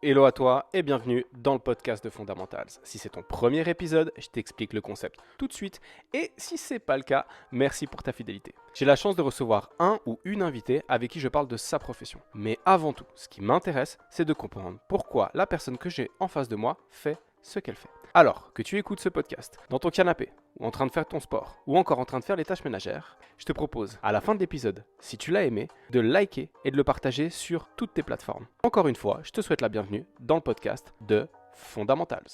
Hello à toi et bienvenue dans le podcast de Fundamentals. Si c'est ton premier épisode, je t'explique le concept tout de suite et si c'est pas le cas, merci pour ta fidélité. J'ai la chance de recevoir un ou une invitée avec qui je parle de sa profession. Mais avant tout, ce qui m'intéresse, c'est de comprendre pourquoi la personne que j'ai en face de moi fait ce qu'elle fait. Alors que tu écoutes ce podcast dans ton canapé, ou en train de faire ton sport, ou encore en train de faire les tâches ménagères, je te propose, à la fin de l'épisode, si tu l'as aimé, de le liker et de le partager sur toutes tes plateformes. Encore une fois, je te souhaite la bienvenue dans le podcast de Fundamentals.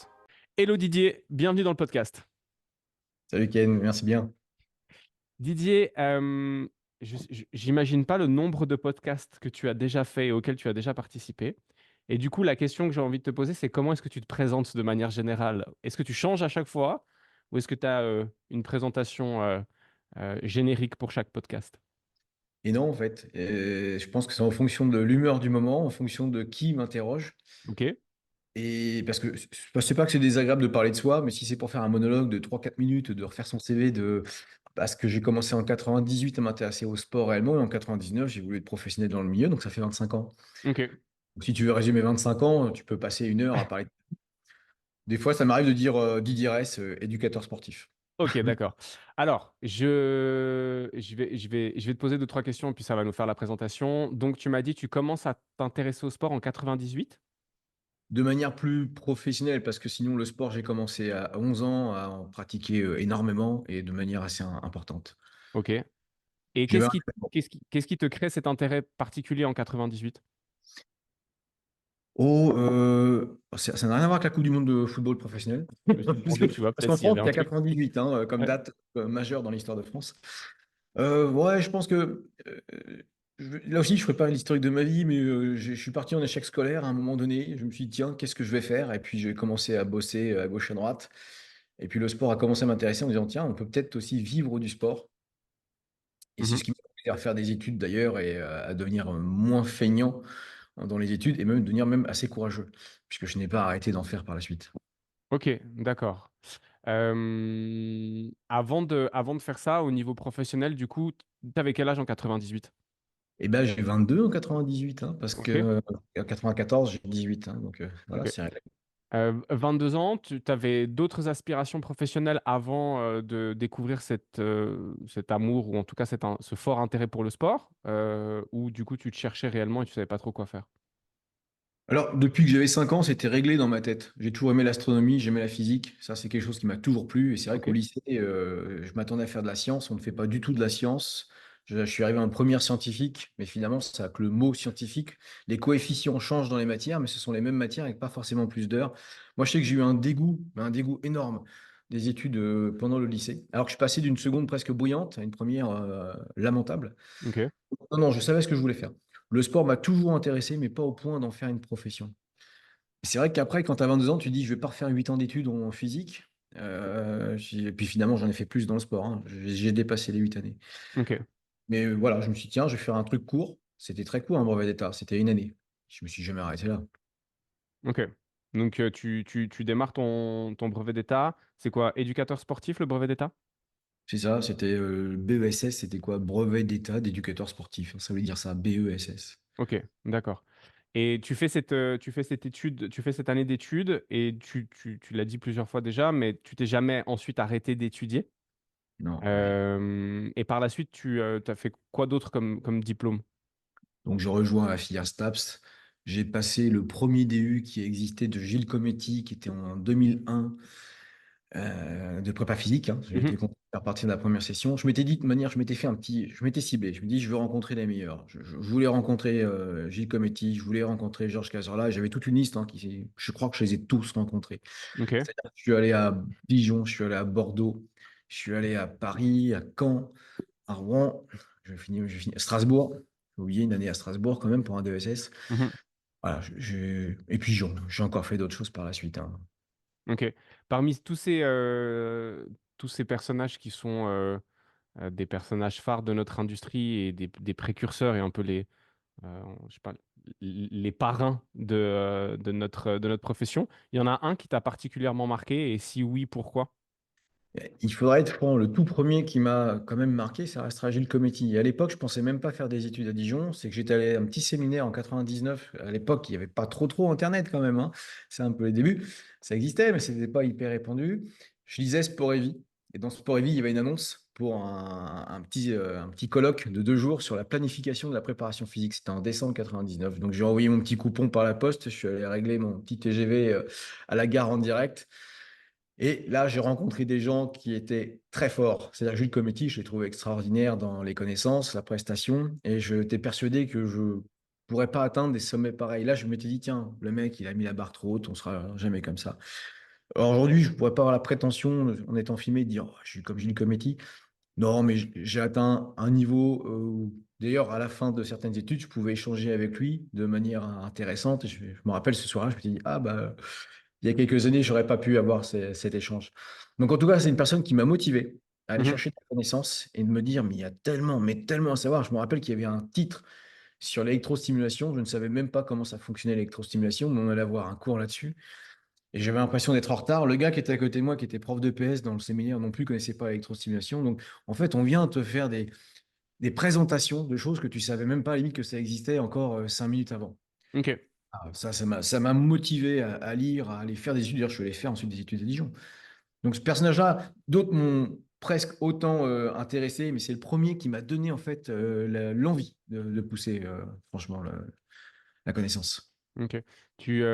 Hello Didier, bienvenue dans le podcast. Salut Ken, merci bien. Didier, j'imagine pas le nombre de podcasts que tu as déjà fait et auxquels tu as déjà participé. Et du coup, la question que j'ai envie de te poser, c'est comment est-ce que tu te présentes de manière générale? Est-ce que tu changes à chaque fois ou est-ce que tu as une présentation générique pour chaque podcast? Et non, en fait, je pense que c'est en fonction de l'humeur du moment, en fonction de qui m'interroge. Ok, Et parce que je sais pas que c'est désagréable de parler de soi, mais si c'est pour faire un monologue de 3 4 minutes, de refaire son CV, parce que j'ai commencé en 98 à m'intéresser au sport réellement, et en 99, j'ai voulu être professionnel dans le milieu, donc ça fait 25 ans. ok, Donc, si tu veux résumer 25 ans, tu peux passer 1 heure à parler. Des fois, ça m'arrive de dire Didier Ress, éducateur sportif. ok, d'accord. Alors, je vais te poser deux, trois questions, puis ça va nous faire la présentation. Donc, tu m'as dit, tu commences à t'intéresser au sport en 98. De manière plus professionnelle, parce que sinon le sport, j'ai commencé à 11 ans à en pratiquer énormément et de manière assez importante. Ok. Et J'avais qu'est-ce un- qui, qu'est-ce qui te crée cet intérêt particulier en 98? Oh, ça n'a rien à voir avec la Coupe du Monde de football professionnel. Je me suis demandé, tu vois, Parce peut-être qu'en s'il y France, avait il y un a truc. 98 hein, comme Ouais. date majeure dans l'histoire de France. Ouais, je pense que là aussi, je ne ferai pas l'historique de ma vie, mais je suis parti en échec scolaire à un moment donné. Je me suis dit, tiens, qu'est-ce que je vais faire? Et puis j'ai commencé à bosser à gauche et à droite. Et puis le sport a commencé à m'intéresser en me disant, tiens, on peut peut-être aussi vivre du sport. Et c'est Mhm. ce qui m'a poussé à faire des études d'ailleurs et à devenir moins feignant dans les études et même devenir même assez courageux, puisque je n'ai pas arrêté d'en faire par la suite. Ok, d'accord. Avant de faire ça, au niveau professionnel, du coup, tu avais quel âge en 98? Et ben j'ai 22 en 98, hein, parce que Ok, en 94, j'ai 18, hein, donc voilà, ok. c'est réglé. 22 ans, tu avais d'autres aspirations professionnelles avant de découvrir cet amour ou en tout cas ce fort intérêt pour le sport, ou du coup tu te cherchais réellement et tu savais pas trop quoi faire? Alors, depuis que j'avais 5 ans, c'était réglé dans ma tête. J'ai toujours aimé l'astronomie, j'aimais la physique. Ça, c'est quelque chose qui m'a toujours plu. Et c'est vrai Ok, qu'au lycée, je m'attendais à faire de la science. On ne fait pas du tout de la science. Je suis arrivé en première scientifique, mais finalement, ça que le mot scientifique, les coefficients changent dans les matières, mais ce sont les mêmes matières avec pas forcément plus d'heures. Moi, je sais que j'ai eu un dégoût énorme des études pendant le lycée. Alors que je passais d'une seconde presque bruyante à une première lamentable. ok, Non, non, je savais ce que je voulais faire. Le sport m'a toujours intéressé, mais pas au point d'en faire une profession. C'est vrai qu'après, quand tu as 22 ans, tu dis, je vais pas refaire 8 ans d'études en physique. Et puis finalement, j'en ai fait plus dans le sport, hein. J'ai dépassé les 8 années. ok, Mais voilà, je me suis dit, tiens, je vais faire un truc court. C'était très court, un brevet d'État. C'était 1 année. Je me suis jamais arrêté là. ok. Donc tu démarres ton brevet d'État. C'est quoi, éducateur sportif, le brevet d'État? C'est ça, c'était BESS, c'était quoi? Brevet d'État d'éducateur sportif. Ça voulait dire ça, BESS. Ok, d'accord. Et tu fais cette année d'études et tu l'as dit plusieurs fois déjà, mais tu t'es jamais ensuite arrêté d'étudier. Non, ouais. Et par la suite, tu as fait quoi d'autre comme diplôme? Donc je rejoins la filière STAPS. J'ai passé le premier DU qui existait de Gilles Cometti, qui était en 2001. De prépa physique, hein. J'ai été Mhm. content de faire partie de la première session. Je m'étais dit de manière, je m'étais ciblé. Je me dis, je veux rencontrer les meilleurs. Je voulais rencontrer Gilles Cometti, je voulais rencontrer Georges Cazorla. J'avais toute une liste, hein, je crois que je les ai tous rencontrés. Ok. C'est-à-dire que je suis allé à Dijon, je suis allé à Bordeaux, je suis allé à Paris, à Caen, à Rouen. Je finis à Strasbourg. J'ai oublié une année à Strasbourg quand même pour un DESS. Mhm. Voilà, et puis j'ai encore fait d'autres choses par la suite, hein. Ok. Parmi tous ces personnages qui sont des personnages phares de notre industrie et des précurseurs et un peu je sais pas, les parrains de notre profession, il y en a un qui t'a particulièrement marqué et si oui, pourquoi? Il faudrait être franc, le tout premier qui m'a quand même marqué, ça restera Gilles Cometti. Et à l'époque, je pensais même pas faire des études à Dijon. C'est que j'étais allé à un petit séminaire en 99. À l'époque, il n'y avait pas trop Internet quand même, hein. C'est un peu les débuts. Ça existait, mais ce n'était pas hyper répandu. Je lisais Sport et Vie. Et dans Sport et Vie, il y avait une annonce pour un petit colloque de 2 jours sur la planification de la préparation physique. C'était en décembre 99. Donc j'ai envoyé mon petit coupon par la poste. Je suis allé régler mon petit TGV à la gare en direct. Et là, j'ai rencontré des gens qui étaient très forts. C'est-à-dire Jules Cometti, je l'ai trouvé extraordinaire dans les connaissances, la prestation, et je j'étais persuadé que je pourrais pas atteindre des sommets pareils. Là, je m'étais dit, tiens, le mec, il a mis la barre trop haute, on sera jamais comme ça. Alors aujourd'hui, je pourrais pas avoir la prétention, en étant filmé, de dire, oh, je suis comme Gilles Cometti. Non, mais j'ai atteint un niveau où, d'ailleurs, à la fin de certaines études, je pouvais échanger avec lui de manière intéressante. Et je me rappelle ce soir-là, je me suis dit, ah bah, il y a quelques années, j'aurais pas pu avoir cet échange. Donc, en tout cas, c'est une personne qui m'a motivé à aller Mhm. chercher de la connaissance et de me dire, mais il y a tellement, mais tellement à savoir. Je me rappelle qu'il y avait un titre sur l'électrostimulation. Je ne savais même pas comment ça fonctionnait l'électrostimulation, mais on allait avoir un cours là-dessus. Et j'avais l'impression d'être en retard. Le gars qui était à côté de moi, qui était prof de PS dans le séminaire, non plus connaissait pas l'électrostimulation. Donc, en fait, on vient te faire des présentations de choses que tu savais même pas, à la limite, que ça existait encore 5 minutes avant. Ok. Ah, ça m'a motivé à lire, à aller faire des études. D'ailleurs, je suis allé faire ensuite des études à Dijon. Donc, ce personnage-là, d'autres m'ont presque autant intéressé, mais c'est le premier qui m'a donné, en fait, l'envie de pousser, franchement, la connaissance. Ok. Tu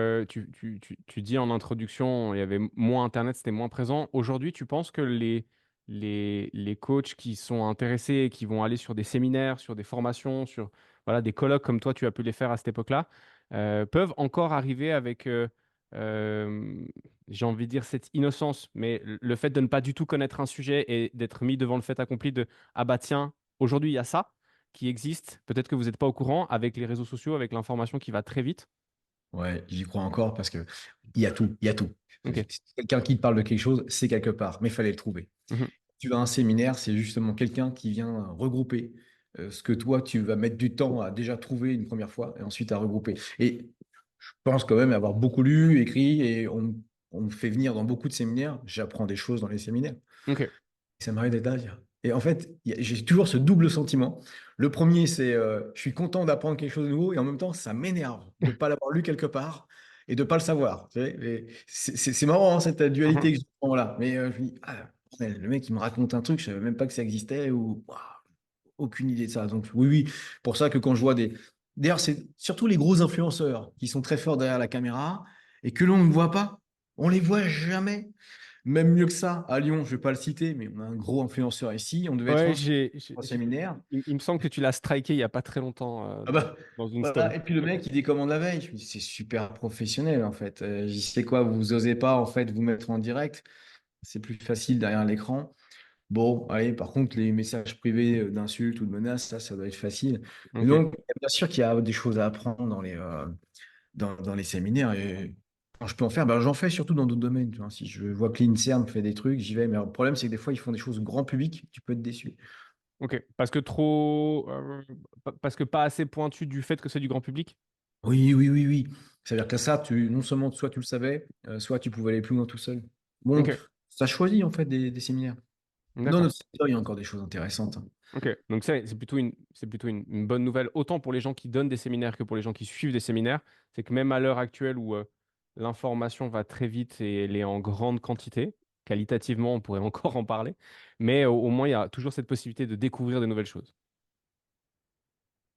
dis en introduction, il y avait moins Internet, c'était moins présent. Aujourd'hui, tu penses que les coachs qui sont intéressés, qui vont aller sur des séminaires, sur des formations, sur voilà, des colloques comme toi, tu as pu les faire à cette époque-là, peuvent encore arriver avec, euh, j'ai envie de dire, cette innocence, mais le fait de ne pas du tout connaître un sujet et d'être mis devant le fait accompli de, ah bah tiens, aujourd'hui, il y a ça qui existe, peut-être que vous n'êtes pas au courant, avec les réseaux sociaux, avec l'information qui va très vite. Ouais, j'y crois encore parce que il y a tout, il y a tout. Ok. Quelqu'un qui te parle de quelque chose, c'est quelque part, mais il fallait le trouver. Mhm. Tu vas à un séminaire, c'est justement quelqu'un qui vient regrouper ce que toi, tu vas mettre du temps à déjà trouver une première fois et ensuite à regrouper. Et je pense quand même avoir beaucoup lu, écrit, et on me fait venir dans beaucoup de séminaires. J'apprends des choses dans les séminaires. Ok. Ça m'arrive d'être là. Et en fait, j'ai toujours ce double sentiment. Le premier, c'est je suis content d'apprendre quelque chose de nouveau et en même temps, ça m'énerve de ne pas l'avoir lu quelque part et de ne pas le savoir. Tu sais. Et c'est marrant, hein, cette Mhm. dualité que j'ai à ce moment-là. Mais je me dis, ah, bordel, le mec, il me raconte un truc, je ne savais même pas que ça existait ou ouah, aucune idée de ça. Donc, oui, oui, pour ça que quand je vois des. D'ailleurs, c'est surtout les gros influenceurs qui sont très forts derrière la caméra et que l'on ne voit pas. On les voit jamais. Même mieux que ça, à Lyon, je ne vais pas le citer, mais on a un gros influenceur ici. On devait être Ouais, ensemble au séminaire. il me semble que tu l'as striké il n'y a pas très longtemps Ah bah, dans une story. voilà. Et puis le mec, il décommande la veille. Je me dis, c'est super professionnel, en fait. J'y sais quoi, vous osez pas, en fait, vous mettre en direct. C'est plus facile derrière l'écran. Bon, allez, par contre, les messages privés d'insultes ou de menaces, ça doit être facile. Et Ok. donc, bien sûr qu'il y a des choses à apprendre dans les séminaires. Et quand je peux en faire, ben, j'en fais surtout dans d'autres domaines. Tu vois. Si je vois que l'INSERM fait des trucs, j'y vais. Mais le problème, c'est que des fois, ils font des choses grand public, tu peux être déçu. Ok. Parce que trop, parce que pas assez pointu du fait que c'est du grand public. Oui, oui, oui, oui. C'est-à-dire que ça, non seulement soit tu le savais, soit tu pouvais aller plus loin tout seul. Bon, Ok. ça choisit en fait des séminaires. Dans D'accord. notre secteur, il y a encore des choses intéressantes, hein. Ok. Donc c'est plutôt une bonne nouvelle, autant pour les gens qui donnent des séminaires que pour les gens qui suivent des séminaires. C'est que même à l'heure actuelle où l'information va très vite et elle est en grande quantité, qualitativement, on pourrait encore en parler, mais au moins il y a toujours cette possibilité de découvrir de nouvelles choses.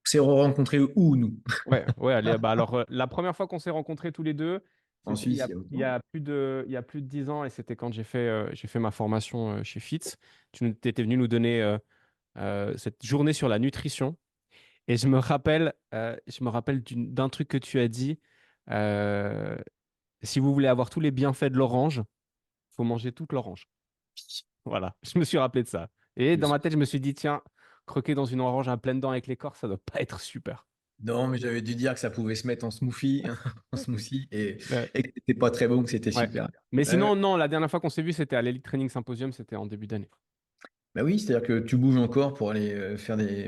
C'est rencontré où, nous? Ouais, ouais, allez, bah alors la première fois qu'on s'est rencontrés tous les deux, En c'était Suisse, il y a il y longtemps. a plus de 10 ans et c'était quand j'ai fait ma formation chez Fitz. Étais venu nous donner cette journée sur la nutrition et je me rappelle d'un truc que tu as dit. euh, Si vous voulez avoir tous les bienfaits de l'orange, faut manger toute l'orange. Voilà, je me suis rappelé de ça. Et Je me dans ma sou- tête, je me suis dit, tiens, croquer dans une orange à pleines dents avec l'écorce, ça doit pas être super. Non, mais j'avais dû dire que ça pouvait se mettre en smoothie, en smoothie Ouais. et que c'était pas très bon, que c'était Ouais. super. Mais Ouais, ouais. sinon, non, la dernière fois qu'on s'est vu, c'était à l'Elite Training Symposium, c'était en début d'année. Bah oui, c'est-à-dire que tu bouges encore pour aller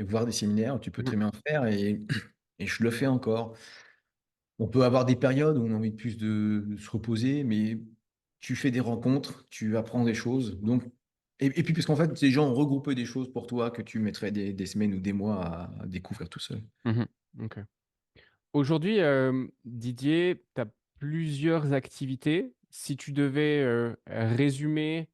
voir des séminaires, tu peux Mhm. très bien en faire et je le fais encore. On peut avoir des périodes où on a envie de plus de se reposer, mais tu fais des rencontres, tu apprends des choses. Donc, Et puis, parce qu'en fait, ces gens ont regroupé des choses pour toi que tu mettrais des semaines ou des mois à découvrir tout seul. Mhm. Ok. Aujourd'hui, Didier, tu as plusieurs activités. Si tu devais résumer,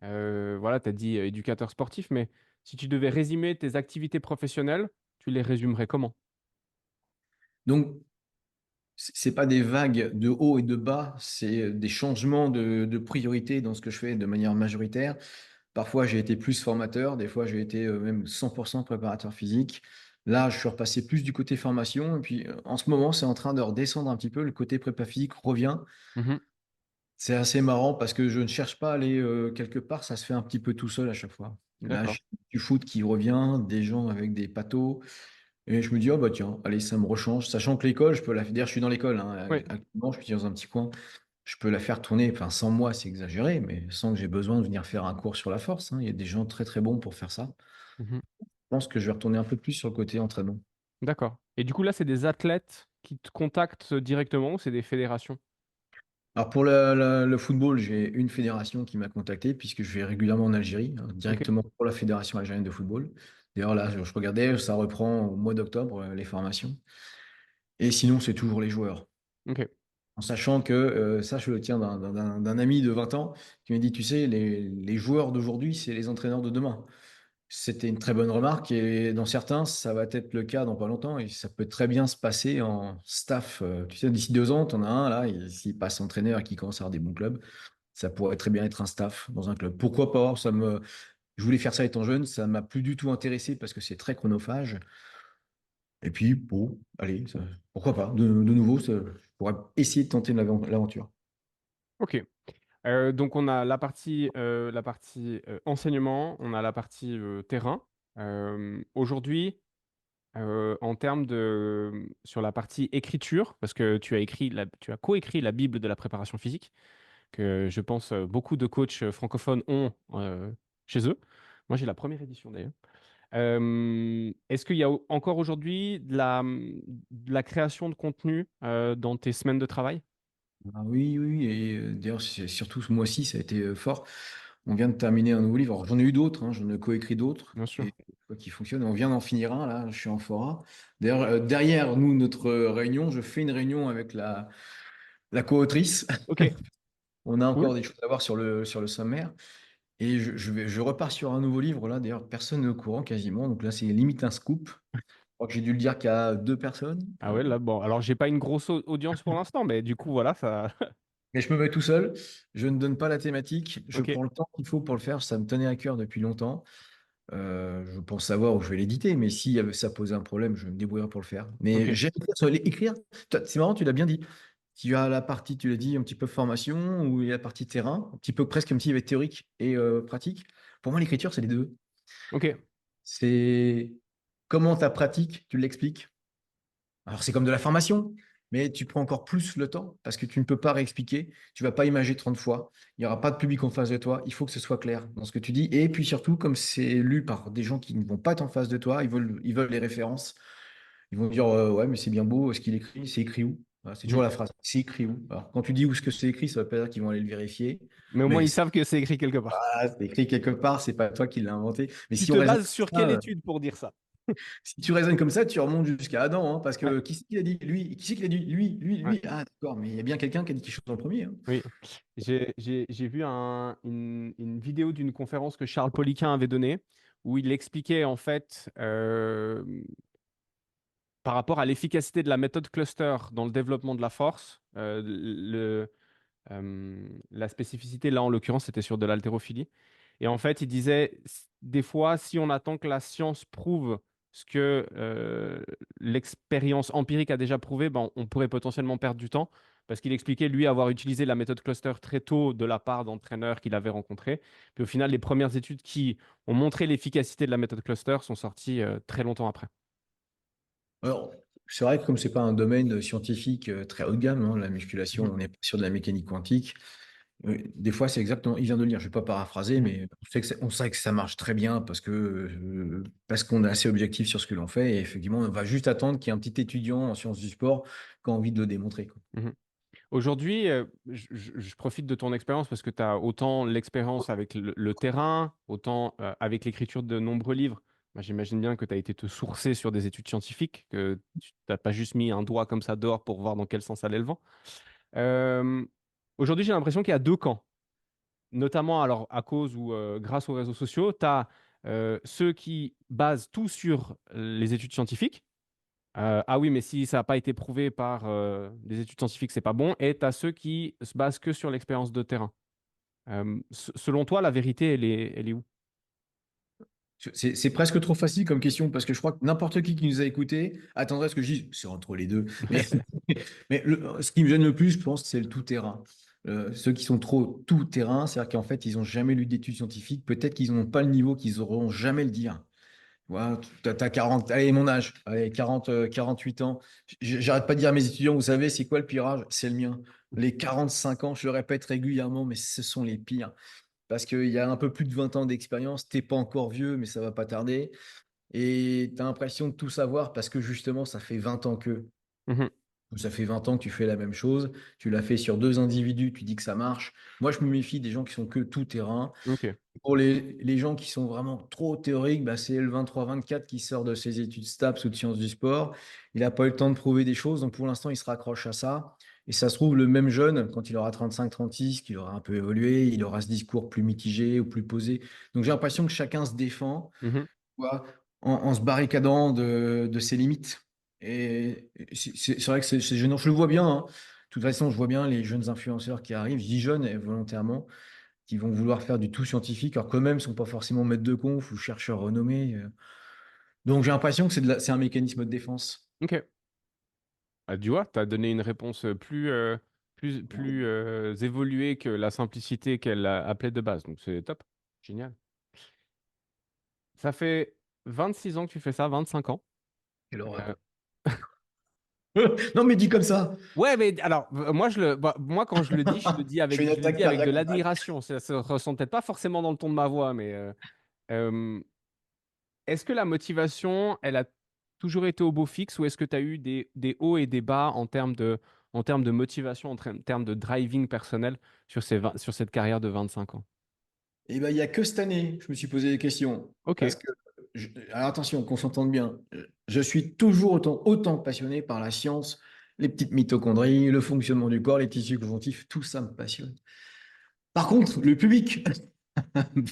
voilà, tu as dit éducateur sportif, mais si tu devais résumer tes activités professionnelles, tu les résumerais comment? Donc, c'est pas des vagues de haut et de bas, c'est des changements de priorité dans ce que je fais de manière majoritaire. Parfois, j'ai été plus formateur, des fois, j'ai été même 100% préparateur physique. Là, je suis repassé plus du côté formation. Et puis, en ce moment, c'est en train de redescendre un petit peu. Le côté prépa physique revient. Mhm. C'est assez marrant parce que je ne cherche pas à aller quelque part, ça se fait un petit peu tout seul à chaque fois. Là, D'accord. j'ai du foot qui revient, des gens avec des pathos. Et je me dis, oh bah tiens, allez, ça me rechange. Sachant que l'école, je peux la faire. D'ailleurs, je suis dans l'école, hein, Oui. actuellement, je suis dans un petit coin. Je peux la faire tourner, enfin, sans moi, c'est exagéré, mais sans que j'ai besoin de venir faire un cours sur la force, hein. Il y a des gens très très bons pour faire ça. Mhm. Je pense que je vais retourner un peu plus sur le côté entraînement. D'accord. Et du coup, là, c'est des athlètes qui te contactent directement ou c'est des fédérations? Alors pour le football, j'ai une fédération qui m'a contacté puisque je vais régulièrement en Algérie, hein, Ok. directement pour la fédération algérienne de football. D'ailleurs là, je regardais, ça reprend au mois d'octobre les formations. Et sinon, c'est toujours les joueurs. Ok. En sachant que ça, je le tiens d'un ami de 20 ans qui m'a dit, tu sais, les joueurs d'aujourd'hui, c'est les entraîneurs de demain. C'était une très bonne remarque et dans certains, ça va être le cas dans pas longtemps et ça peut très bien se passer en staff. Tu sais, d'ici 2 ans, tu en as un là, s'il passe entraîneur et qu'il commence à avoir des bons clubs, ça pourrait très bien être un staff dans un club. Pourquoi pas? Je voulais faire ça étant jeune, ça m'a plus du tout intéressé parce que c'est très chronophage. Et puis, bon, allez, pourquoi pas? De nouveau, je pourrais essayer de tenter l'aventure. Ok. Donc on a la partie enseignement, on a la partie terrain. Aujourd'hui, en termes sur la partie écriture, parce que tu as coécrit la Bible de la préparation physique, que je pense beaucoup de coachs francophones ont chez eux. Moi, j'ai la première édition d'ailleurs. Est-ce qu'il y a encore aujourd'hui de la création de contenu dans tes semaines de travail? Ah oui, oui, oui, et d'ailleurs, surtout ce mois-ci, ça a été fort. On vient de terminer un nouveau livre. Alors, j'en ai eu d'autres, hein, j'en ai coécrit d'autres, Bien sûr. et quoi qui fonctionnent. On vient d'en finir un, là, je suis en fora. D'ailleurs, derrière nous, notre réunion, je fais une réunion avec la co-autrice. Ok, On a cool. encore des choses à voir sur le sommaire. Et je repars sur un nouveau livre, là. D'ailleurs, personne n'est au courant quasiment. Donc là, c'est limite un scoop. Je crois que j'ai dû le dire qu'à 2 personnes. Ah ouais, là, bon, alors j'ai pas une grosse audience pour l'instant, mais du coup, voilà, ça. Mais je me mets tout seul, je ne donne pas la thématique, je Ok, prends le temps qu'il faut pour le faire, ça me tenait à cœur depuis longtemps. Je pense savoir où je vais l'éditer, mais si ça posait un problème, je me débrouillerai pour le faire. Mais ok, j'aime bien écrire. C'est marrant, tu l'as bien dit. Tu as la partie, tu l'as dit, un petit peu formation, ou il y a la partie terrain, un petit peu presque un petit peu théorique et pratique. Pour moi, l'écriture, c'est les deux. ok, C'est comment ta pratique, tu l'expliques. Alors, c'est comme de la formation, mais tu prends encore plus le temps parce que tu ne peux pas réexpliquer. Tu vas pas imager 30 fois. Il n'y aura pas de public en face de toi. Il faut que ce soit clair dans ce que tu dis. Et puis surtout, comme c'est lu par des gens qui ne vont pas être en face de toi, ils veulent les références. Ils vont dire ouais, mais c'est bien beau. Ce qu'il écrit, c'est écrit où? Voilà, c'est toujours mhm. la phrase. C'est écrit où? Alors, quand tu dis où ce que c'est écrit, ça ne veut pas dire qu'ils vont aller le vérifier. Mais au moins, Mais ils savent que c'est écrit quelque part. c'est écrit quelque part. C'est pas toi qui l'as inventé. Mais Tu si on te raisonne bases sur comme quelle ça, étude pour dire ça? si tu raisonnes comme ça, tu remontes jusqu'à Adam, hein, parce Ouais, que qui c'est qui l'a dit? Lui. Qui c'est qui l'a dit? Lui, ouais, lui. Ah, d'accord, mais il y a bien quelqu'un qui a dit quelque chose en premier, hein. oui. J'ai vu une vidéo d'une conférence que Charles Poliquin avait donnée où il expliquait en fait par rapport à l'efficacité de la méthode cluster dans le développement de la force. La spécificité, là, en l'occurrence, c'était sur de l'haltérophilie. Et en fait, il disait, des fois, si on attend que la science prouve ce que l'expérience empirique a déjà prouvé, ben, on pourrait potentiellement perdre du temps. Parce qu'il expliquait, lui, avoir utilisé la méthode cluster très tôt de la part d'entraîneurs qu'il avait rencontrés. Puis au final, les premières études qui ont montré l'efficacité de la méthode cluster sont sorties très longtemps après. Alors, c'est vrai que comme c'est pas un domaine scientifique très haut de gamme, hein, la musculation, Mhm, on est sur de la mécanique quantique. Des fois, c'est exactement, il vient de le dire, je vais pas paraphraser, mhm. mais on sait que ça marche très bien parce qu'on est assez objectif sur ce que l'on fait. Et effectivement, on va juste attendre qu'il y ait un petit étudiant en sciences du sport qui a envie de le démontrer, quoi. Mhm. Aujourd'hui, je profite de ton expérience parce que tu as autant l'expérience avec le terrain, autant, avec l'écriture de nombreux livres. Bah, j'imagine bien que tu as été te sourcer sur des études scientifiques, que tu n'as pas juste mis un doigt comme ça dehors pour voir dans quel sens allait le vent. Hem, Aujourd'hui, j'ai l'impression qu'il y a 2 camps, notamment alors à cause ou, grâce aux réseaux sociaux. Tu as, ceux qui basent tout sur les études scientifiques. Ah oui, mais si ça n'a pas été prouvé par, des études scientifiques, c'est pas bon, et tu as ceux qui se basent que sur l'expérience de terrain. Selon toi, la vérité, elle est où? C'est presque trop facile comme question parce que je crois que n'importe qui nous a écoutés attendrait à ce que je dise, c'est entre les deux. Mais, ce qui me gêne le plus, je pense, c'est le tout-terrain. Ceux qui sont trop tout-terrain, c'est-à-dire qu'en fait, ils n'ont jamais lu d'études scientifiques. Peut-être qu'ils n'ont pas le niveau, qu'ils n'auront jamais le dire. Voilà, t'as 40, allez, mon âge, allez, 40, 48 ans. J'arrête pas de dire à mes étudiants, vous savez, c'est quoi le pire âge? C'est le mien. Les 45 ans, je le répète régulièrement, mais ce sont les pires. Parce qu'il y a un peu plus de 20 ans d'expérience, t'es pas encore vieux, mais ça va pas tarder. Et tu as l'impression de tout savoir parce que justement, ça fait 20 ans que. Mmh. Ça fait 20 ans que tu fais la même chose. Tu l'as fait sur deux individus, tu dis que ça marche. Moi, je me méfie des gens qui sont que tout terrain. OK. Pour les gens qui sont vraiment trop théoriques, bah, c'est le 23-24 qui sort de ses études STAPS ou de sciences du sport. Il n'a pas eu le temps de prouver des choses, donc pour l'instant, il se raccroche à ça. Et ça se trouve, le même jeune, quand il aura 35-36, qu'il aura un peu évolué, il aura ce discours plus mitigé ou plus posé. Donc j'ai l'impression que chacun se défend, Mmh. tu vois, en se barricadant de ses limites. Et c'est vrai que c'est gênant. Je le vois bien, hein. De toute façon, je vois bien les jeunes influenceurs qui arrivent. Je dis jeunes volontairement qui vont vouloir faire du tout scientifique, alors qu'eux-mêmes ne sont pas forcément maîtres de conf ou chercheurs renommés. Donc j'ai l'impression que c'est un mécanisme de défense. OK. Ah, tu vois, tu as donné une réponse, plus, évoluée que la simplicité qu'elle a appelait de base, donc c'est top. Génial. Ça fait 26 ans que tu fais ça, 25 ans. Quelle Heu, horreur. Non, mais dis comme ça. ouais, mais alors, moi, quand je le dis Je fais avec une attaque de cardiaque. l'admiration. Ça se ressent peut-être pas forcément dans le ton de ma voix, mais, hem est-ce que la motivation, elle a toujours été au beau fixe, ou est-ce que tu as eu des hauts et des bas en termes de motivation, termes de driving personnel sur cette carrière de 25 ans? Et ben, il n'y a que cette année, je me suis posé des questions. OK. Parce que, alors attention, qu'on s'entende bien, je suis toujours autant passionné par la science, les petites mitochondries, le fonctionnement du corps, les tissus conjonctifs, tout ça me passionne. Par contre, le public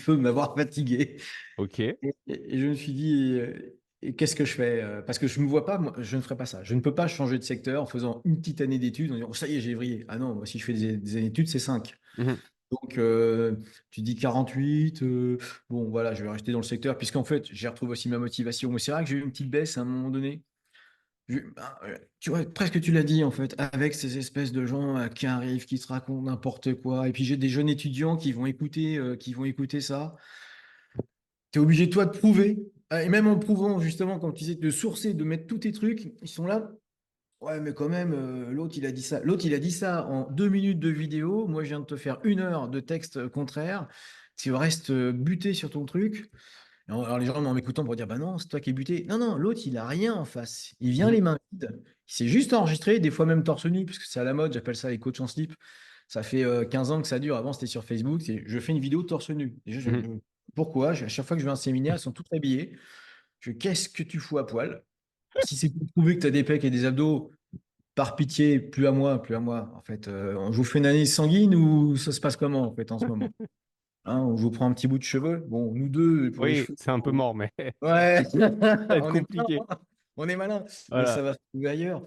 peut m'avoir fatigué. OK. Et je me suis dit, et qu'est-ce que je fais? Parce que je ne me vois pas, moi, je ne ferai pas ça. Je ne peux pas changer de secteur en faisant une petite année d'études, en disant, oh, ça y est, j'ai vrillé. Ah non, moi, si je fais des années d'études, c'est 5. Mmh. Donc, tu dis 48, bon, voilà, je vais rester dans le secteur, puisqu'en fait, j'ai retrouvé aussi ma motivation. Mais c'est vrai que j'ai eu une petite baisse à un moment donné. Tu vois, presque tu l'as dit, en fait, avec ces espèces de gens qui arrivent, qui te racontent n'importe quoi. Et puis, j'ai des jeunes étudiants qui vont écouter ça. Tu es obligé, toi, de prouver. Et même en prouvant, justement, quand tu disais de sourcer, de mettre tous tes trucs, ils sont là. Ouais, mais quand même, l'autre, il a dit ça. L'autre, il a dit ça en 2 minutes de vidéo. Moi, je viens de te faire 1 heure de texte contraire. Tu restes buté sur ton truc. Alors, les gens, en m'écoutant, pour dire, bah non, c'est toi qui es buté. Non, non, l'autre, il a rien en face. Il vient Mmh. les mains vides. Il s'est juste enregistré, des fois même torse nu, puisque c'est à la mode. J'appelle ça les coachs en slip. Ça fait 15 ans que ça dure. Avant, c'était sur Facebook. Je fais une vidéo torse nu. Déjà, Mmh. pourquoi? À chaque fois que je vais à un séminaire, ils sont tous habillés. Qu'est-ce que tu fous à poil? Si c'est pour prouver que tu as des pecs et des abdos, par pitié, plus à moi, plus à moi. En fait, je vous fais une analyse sanguine ou ça se passe comment en fait en ce moment? Hein, on vous prend un petit bout de cheveux. Bon, nous deux, pour les Oui, cheveux. c'est un peu mort, mais Ouais, ça va être on est malin, compliqué. hein. On est malin, mais Voilà. ça va se trouver ailleurs.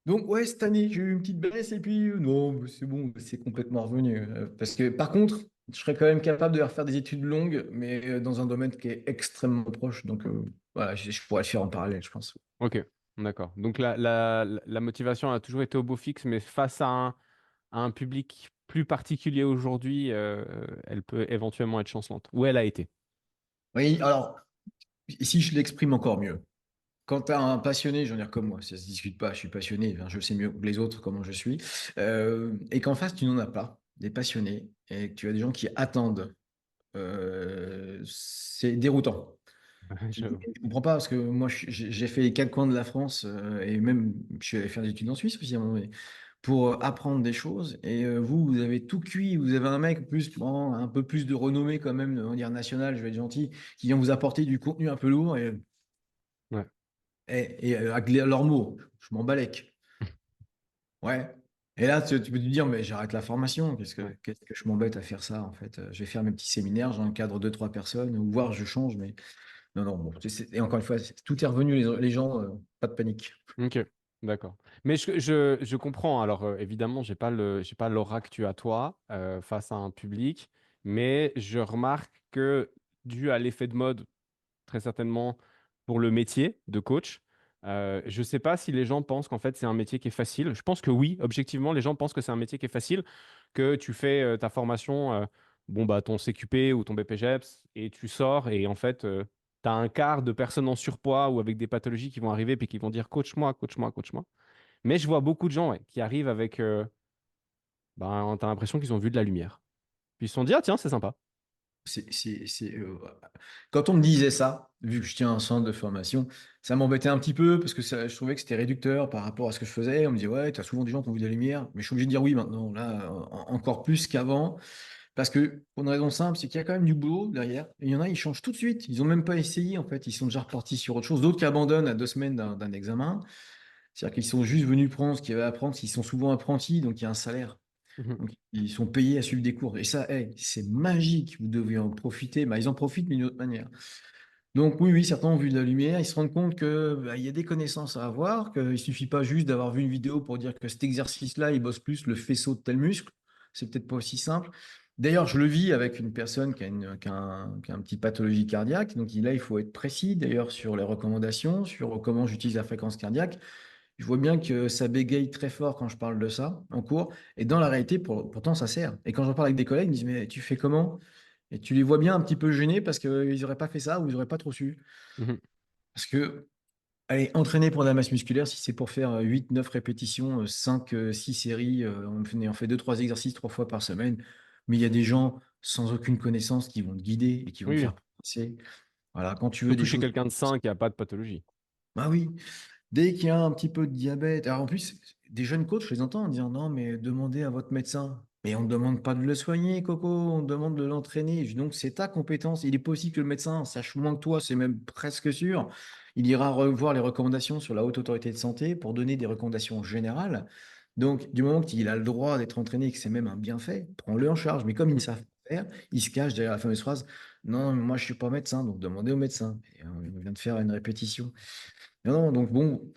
Donc, ouais, cette année, j'ai eu une petite baisse et puis, non, c'est bon, c'est complètement revenu. Parce que, par contre, je serais quand même capable de refaire des études longues, mais dans un domaine qui est extrêmement proche. Donc, voilà, je pourrais le faire en parallèle, je pense. OK, d'accord. Donc la motivation a toujours été au beau fixe, mais face à un public plus particulier aujourd'hui, elle peut éventuellement être chancelante, ou elle a été. Oui, alors, ici, je l'exprime encore mieux. Quand tu as un passionné, j'en ai comme moi, ça se discute pas, je suis passionné, enfin, je sais mieux que les autres comment je suis, et qu'en face, tu n'en as pas, des passionnés, et que tu as des gens qui attendent, c'est déroutant. Je Je ne comprends pas, parce que moi, j'ai fait les 4 coins de la France, et même, je suis allé faire des études en Suisse aussi à un moment donné. pour apprendre des choses. Et vous, vous avez tout cuit. Vous avez un mec plus, bon, un peu plus de renommée quand même, on va dire national, je vais être gentil, qui vient vous apporter du contenu un peu lourd Ouais. avec leurs mots. Je m'en balèque. Ouais. Et là, tu peux te dire, mais j'arrête la formation. Ouais. Qu'est-ce que je m'embête à faire ça, en fait? Je vais faire mes petits séminaires, j'encadre deux, trois personnes, ou voire je change, mais non, non. Bon, et encore une fois, tout est revenu, les gens, pas de panique. Ok, d'accord. Mais je comprends. Alors, évidemment, j'ai pas l'aura que tu as toi face à un public, mais je remarque que dû à l'effet de mode, très certainement pour le métier de coach, je ne sais pas si les gens pensent qu'en fait c'est un métier qui est facile. Je pense que oui, objectivement, les gens pensent que c'est un métier qui est facile, que tu fais ta formation, bon bah ton CQP ou ton BPGEPS, et tu sors et en fait tu as un quart de personnes en surpoids ou avec des pathologies qui vont arriver puis qui vont dire coach-moi, coach-moi, coach-moi. Mais je vois beaucoup de gens ouais, qui arrivent avec, ben, tu as l'impression qu'ils ont vu de la lumière. Puis ils se sont dit, ah tiens, c'est sympa. C'est, quand on me disait ça, vu que je tiens un centre de formation, ça m'embêtait un petit peu parce que je trouvais que c'était réducteur par rapport à ce que je faisais. On me disait, ouais, tu as souvent des gens qui ont vu de la lumière, mais je suis obligé de dire oui maintenant, là, encore plus qu'avant. Parce que, pour une raison simple, c'est qu'il y a quand même du boulot derrière. Et il y en a, ils changent tout de suite. Ils n'ont même pas essayé, en fait. Ils sont déjà repartis sur autre chose. D'autres qui abandonnent à 2 semaines d'un examen. C'est-à-dire qu'ils sont juste venus prendre ce qu'il y avait à apprendre. Ils sont souvent apprentis, donc il y a un salaire. Mhm. Donc, ils sont payés à suivre des cours. Et ça, hey, c'est magique. Vous devez en profiter. Bah, ils en profitent, mais d'une autre manière. Donc, oui, oui, certains ont vu de la lumière. Ils se rendent compte que, bah, il y a des connaissances à avoir, qu'il ne suffit pas juste d'avoir vu une vidéo pour dire que cet exercice-là, il bosse plus le faisceau de tel muscle. C'est peut-être pas aussi simple. D'ailleurs, je le vis avec une personne qui a un petit pathologie cardiaque. Donc, là, il faut être précis, d'ailleurs, sur les recommandations, sur comment j'utilise la fréquence cardiaque. Je vois bien que ça bégaye très fort quand je parle de ça en cours. Et dans la réalité, pourtant, ça sert. Et quand j'en parle avec des collègues, ils me disent, mais tu fais comment? Et tu les vois bien un petit peu gênés parce qu'ils n'auraient pas fait ça ou ils n'auraient pas trop su. Mhm. Parce que, allez, entraîner pour de la masse musculaire, si c'est pour faire 8, 9 répétitions, 5, 6 séries, on fait 2, 3 exercices 3 fois par semaine. Mais il y a des gens sans aucune connaissance qui vont te guider et qui vont Oui, te oui. faire progresser. Voilà, quand tu veux des Surtout chez choses. quelqu'un de sain qui n'a pas de pathologie. Bah oui, dès qu'il y a un petit peu de diabète. Alors en plus, des jeunes coachs, je les entends en disant non, mais demandez à votre médecin. Mais on ne demande pas de le soigner, Coco, on demande de l'entraîner. Je dis donc, c'est ta compétence. Il est possible que le médecin sache moins que toi, c'est même presque sûr. Il ira revoir les recommandations sur la Haute Autorité de Santé pour donner des recommandations générales. Donc, du moment qu'il a le droit d'être entraîné et que c'est même un bienfait, prends-le en charge. Mais comme ils ne savent pas faire, ils se cachent derrière la fameuse phrase, non, moi je ne suis pas médecin, donc demandez au médecin. Et, on vient de faire une répétition. Non, non, donc bon,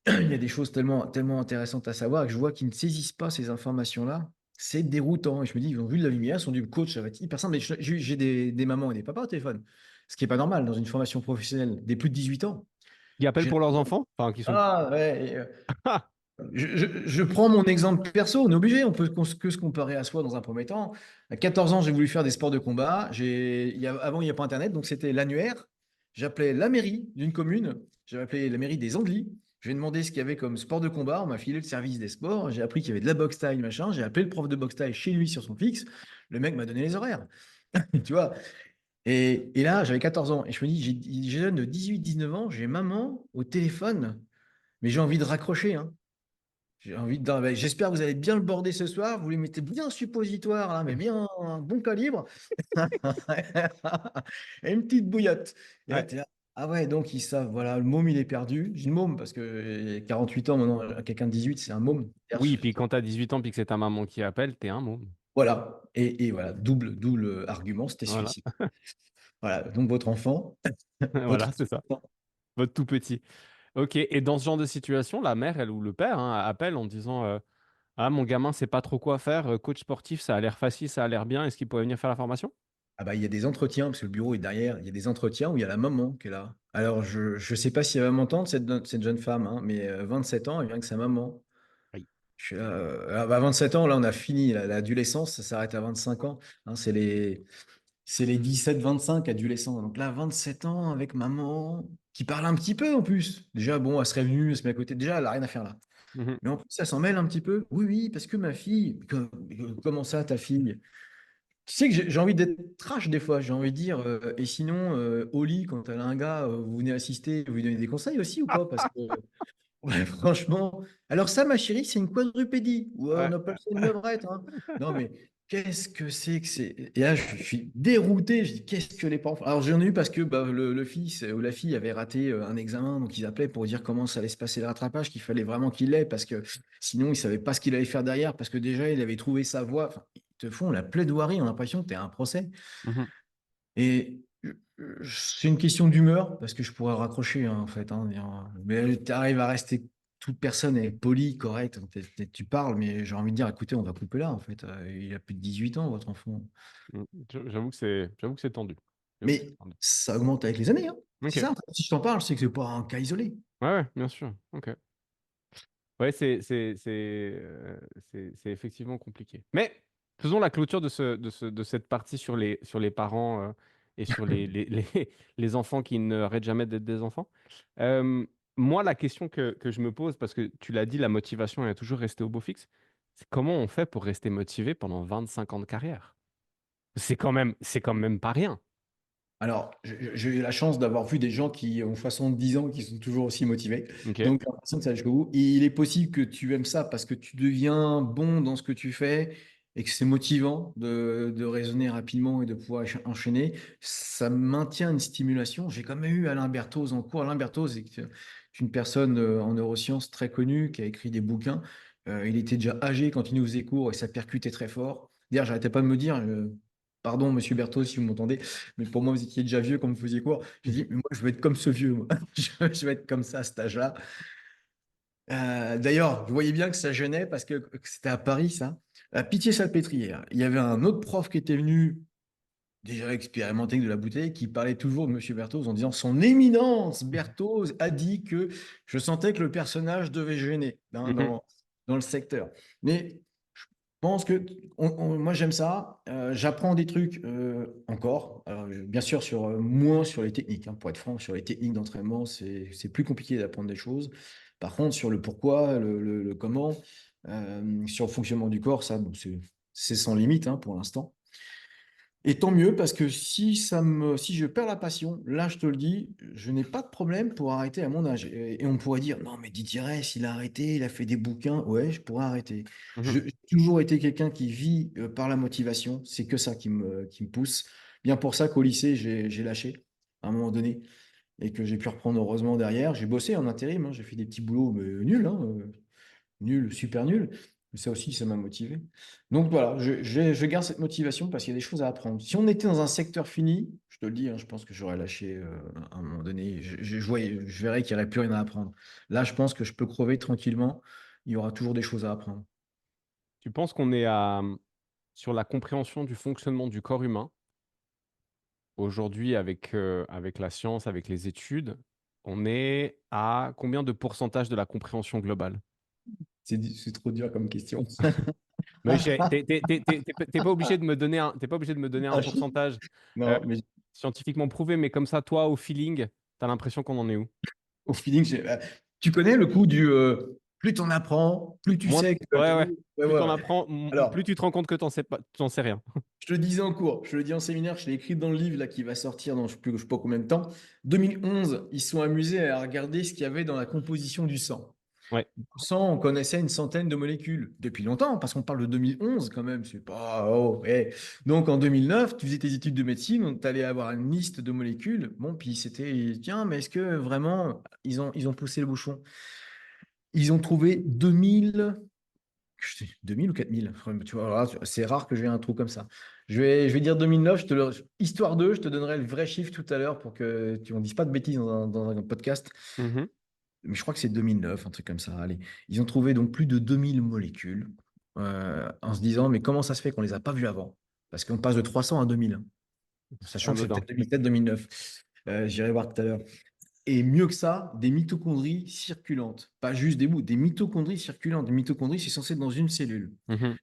il y a des choses tellement, tellement intéressantes à savoir que je vois qu'ils ne saisissent pas ces informations-là. C'est déroutant. Et je me dis, ils ont vu de la lumière, ils sont du coach, ça va être hyper simple. Mais j'ai des mamans et des papas au téléphone. Ce qui n'est pas normal dans une formation professionnelle des plus de 18 ans. Qui appellent J'ai- pour leurs enfants? Enfin, qui sont. Ah ouais. Ah. Je prends mon exemple perso, on est obligé, on peut que se comparer à soi dans un premier temps. À 14 ans, j'ai voulu faire des sports de combat. Avant, il n'y a pas Internet, donc c'était l'annuaire. J'appelais la mairie d'une commune, j'avais appelé la mairie des Andelys. J'ai demandé ce qu'il y avait comme sport de combat, on m'a filé le service des sports, j'ai appris qu'il y avait de la boxe taille, machin. J'ai appelé le prof de boxe taille chez lui sur son fixe. Le mec m'a donné les horaires, tu vois. Et là, j'avais 14 ans et je me dis, j'ai jeune de 18-19 ans, j'ai maman au téléphone, mais j'ai envie de raccrocher, hein. J'ai envie de dire, ben, j'espère que vous allez bien le border ce soir. Vous lui mettez bien un suppositoire, là, mais bien un bon calibre. Et une petite bouillotte. Et là, Ouais. t'es là. Ah ouais, donc ils savent, voilà, le môme, il est perdu. J'ai une môme parce que 48 ans maintenant, quelqu'un de 18, c'est un môme. Oui, puis quand tu as 18 ans puis que c'est ta maman qui appelle, t'es un môme. Voilà. Et voilà, double argument, c'était Voilà, celui-ci. Voilà, donc votre enfant, votre voilà, c'est ça. enfant. Votre tout petit. Ok, et dans ce genre de situation, la mère, elle ou le père, hein, appelle en disant ah, mon gamin sait pas trop quoi faire, coach sportif, ça a l'air facile, ça a l'air bien, est-ce qu'il pourrait venir faire la formation? Ah bah, il y a des entretiens, parce que le bureau est derrière, il y a des entretiens où il y a la maman qui est là. Alors, je ne sais pas si elle va m'entendre, cette jeune femme, hein, mais 7 ans, elle vient avec sa maman. Oui. Je suis là, à 27 ans, là, on a fini l'adolescence, ça s'arrête à 25 ans. Hein, c'est les 17-25 adolescents. Donc là, 27 ans avec maman, qui parle un petit peu en plus. Déjà, bon, elle serait venue, elle se met à côté. Déjà, elle n'a rien à faire là. Mhm. Mais en plus, ça s'en mêle un petit peu. Oui, oui, parce que ma fille, comment ça, ta fille? Tu sais que j'ai envie d'être trash des fois. J'ai envie de dire, et sinon, au lit, quand elle a un gars, vous venez assister, vous lui donnez des conseils aussi ou pas? Parce que Ouais, franchement. Alors ça, ma chérie, c'est une quadrupédie. Ouais, on Ouais. appelle ça une levrette, hein. Non, mais qu'est-ce que c'est que c'est? Et là, je suis dérouté. Je dis, qu'est-ce que les parents font? Alors, j'en ai eu parce que bah, le fils ou la fille avait raté un examen. Donc, ils appelaient pour dire comment ça allait se passer le rattrapage, qu'il fallait vraiment qu'il l'ait parce que sinon, ils ne savaient pas ce qu'il allait faire derrière parce que déjà, il avait trouvé sa voie. Enfin, ils te font la plaidoirie. On a l'impression que tu es à un procès. Mhm. Et c'est une question d'humeur, parce que je pourrais raccrocher, hein, en fait, hein, mais tu arrives à rester, toute personne est polie, correcte. Tu parles, mais j'ai envie de dire, écoutez, on va couper là, en fait. Il a plus de 18 ans, votre enfant. Mm. J'avoue que c'est tendu. J'avoue que Mais c'est tendu. ça augmente avec les années, hein. Ok. C'est ça, si je t'en parle, c'est que c'est pas un cas isolé. Ouais, ouais, bien sûr. Ok. Ouais, c'est effectivement compliqué. Mais faisons la clôture de cette partie sur les parents et sur les enfants qui n'arrêtent jamais d'être des enfants. Euh, Moi, la question que je me pose, parce que tu l'as dit, la motivation est toujours restée au beau fixe, c'est comment on fait pour rester motivé pendant 25 ans de carrière? C'est quand même pas rien. Alors, j'ai eu la chance d'avoir vu des gens qui ont 70 ans qui sont toujours aussi motivés. Ok. Donc, j'ai l'impression que ça va jusqu'au bout. Et il est possible que tu aimes ça parce que tu deviens bon dans ce que tu fais et que c'est motivant de raisonner rapidement et de pouvoir enchaîner. Ça maintient une stimulation. J'ai quand même eu Alain Berthoz en cours. Alain Berthoz est une personne en neurosciences très connue qui a écrit des bouquins. Il était déjà âgé quand il nous faisait cours et ça percutait très fort. D'ailleurs, j'arrêtais pas de me dire, pardon, monsieur Berthoz, si vous m'entendez, mais pour moi, vous étiez déjà vieux quand vous faisiez quoi? J'ai dit, mais moi, je veux être comme ce vieux, moi. Je veux être comme ça à cet âge-là. D'ailleurs, vous voyez bien que ça gênait parce que c'était à Paris, ça. À Pitié-Salpêtrière. Il y avait un autre prof qui était venu, déjà expérimenté de la bouteille, qui parlait toujours de monsieur Berthoz en disant son éminence Berthoz a dit que je sentais que le personnage devait gêner hein, Mhm. dans le secteur. Mais je pense que moi j'aime ça. J'apprends des trucs encore. Alors, bien sûr sur moins sur les techniques. Hein, pour être franc, sur les techniques d'entraînement, c'est plus compliqué d'apprendre des choses. Par contre, sur le pourquoi, le comment, sur le fonctionnement du corps, ça, bon, c'est sans limite hein, pour l'instant. Et tant mieux, parce que si je perds la passion, là, je te le dis, je n'ai pas de problème pour arrêter à mon âge. Et on pourrait dire, non, mais Didier Ress, il a arrêté, il a fait des bouquins. Ouais, je pourrais arrêter. Mhm. J'ai toujours été quelqu'un qui vit par la motivation. C'est que ça qui me pousse. Bien pour ça qu'au lycée, j'ai lâché à un moment donné et que j'ai pu reprendre heureusement derrière. J'ai bossé en intérim, hein, j'ai fait des petits boulots mais nuls, hein, nul, super nul. Mais ça aussi, ça m'a motivé. Donc voilà, je garde cette motivation parce qu'il y a des choses à apprendre. Si on était dans un secteur fini, je te le dis, hein, je pense que j'aurais lâché à un moment donné. Je verrais qu'il n'y aurait plus rien à apprendre. Là, je pense que je peux crever tranquillement. Il y aura toujours des choses à apprendre. Tu penses qu'on est sur la compréhension du fonctionnement du corps humain? Aujourd'hui, avec la science, avec les études, on est à combien de pourcentage de la compréhension globale? C'est trop dur comme question. Mais t'es pas obligé de me donner t'es pas obligé de me donner un Ah, pourcentage euh, non, mais scientifiquement prouvé, mais comme ça, toi, au feeling, t'as l'impression qu'on en est où? au feeling, tu connais le coup du plus tu en apprends, plus tu Moins... sais que tu as Ouais, ouais. tout. Ouais, Plus t'en voilà. apprends, plus Alors, tu te rends compte que t'en sais pas, t'en sais rien. je te le disais en cours, je te le dis en séminaire, je l'ai écrit dans le livre là, qui va sortir dans je sais pas combien de temps. 2011, ils se sont amusés à regarder ce qu'il y avait dans la composition du sang. Ouais. Dans le sang, on connaissait une centaine de molécules depuis longtemps, parce qu'on parle de 2011 quand même, c'est pas... Oh, eh. Donc en 2009, tu faisais tes études de médecine, tu allais avoir une liste de molécules. Bon, puis c'était, tiens, mais est-ce que vraiment, ils ont poussé le bouchon? Ils ont trouvé 2000 ou 4000. Tu vois, alors là, c'est rare que j'ai un trou comme ça. Je vais dire 2009, histoire d'eux, je te donnerai le vrai chiffre tout à l'heure pour que tu ne dises pas de bêtises dans un podcast. Mhm. Mais je crois que c'est 2009, un truc comme ça. Allez. Ils ont trouvé donc plus de 2000 molécules en se disant, mais comment ça se fait qu'on ne les a pas vues avant? Parce qu'on passe de 300 à 2000, hein, C'est sachant pas que c'est anodin. peut-être 2007, 2009. J'irai voir tout à l'heure. Et mieux que ça, des mitochondries circulantes. Pas juste des bouts, des mitochondries circulantes. Des mitochondries, c'est censé être dans une cellule. Mhm.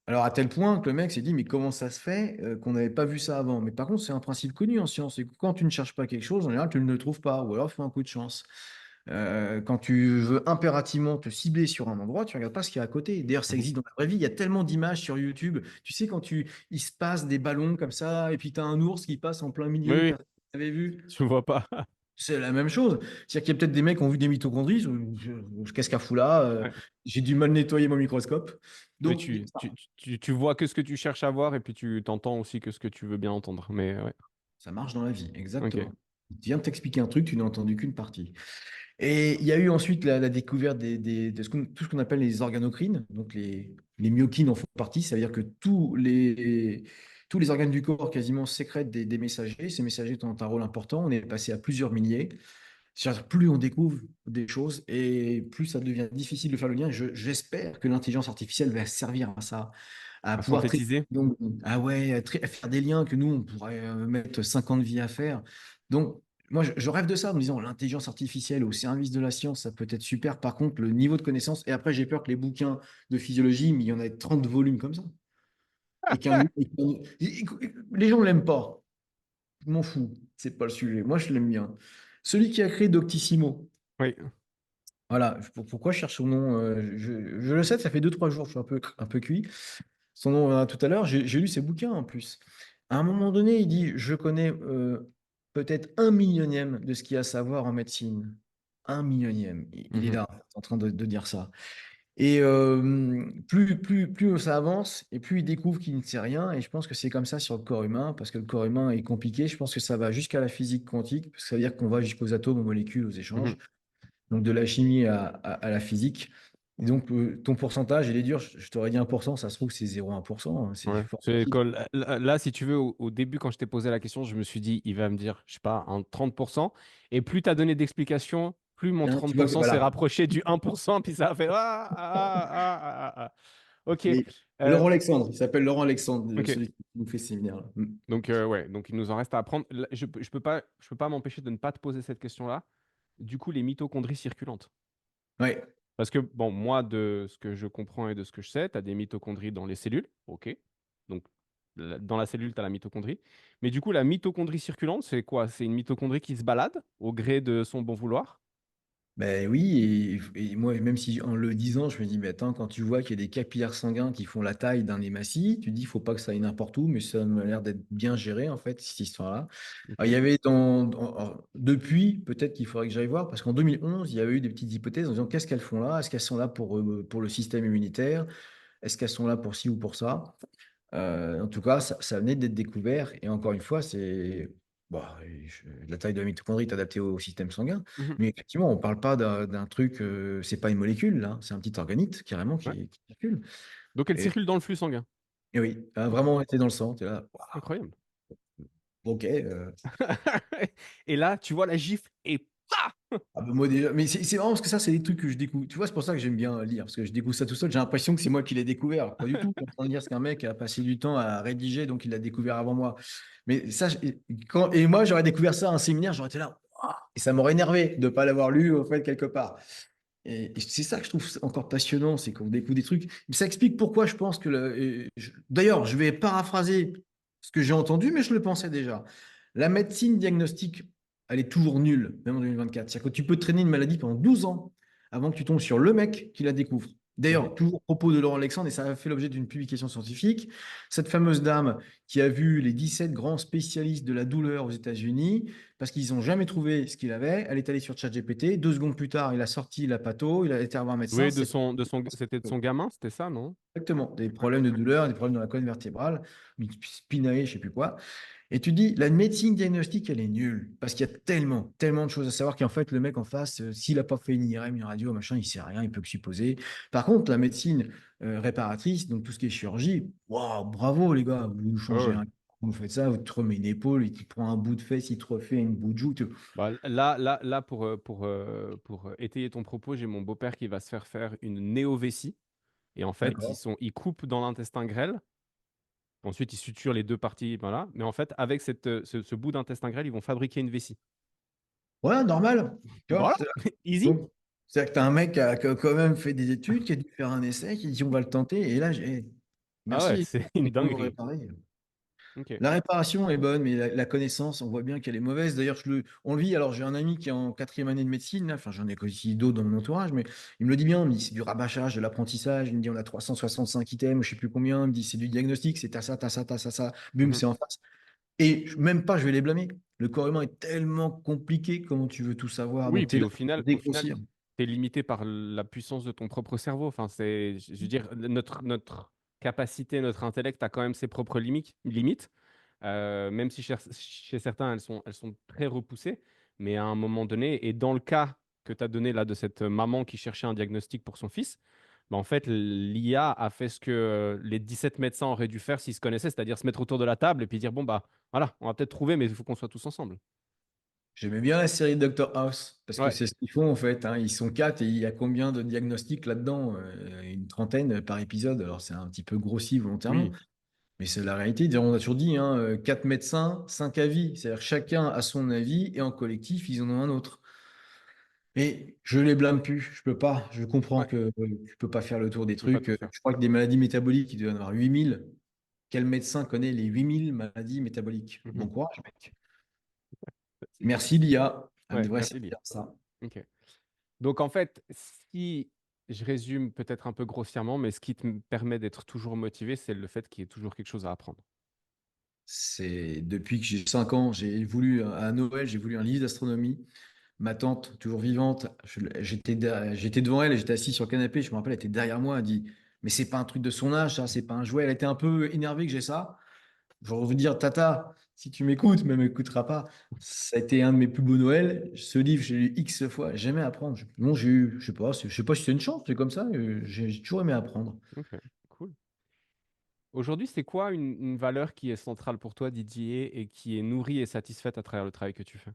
Alors, à tel point que le mec s'est dit, mais comment ça se fait qu'on n'avait pas vu ça avant? Mais par contre, c'est un principe connu en science, c'est que quand tu ne cherches pas quelque chose, en général, tu ne le trouves pas, ou alors il faut un coup de chance. Quand tu veux impérativement te cibler sur un endroit, tu ne regardes pas ce qu'il y a à côté. D'ailleurs, ça Mhm. existe dans la vraie vie. Il y a tellement d'images sur YouTube. Tu sais, il se passe des ballons comme ça, et puis tu as un ours qui passe en plein Oui, milieu, oui, personne n'avait vu. tu vois pas. C'est la même chose. C'est-à-dire qu'il y a peut-être des mecs qui ont vu des mitochondries. Qu'est-ce qu'elle fout là? Ouais. J'ai du mal nettoyer mon microscope. Mais Donc, tu vois que ce que tu cherches à voir et puis tu t'entends aussi que ce que tu veux bien entendre. Mais ouais, ça marche dans la vie, ok. exactement. Il vient de t'expliquer un truc, tu n'as entendu qu'une partie. Et il y a eu ensuite la découverte de tout ce qu'on appelle les organocrines. Donc, les myokines en font partie. Ça veut dire que tous les organes du corps quasiment sécrètent des messagers. Ces messagers ont un rôle important. On est passé à plusieurs milliers. C'est-à-dire, plus on découvre des choses et plus ça devient difficile de faire le lien. J'espère que l'intelligence artificielle va servir à ça, à À pouvoir traiter. synthétiser? Donc, ah ouais, à faire des liens que nous, on pourrait mettre 50 vies à faire. Donc, moi, je rêve de ça en me disant l'intelligence artificielle au service de la science, ça peut être super. Par contre, le niveau de connaissance, et après, j'ai peur que les bouquins de physiologie, mais il y en ait 30 volumes comme ça. Les gens ne l'aiment pas. Je m'en fous. C'est pas le sujet. Moi, je l'aime bien. Celui qui a créé Doctissimo. Oui. Voilà, pourquoi je cherche son nom? Je le sais, ça fait 2 3 jours, je suis un peu cuit. Son nom, tout à l'heure, j'ai lu ses bouquins en plus. À un moment donné, il dit, je connais peut-être 1 millionième de ce qu'il y a à savoir en médecine. 1 millionième. Il est Mhm. là, en train de dire ça. Et plus ça avance, et plus il découvre qu'il ne sait rien. Et je pense que c'est comme ça sur le corps humain, parce que le corps humain est compliqué. Je pense que ça va jusqu'à la physique quantique, parce que ça veut dire qu'on va jusqu'aux atomes, aux molécules, aux échanges, Mhm. donc de la chimie à la physique. Et donc, ton pourcentage, il est dur. Je t'aurais dit 1%, ça se trouve, c'est 0,1%, hein, c'est Ouais. fort C'est possible. là, si tu veux, au début, quand je t'ai posé la question, je me suis dit, il va me dire, je sais pas, un 30%. Et plus tu as donné d'explications, plus mon Hein, trente tu vois pour que, cent s'est voilà. rapproché du 1%, puis ça a fait ah. Ok. Et Euh, Laurent Alexandre, il s'appelle Laurent Alexandre, ok. celui qui nous fait ce séminaire-là. Mm. Donc, ouais, donc il nous en reste à apprendre. Là, je peux pas m'empêcher de ne pas te poser cette question-là. Du coup, les mitochondries circulantes. Ouais. Parce que, bon, moi, de ce que je comprends et de ce que je sais, tu as des mitochondries dans les cellules. OK. Donc, dans la cellule, tu as la mitochondrie. Mais du coup, la mitochondrie circulante, c'est quoi? C'est une mitochondrie qui se balade au gré de son bon vouloir? Ben oui, et moi, même si en le disant, je me dis, mais attends, quand tu vois qu'il y a des capillaires sanguins qui font la taille d'un hématie, tu te dis, il faut pas que ça aille n'importe où, mais ça m'a l'air d'être bien géré, en fait, cette histoire-là. Alors, il y OK. avait alors, depuis, peut-être qu'il faudrait que j'aille voir, parce qu'en 2011, il y avait eu des petites hypothèses en disant, qu'est-ce qu'elles font là? Est-ce qu'elles sont là pour le système immunitaire? Est-ce qu'elles sont là pour ci ou pour ça? En tout cas, ça venait d'être découvert. Et encore une fois, la taille de la mitochondrie est adaptée au système sanguin. Mhm. Mais effectivement, on ne parle pas d'un truc, c'est pas une molécule, là, c'est un petit organite carrément Ouais. qui circule. Donc, elle Et, circule dans le flux sanguin. et oui, a OK. vraiment été dans le sang. T'es là, waouh, Incroyable. ok. Et là, tu vois la gifle et Ah ben moi déjà, mais c'est marrant parce que ça, c'est des trucs que je découvre. Tu vois, c'est pour ça que j'aime bien lire, parce que je découvre ça tout seul. J'ai l'impression que c'est moi qui l'ai découvert. Alors, pas du tout. Je suis en train de dire ce qu'un mec a passé du temps à rédiger, donc il l'a découvert avant moi. Mais ça, et moi, j'aurais découvert ça à un séminaire, j'aurais été là, waouh, et ça m'aurait énervé de ne pas l'avoir lu, au fait, quelque part. Et c'est ça que je trouve encore passionnant, c'est qu'on découvre des trucs. Mais ça explique pourquoi je pense que d'ailleurs, je vais paraphraser ce que j'ai entendu, mais je le pensais déjà. La médecine diagnostique, elle est toujours nulle, même en 2024. C'est-à-dire que tu peux traîner une maladie pendant 12 ans avant que tu tombes sur le mec qui la découvre. Mhm. D'ailleurs, toujours propos de Laurent Alexandre, et ça a fait l'objet d'une publication scientifique. Cette fameuse dame qui a vu les 17 grands spécialistes de la douleur aux États-Unis, parce qu'ils n'ont jamais trouvé ce qu'il avait. Elle est allée sur ChatGPT. 2 secondes plus tard, il a sorti la patho, il a été voir un médecin. Oui, c'était de son gamin, c'était ça, non? Exactement. Des Ouais. problèmes de douleur, des problèmes dans la colonne vertébrale, spinae, je ne sais plus quoi. Et tu dis, la médecine diagnostique, elle est nulle. Parce qu'il y a tellement, tellement de choses à savoir qu'en fait, le mec en face, s'il n'a pas fait une IRM, une radio, machin, il ne sait rien, il peut que supposer. Par contre, la médecine réparatrice, donc tout ce qui est chirurgie, waouh, bravo les gars, vous Ouais, changez ouais. un. Vous faites ça, vous te remet une épaule, il te prend un bout de fesse, il te refait une bout de joue. Bah, là pour étayer ton propos, j'ai mon beau-père qui va se faire une néovessie. Et en fait, D'accord. ils coupent dans l'intestin grêle. Ensuite, ils suturent les deux parties. Voilà. Mais en fait, avec ce bout d'intestin grêle, ils vont fabriquer une vessie. Ouais, normal. Tu vois, Voilà, easy. donc, c'est-à-dire que tu as un mec qui a quand même fait des études, qui a dû faire un essai, qui dit on va le tenter. Et là, Ah ouais, merci, c'est une mais comment dinguerie. réparer? Ok. La réparation est bonne, mais la connaissance, on voit bien qu'elle est mauvaise. D'ailleurs, on le vit. Alors, j'ai un ami qui est en 4e année de médecine, là. Enfin, j'en ai aussi d'autres dans mon entourage, mais il me le dit bien. Il me dit c'est du rabâchage, de l'apprentissage. Il me dit on a 365 items, je sais plus combien. Il me dit c'est du diagnostic, c'est t'as ça, t'as ça, t'as ça, ça. Bum, Mhm. c'est en face. Et même pas, je vais les blâmer. Le corps humain est tellement compliqué, comment tu veux tout savoir? Oui, Donc, tu es puis là au pour final, dégrossir. tu es limité par la puissance de ton propre cerveau. Enfin, je veux dire, notre capacité, notre intellect a quand même ses propres limites. Même si chez certains, elles sont très repoussées. Mais à un moment donné, et dans le cas que tu as donné là de cette maman qui cherchait un diagnostic pour son fils, bah, en fait, l'IA a fait ce que les 17 médecins auraient dû faire s'ils se connaissaient, c'est-à-dire se mettre autour de la table et puis dire, bon, bah voilà, on va peut-être trouver, mais il faut qu'on soit tous ensemble. J'aimais bien la série Doctor House, parce que Ouais, c'est ce qu'ils font en fait, hein. Ils sont quatre et il y a combien de diagnostics là-dedans? Une trentaine par épisode. Alors c'est un petit peu grossi volontairement, oui. mais c'est la réalité. On a toujours dit, hein, quatre médecins, cinq avis. C'est-à-dire chacun a son avis et en collectif, ils en ont un autre. Et je les blâme plus, je peux pas. Je comprends Ouais, que tu peux pas faire le tour des on peut pas trucs. tout faire. Je crois que des maladies métaboliques, il doit y en avoir 8000. Quel médecin connaît les 8000 maladies métaboliques? Bon Mhm. courage, mec. C'est clair. Merci l'IA, elle Ouais, devrait merci servir Lia. à ça. Ok. Donc en fait, si je résume peut-être un peu grossièrement, mais ce qui te permet d'être toujours motivé, c'est le fait qu'il y ait toujours quelque chose à apprendre. C'est depuis que j'ai 5 ans, j'ai voulu à Noël, j'ai voulu un livre d'astronomie. Ma tante, toujours vivante, j'étais devant elle et j'étais assis sur le canapé. Je me rappelle, elle était derrière moi. Elle dit, mais c'est pas un truc de son âge, ça, c'est pas un jouet. Elle était un peu énervée que j'ai ça. Je veux dire, Tata, si tu m'écoutes, mais m'écoutera pas. Ça a été un de mes plus beaux Noëls. Ce livre, j'ai lu X fois. J'aimais apprendre. Bon, j'ai eu, je sais pas si c'est une chance, c'est comme ça. J'ai toujours aimé apprendre. Ok, cool. Aujourd'hui, c'est quoi une valeur qui est centrale pour toi, Didier, et qui est nourrie et satisfaite à travers le travail que tu fais?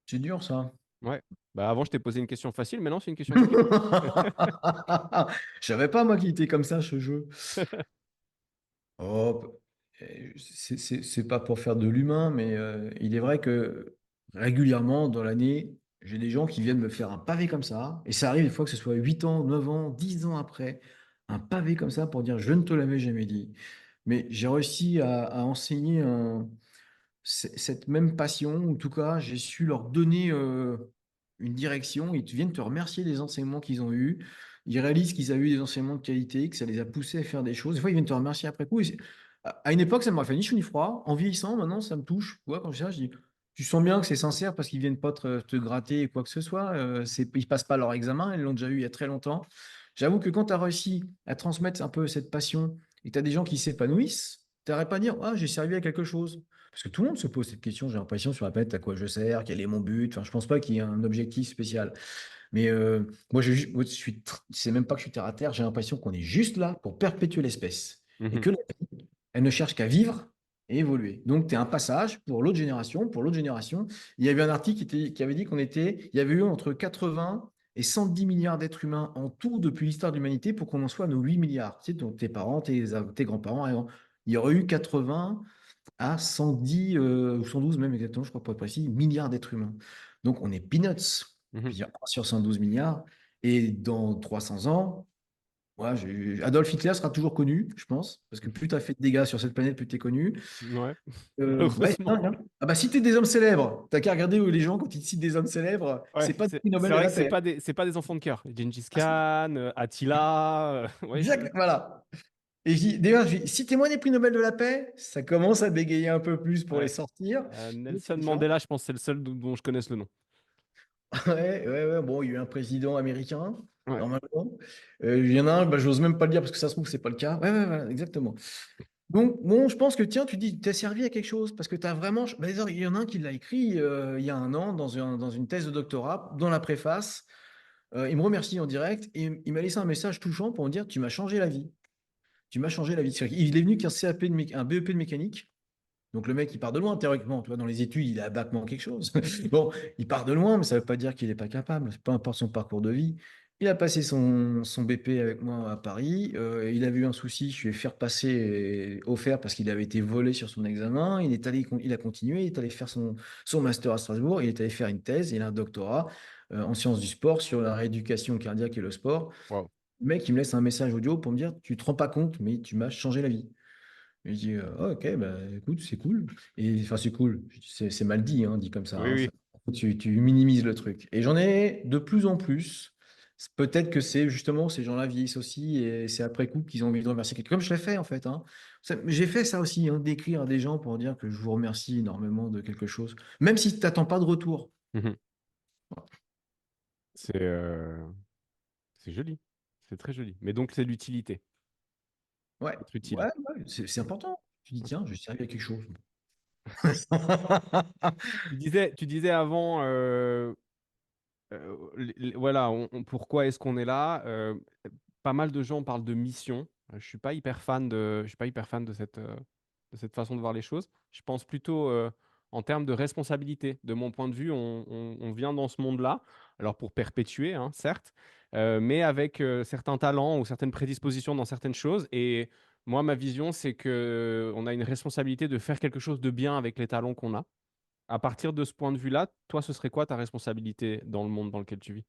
C'est dur, ça. Ouais. Bah avant, je t'ai posé une question facile, maintenant, c'est une question compliquée. Je savais pas, moi, qu'il était comme ça, ce jeu. Oh, c'est pas pour faire de l'humain, mais il est vrai que régulièrement dans l'année, j'ai des gens qui viennent me faire un pavé comme ça, et ça arrive des fois que ce soit 8 ans, 9 ans, 10 ans après, un pavé comme ça pour dire je ne te l'avais jamais dit. Mais j'ai réussi à enseigner cette même passion, ou en tout cas, j'ai su leur donner une direction. Ils viennent te remercier des enseignements qu'ils ont eus. Ils réalisent qu'ils ont eu des enseignements de qualité, que ça les a poussés à faire des choses. Des fois, ils viennent te remercier après coup. À une époque, ça m'aurait fait ni chaud ni froid. En vieillissant, maintenant, ça me touche. Tu vois, quand je dis ça, je dis, tu sens bien que c'est sincère parce qu'ils viennent pas te gratter quoi que ce soit. Ils passent pas leur examen, ils l'ont déjà eu il y a très longtemps. J'avoue que quand tu as réussi à transmettre un peu cette passion et que tu as des gens qui s'épanouissent, tu n'arrêtes pas de dire, ah, j'ai servi à quelque chose. Parce que tout le monde se pose cette question, j'ai l'impression, sur la planète, à quoi je sers, quel est mon but. Enfin, je pense pas qu'il y ait un objectif spécial. Mais moi, moi, c'est même pas que je suis terre à terre, j'ai l'impression qu'on est juste là pour perpétuer l'espèce. Et Mhm. que la vie, elle ne cherche qu'à vivre et évoluer. Donc, tu es un passage pour l'autre génération, pour l'autre génération. Il y avait un article qui avait dit il y avait eu entre 80 et 110 milliards d'êtres humains en tout depuis l'histoire de l'humanité pour qu'on en soit à nos 8 milliards. Tu sais, donc tes parents, tes grands-parents, il y aurait eu 80 à 110 ou 112 même exactement, je crois pour être précis, milliards d'êtres humains. Donc on est peanuts. Je Mhm. veux dire, 1 sur 112 milliards. Et dans 300 ans, ouais, Adolf Hitler sera toujours connu, je pense, parce que plus tu as fait de dégâts sur cette planète, plus tu es connu. Ouais, Ouais, c'est malheureusement. dingue, hein. Ah bah, citer des hommes célèbres, t'as qu'à regarder où les gens, quand ils citent des hommes célèbres, Ouais, c'est pas des prix c'est Nobel de vrai la que paix. c'est pas des enfants de cœur. Gengis Ah, Khan, Attila, ouais, exact, voilà. Et d'ailleurs, citez-moi des prix Nobel de la paix, ça commence à bégayer un peu plus pour les ouais. sortir. Nelson C'est chiant. Mandela, je pense que c'est le seul dont je connaisse le nom. Ouais, ouais, ouais. Bon, il y a eu un président américain, Ouais. normalement. Il y en a un, bah, j'ose même pas le dire parce que ça se trouve, c'est pas le cas. Ouais, ouais, ouais, exactement. Donc, bon, je pense que, tiens, tu dis, t'es servi à quelque chose parce que tu as vraiment. Bah, d'ailleurs, il y en a un qui l'a écrit il y a un an dans une thèse de doctorat, dans la préface. Il me remercie en direct et il m'a laissé un message touchant pour me dire, tu m'as changé la vie. Tu m'as changé la vie. Il est venu qu'un CAP un BEP de mécanique. Donc le mec, il part de loin, théoriquement. Tu vois, dans les études, il a bêtement quelque chose. Bon, il part de loin, mais ça ne veut pas dire qu'il n'est pas capable. Peu importe son parcours de vie. Il a passé son BP avec moi à Paris. Il avait eu un souci, je lui ai fait repasser, offert parce qu'il avait été volé sur son examen. Il a continué, il est allé faire son master à Strasbourg. Il est allé faire une thèse, il a un doctorat en sciences du sport sur la rééducation cardiaque et le sport. Wow. Le mec, il me laisse un message audio pour me dire, tu te rends pas compte, mais tu m'as changé la vie. Et je dis, ah, ok, bah, écoute, c'est cool. Et enfin, c'est cool. C'est mal dit, hein, dit comme ça, Oui, hein, oui. tu minimises le truc. Et j'en ai de plus en plus. Peut-être que c'est justement ces gens-là vieillissent aussi et c'est après coup qu'ils ont envie de remercier quelqu'un. Comme je l'ai fait en fait, hein. J'ai fait ça aussi, hein, d'écrire à des gens pour dire que je vous remercie énormément de quelque chose, même si tu n'attends pas de retour. Mhm. C'est c'est joli. C'est très joli. Mais donc, c'est l'utilité. Ouais, Être utile. ouais, ouais, c'est important. Tu dis, tiens, je servi à quelque chose. Tu disais avant, voilà, pourquoi est-ce qu'on est là? Pas mal de gens parlent de mission. Je suis pas hyper fan de cette façon de voir les choses. Je pense plutôt en termes de responsabilité. De mon point de vue, on vient dans ce monde-là, alors pour perpétuer, hein, certes, mais avec certains talents ou certaines prédispositions dans certaines choses. Et moi, ma vision, c'est que on a une responsabilité de faire quelque chose de bien avec les talents qu'on a. À partir de ce point de vue-là, toi, ce serait quoi ta responsabilité dans le monde dans lequel tu vis?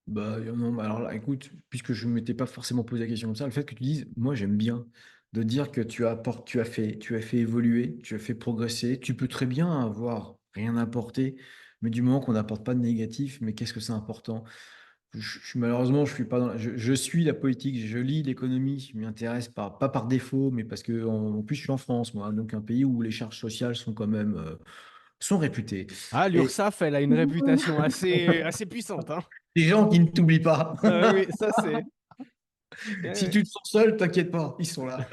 Bah, non, bah, alors là, écoute, puisque je ne m'étais pas forcément posé la question comme ça, le fait que tu dises, moi j'aime bien, de dire que tu as fait évoluer, tu as fait progresser, tu peux très bien avoir rien apporté, mais du moment qu'on n'apporte pas de négatif, mais qu'est-ce que c'est important? Malheureusement, je suis pas je suis la politique, je lis l'économie, je m'y intéresse pas par défaut, mais parce que en plus je suis en France, moi, donc un pays où les charges sociales sont quand même sont réputées. Ah, Et l'URSSAF, elle a une réputation assez puissante, hein. des gens qui ne t'oublient pas. Ah oui, ça c'est. Si Ouais, tu te sens seul, t'inquiète pas, ils sont là.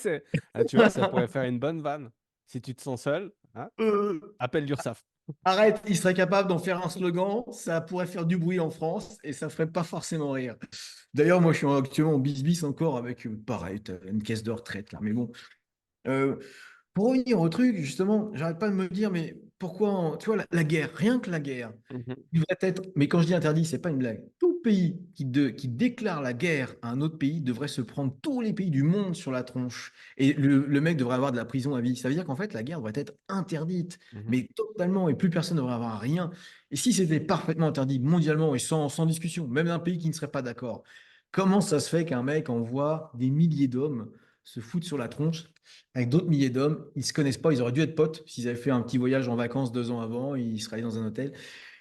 ouais. Ah, tu vois, ça pourrait faire une bonne vanne. Si tu te sens seul, hein, Euh, appelle l'URSSAF. arrête, ils seraient capables d'en faire un slogan, ça pourrait faire du bruit en France et ça ferait pas forcément rire. D'ailleurs, moi, je suis actuellement en bis encore avec, pareil, t'as une caisse de retraite là. Mais bon, euh, pour revenir au truc, justement, j'arrête pas de me dire, mais pourquoi, tu vois, la guerre, rien que la guerre, Mhm, il devrait être, mais quand je dis interdit, c'est pas une blague. Tout pays qui déclare la guerre à un autre pays devrait se prendre tous les pays du monde sur la tronche. Et le mec devrait avoir de la prison à vie. Ça veut dire qu'en fait, la guerre devrait être interdite, mhm, mais totalement, et plus personne ne devrait avoir rien. Et si c'était parfaitement interdit mondialement et sans discussion, même un pays qui ne serait pas d'accord, comment ça se fait qu'un mec envoie des milliers d'hommes se foutre sur la tronche avec d'autres milliers d'hommes? Ils se connaissent pas, ils auraient dû être potes s'ils avaient fait un petit voyage en vacances 2 ans avant, ils seraient allés dans un hôtel.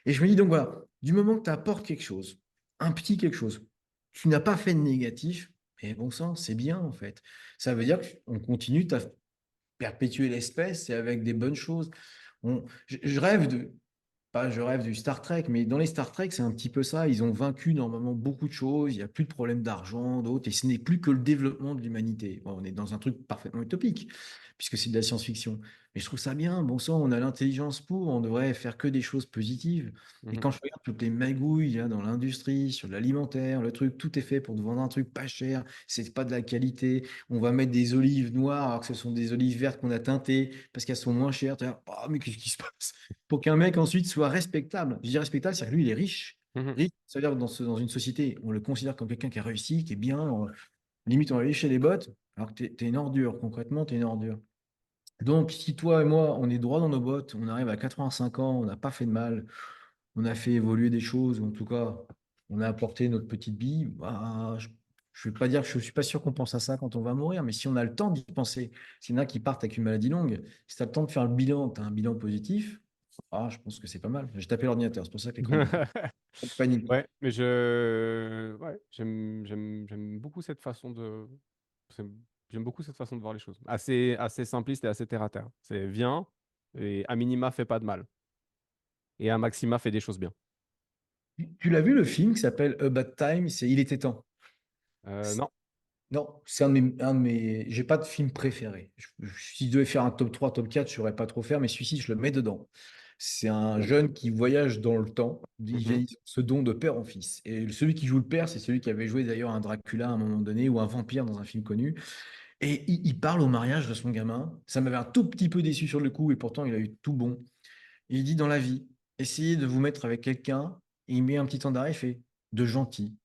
Et je me dis donc voilà, du moment que tu apportes quelque chose, un petit quelque chose, tu n'as pas fait de négatif, et bon sang, c'est bien en fait. Ça veut dire qu'on continue à perpétuer l'espèce et avec des bonnes choses. Je rêve de, pas je rêve du Star Trek, mais dans les Star Trek, c'est un petit peu ça. Ils ont vaincu normalement beaucoup de choses, il n'y a plus de problème d'argent, d'autres, et ce n'est plus que le développement de l'humanité. Bon, on est dans un truc parfaitement utopique, puisque c'est de la science-fiction. Mais je trouve ça bien, bon sang, on a l'intelligence pour, on devrait faire que des choses positives. Et mhm, quand je regarde toutes les magouilles il y a dans l'industrie, sur l'alimentaire, le truc, tout est fait pour te vendre un truc pas cher, c'est pas de la qualité. On va mettre des olives noires alors que ce sont des olives vertes qu'on a teintées parce qu'elles sont moins chères. Oh, mais qu'est-ce qui se passe? Pour qu'un mec ensuite soit respectable. Je dis respectable, c'est que lui, il est riche. mhm. Riche, c'est-à-dire que dans une société, on le considère comme quelqu'un qui a réussi, qui est bien. Limite, on va aller chez les bottes, alors que tu es une ordure. Concrètement, tu es une ordure. Donc, si toi et moi, on est droit dans nos bottes, on arrive à 85 ans, on n'a pas fait de mal, on a fait évoluer des choses, ou en tout cas, on a apporté notre petite bille, bah, je ne vais pas dire que je ne suis pas sûr qu'on pense à ça quand on va mourir, mais si on a le temps d'y penser, s'il y en a qui partent avec une maladie longue, si tu as le temps de faire le bilan, tu as un bilan positif, ah, je pense que c'est pas mal. J'ai tapé l'ordinateur, c'est pour ça que l'écran bouge. Pas de panique. Ouais, mais ouais, j'aime beaucoup cette façon c'est- j'aime beaucoup cette façon de voir les choses. Assez simpliste et assez terre à terre. C'est viens et à minima fait pas de mal et à maxima fait des choses bien. Tu l'as vu le film qui s'appelle A Bad Time, c'est Il était temps. Non. Non, c'est j'ai pas de film préféré. Si je devais faire un top 3, top 4, je saurais pas trop faire, mais celui-ci, je le mets dedans. C'est un jeune qui voyage dans le temps. Il Mhm, vieillit ce don de père en fils. Et celui qui joue le père, c'est celui qui avait joué d'ailleurs un Dracula à un moment donné ou un vampire dans un film connu. Et il parle au mariage de son gamin. Ça m'avait un tout petit peu déçu sur le coup, et pourtant il a eu tout bon. Il dit dans la vie, essayez de vous mettre avec quelqu'un, et il met un petit temps d'arrêt, il fait de gentil.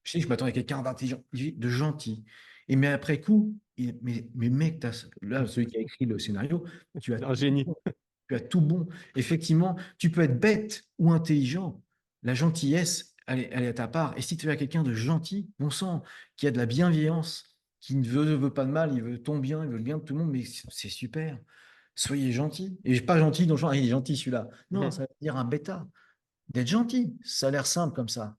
Je sais que je m'attendais à quelqu'un d'intelligent, il dit de gentil. Et mais après coup, mais mec, là, celui qui a écrit le scénario, tu as un tout génie. bon. Tu as tout bon. Effectivement, tu peux être bête ou intelligent. La gentillesse, elle est à ta part. Et si tu es quelqu'un de gentil, bon sang, qui a de la bienveillance, qui ne veut pas de mal, il veut ton bien, il veut le bien de tout le monde, mais c'est super. Soyez gentil. Et pas gentil dans le genre, ah, il est gentil celui-là. Non, Mhm. ça veut dire un bêta. D'être gentil. Ça a l'air simple comme ça.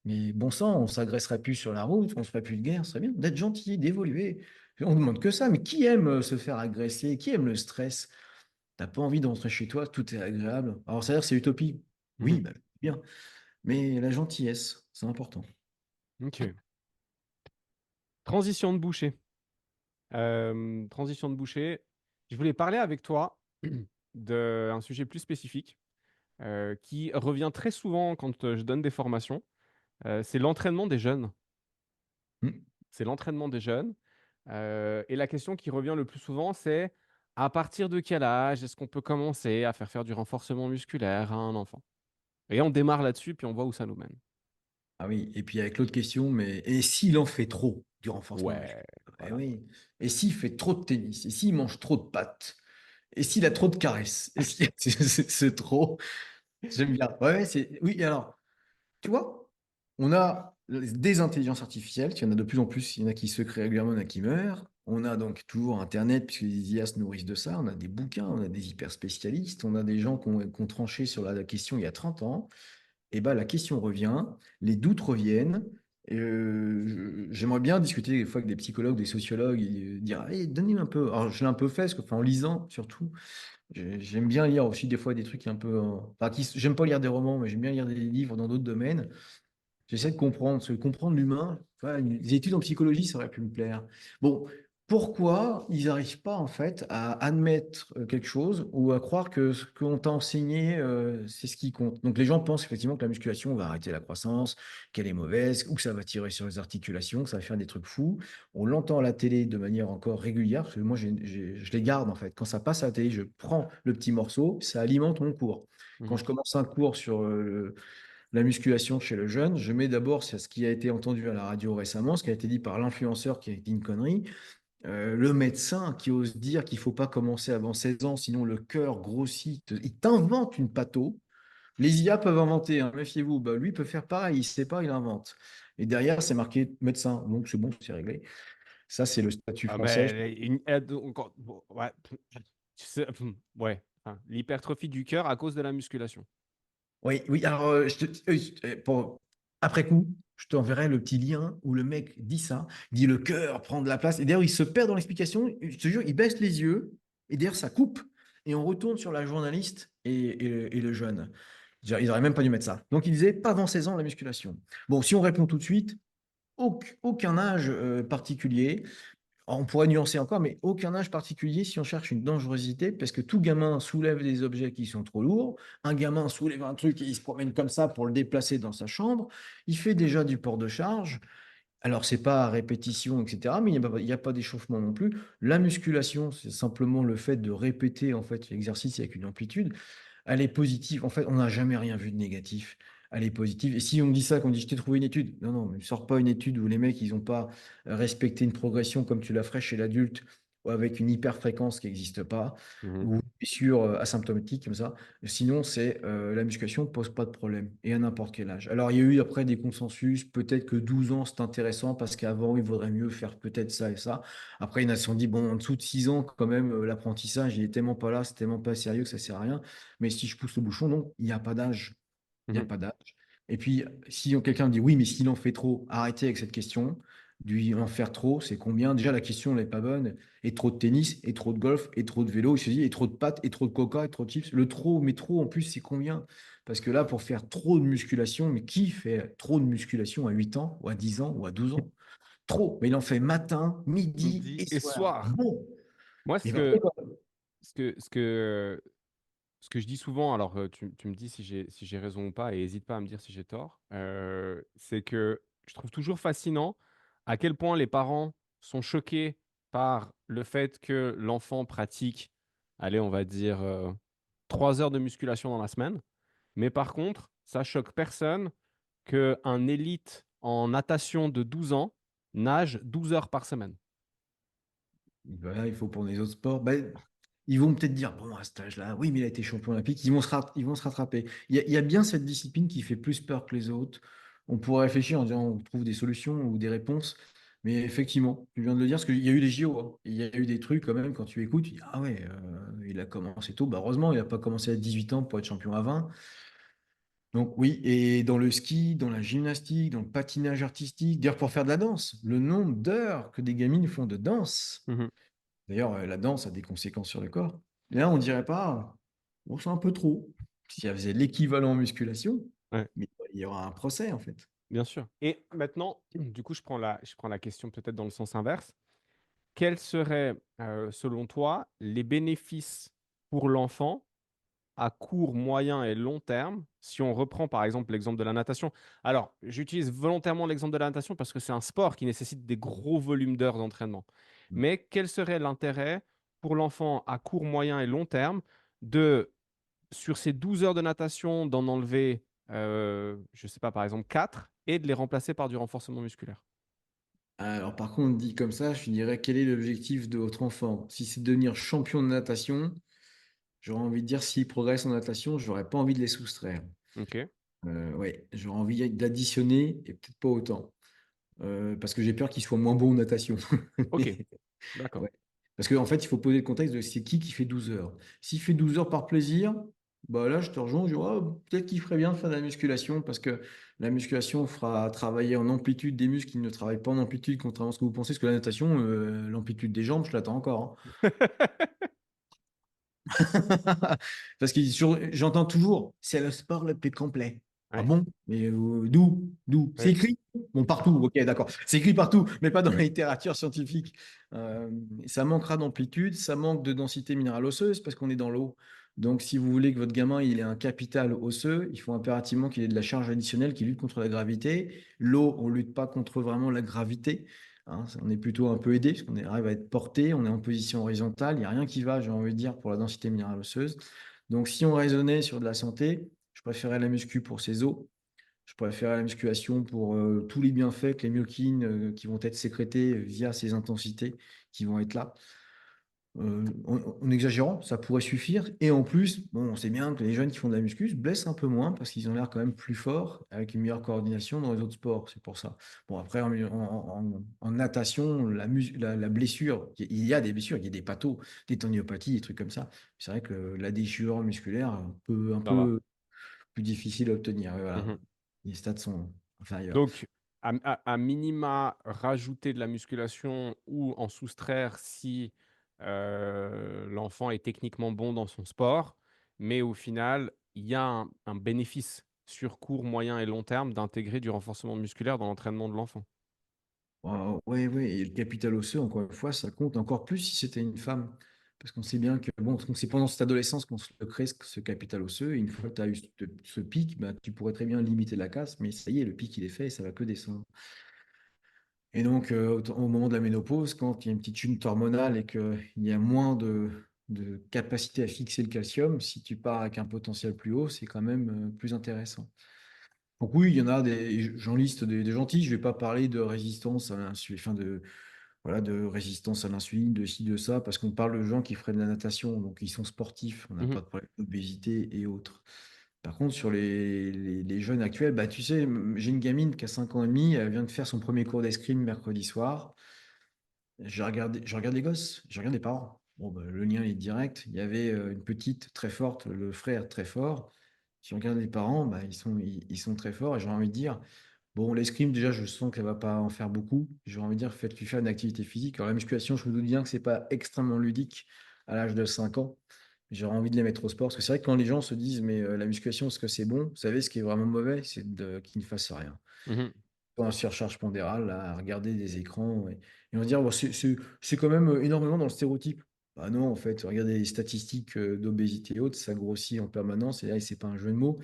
Mais bon sang, on s'agresserait plus sur la route, on se ferait plus de guerre, ce serait bien d'être gentil, d'évoluer. On ne demande que ça, mais qui aime se faire agresser? Qui aime le stress? T'as pas envie de rentrer chez toi, tout est agréable. Alors, ça veut dire que c'est utopie. Oui, Mhm. bah, bien. Mais la gentillesse, c'est important. Ok. Transition de boucher. Transition de boucher. Je voulais parler avec toi d'un sujet plus spécifique qui revient très souvent quand je donne des formations. C'est l'entraînement des jeunes. Hmm. C'est l'entraînement des jeunes. Et la question qui revient le plus souvent, c'est à partir de quel âge est-ce qu'on peut commencer à faire du renforcement musculaire à un enfant? Et on démarre là-dessus, puis on voit où ça nous mène. Ah oui, et puis avec l'autre question, mais et s'il en fait trop du renforcement musculaire? Ouais, Eh voilà. oui. Et s'il fait trop de tennis? Et s'il mange trop de pâtes? Et s'il a trop de caresses? Et si c'est trop? J'aime bien. Ouais, ouais, oui, alors, tu vois, on a des intelligences artificielles, il y en a de plus en plus, il y en a qui se créent régulièrement, il y en a qui meurent. On a donc toujours Internet, puisque les IA se nourrissent de ça. On a des bouquins, on a des hyper spécialistes, on a des gens qui ont tranché sur la question il y a 30 ans. Et ben, la question revient, les doutes reviennent. Et, j'aimerais bien discuter des fois avec des psychologues, des sociologues, et dire, allez, donnez-moi un peu. Alors, je l'ai un peu fait, parce que, enfin, en lisant surtout. J'aime bien lire aussi des fois des trucs un peu. Enfin, j'aime pas lire des romans, mais j'aime bien lire des livres dans d'autres domaines. J'essaie de comprendre, comprendre l'humain. Enfin, les études en psychologie, ça aurait pu me plaire. Bon, pourquoi ils n'arrivent pas en fait à admettre quelque chose ou à croire que ce qu'on t'a enseigné, c'est ce qui compte. Donc les gens pensent effectivement que la musculation va arrêter la croissance, qu'elle est mauvaise, ou que ça va tirer sur les articulations, que ça va faire des trucs fous. On l'entend à la télé de manière encore régulière, parce que moi je les garde en fait. Quand ça passe à la télé, je prends le petit morceau, ça alimente mon cours. Quand Mhm, je commence un cours sur la musculation chez le jeune, je mets d'abord ce qui a été entendu à la radio récemment, ce qui a été dit par l'influenceur qui a dit une connerie, le médecin qui ose dire qu'il ne faut pas commencer avant 16 ans, sinon le cœur grossit, il t'invente une patho. Les IA peuvent inventer, hein, méfiez-vous, bah, lui peut faire pareil, il ne sait pas, il invente. Et derrière, c'est marqué médecin, donc c'est bon, c'est réglé. Ça, c'est le statut ah français. ben, bon, ouais, ouais, enfin, l'hypertrophie du cœur à cause de la musculation. Oui, oui, alors après coup, je t'enverrai le petit lien où le mec dit ça, dit le cœur prend de la place. Et d'ailleurs, il se perd dans l'explication, je te jure, il baisse les yeux, et d'ailleurs, ça coupe, et on retourne sur la journaliste et le jeune. Ils n'auraient même pas dû mettre ça. Donc, il disait, pas avant 16 ans, la musculation. Bon, si on répond tout de suite, aucun âge particulier. On pourrait nuancer encore, mais aucun âge particulier si on cherche une dangerosité, parce que tout gamin soulève des objets qui sont trop lourds. Un gamin soulève un truc et il se promène comme ça pour le déplacer dans sa chambre. Il fait déjà du port de charge. Alors, c'est pas à répétition, etc., mais il y a pas d'échauffement non plus. La musculation, c'est simplement le fait de répéter en fait l'exercice avec une amplitude. Elle est positive. En fait, on n'a jamais rien vu de négatif. Elle est positive. Et si on me dit ça, qu'on dit je t'ai trouvé une étude, non, non, ne sors pas une étude où les mecs, ils n'ont pas respecté une progression comme tu la ferais chez l'adulte ou avec une hyperfréquence qui n'existe pas Mhm, ou une blessure asymptomatique comme ça. Sinon, c'est la musculation ne pose pas de problème et à n'importe quel âge. Alors, il y a eu après des consensus. Peut-être que 12 ans, c'est intéressant parce qu'avant, il vaudrait mieux faire peut-être ça et ça. Après, il y en a qui se sont dit, bon, en dessous de 6 ans, quand même, l'apprentissage, il est tellement pas là, c'est tellement pas sérieux que ça sert à rien. Mais si je pousse le bouchon, non, il n'y a pas d'âge. Il n'y a mhm, pas d'âge. Et puis, si quelqu'un me dit oui, mais s'il en fait trop, arrêtez avec cette question. Du en faire trop, c'est combien? Déjà, la question n'est pas bonne. Et trop de tennis, et trop de golf, et trop de vélo, il se dit, et trop de pâtes, et trop de coca, et trop de chips. Le trop, mais trop en plus, c'est combien? Parce que là, pour faire trop de musculation, mais qui fait trop de musculation à 8 ans, ou à 10 ans, ou à 12 ans? Trop. Mais il en fait matin, midi midi et et soir. soir. Bon. Moi, Mais vraiment, quoi. ce que, ce que, ce que je dis souvent, alors tu me dis si j'ai raison ou pas, et n'hésite pas à me dire si j'ai tort, c'est que je trouve toujours fascinant à quel point les parents sont choqués par le fait que l'enfant pratique, allez, on va dire, 3 heures de musculation dans la semaine. Mais par contre, ça choque personne qu'un élite en natation de 12 ans nage 12 heures par semaine. Voilà, il faut pour les autres sports. Ben, ils vont peut-être dire, bon, à cet âge-là, oui, mais il a été champion olympique, ils vont se rattraper. Il y a bien cette discipline qui fait plus peur que les autres. On pourrait réfléchir en disant, on trouve des solutions ou des réponses. Mais effectivement, tu viens de le dire, parce qu'il y a eu des JO, hein. Il y a eu des trucs quand même, quand tu écoutes, tu dis, ah ouais, il a commencé tôt. Bah, heureusement, il n'a pas commencé à 18 ans pour être champion à 20. Donc oui, et dans le ski, dans la gymnastique, dans le patinage artistique, d'ailleurs pour faire de la danse, le nombre d'heures que des gamines font de danse. Mhm. D'ailleurs, la danse a des conséquences sur le corps. Et là, on dirait pas, bon, c'est un peu trop. Si elle faisait l'équivalent en musculation, Ouais, mais il y aura un procès en fait. bien sûr. Et maintenant, du coup, je prends la question peut-être dans le sens inverse. Quels seraient, selon toi, les bénéfices pour l'enfant à court, moyen et long terme, si on reprend par exemple l'exemple de la natation? Alors, j'utilise volontairement l'exemple de la natation parce que c'est un sport qui nécessite des gros volumes d'heures d'entraînement. Mais quel serait l'intérêt pour l'enfant à court, moyen et long terme de, sur ces 12 heures de natation, d'en enlever, je ne sais pas, par exemple 4 et de les remplacer par du renforcement musculaire? Alors par contre, dit comme ça, je dirais quel est l'objectif de votre enfant? Si c'est de devenir champion de natation, j'aurais envie de dire s'il progresse en natation, j'aurais pas envie de les soustraire. Ok, Ouais, j'aurais envie d'additionner et peut-être pas autant. Parce que j'ai peur qu'il soit moins bon en natation. ok, d'accord. Ouais. Parce qu'en fait, il faut poser le contexte de c'est qui fait 12 heures. S'il fait 12 heures par plaisir, bah là, je te rejoins, je dis, oh, peut-être qu'il ferait bien de faire de la musculation parce que la musculation fera travailler en amplitude des muscles qui ne travaillent pas en amplitude, contrairement à ce que vous pensez. Parce que la natation, l'amplitude des jambes, je l'attends encore, hein. Parce que j'entends toujours, c'est le sport le plus complet. Ah Ouais, bon? Mais d'où? D'où? C'est ouais. écrit? Bon, partout, ok, d'accord. C'est écrit partout, mais pas dans la littérature scientifique. Euh, Ça manquera d'amplitude, ça manque de densité minérale osseuse parce qu'on est dans l'eau. Donc, si vous voulez que votre gamin il ait un capital osseux, il faut impérativement qu'il ait de la charge additionnelle qui lutte contre la gravité. L'eau, on ne lutte pas contre vraiment la gravité. Hein, on est plutôt un peu aidé, parce qu'on arrive à être porté, on est en position horizontale, il n'y a rien qui va, j'ai envie de dire, pour la densité minérale osseuse. Donc, si on raisonnait sur de la santé, je préférais la muscu pour ses os, je préférais la musculation pour tous les bienfaits que les myokines qui vont être sécrétés via ces intensités qui vont être là. En exagérant, ça pourrait suffire. Et en plus, bon, on sait bien que les jeunes qui font de la muscu se blessent un peu moins parce qu'ils ont l'air quand même plus forts avec une meilleure coordination dans les autres sports. C'est pour ça. Bon, après, en natation, la blessure, il y a des blessures, il y a des pathos, des tendinopathies, des trucs comme ça. C'est vrai que la déchirure musculaire, un Ça va. peu plus difficile à obtenir. Et voilà, Mhm. les stats sont inférieurs. Donc, à minima, rajouter de la musculation ou en soustraire si l'enfant est techniquement bon dans son sport, mais au final, il y a un bénéfice sur court, moyen et long terme d'intégrer du renforcement musculaire dans l'entraînement de l'enfant. Oui, oui, et le capital osseux, encore une fois, ça compte encore plus si c'était une femme. Parce qu'on sait bien que, bon, c'est pendant cette adolescence qu'on se le crée, ce capital osseux. Et une fois que tu as eu ce pic, bah, tu pourrais très bien limiter la casse, mais ça y est, le pic, il est fait et ça va que descendre. Et donc, au moment de la ménopause, quand il y a une petite chute hormonale et qu'il y a moins de capacité à fixer le calcium, si tu pars avec un potentiel plus haut, c'est quand même plus intéressant. Donc oui, il y en a j'en liste des gentils. Je ne vais pas parler de résistance à l'insuline, enfin voilà, de résistance à l'insuline, de ci, de ça, parce qu'on parle de gens qui feraient de la natation, donc ils sont sportifs, on n'a Mhm, pas de problème d'obésité et autres. Par contre, sur les jeunes actuels, bah, tu sais, j'ai une gamine qui a 5 ans et demi, elle vient de faire son premier cours d'escrime mercredi soir. Je regarde les gosses, je regarde les parents. Bon, bah, le lien est direct. Il y avait une petite très forte, le frère très fort. Si on regarde les parents, bah, ils sont très forts. Et j'ai envie de dire, bon, l'escrime, déjà, je sens qu'elle va pas en faire beaucoup. J'ai envie de dire, faites-lui faire une activité physique. Alors, la musculation, je me doute bien que c'est pas extrêmement ludique à l'âge de 5 ans. J'aurais envie de les mettre au sport. Parce que c'est vrai que quand les gens se disent, mais la musculation, est-ce que c'est bon? Vous savez, ce qui est vraiment mauvais, c'est qu'ils ne fassent rien mhm. en surcharge pondérale, là, à regarder des écrans. Et on va dire, bon, c'est quand même énormément dans le stéréotype. Bah non, en fait, regardez les statistiques d'obésité et autres, ça grossit en permanence. Et là, c'est pas un jeu de mots.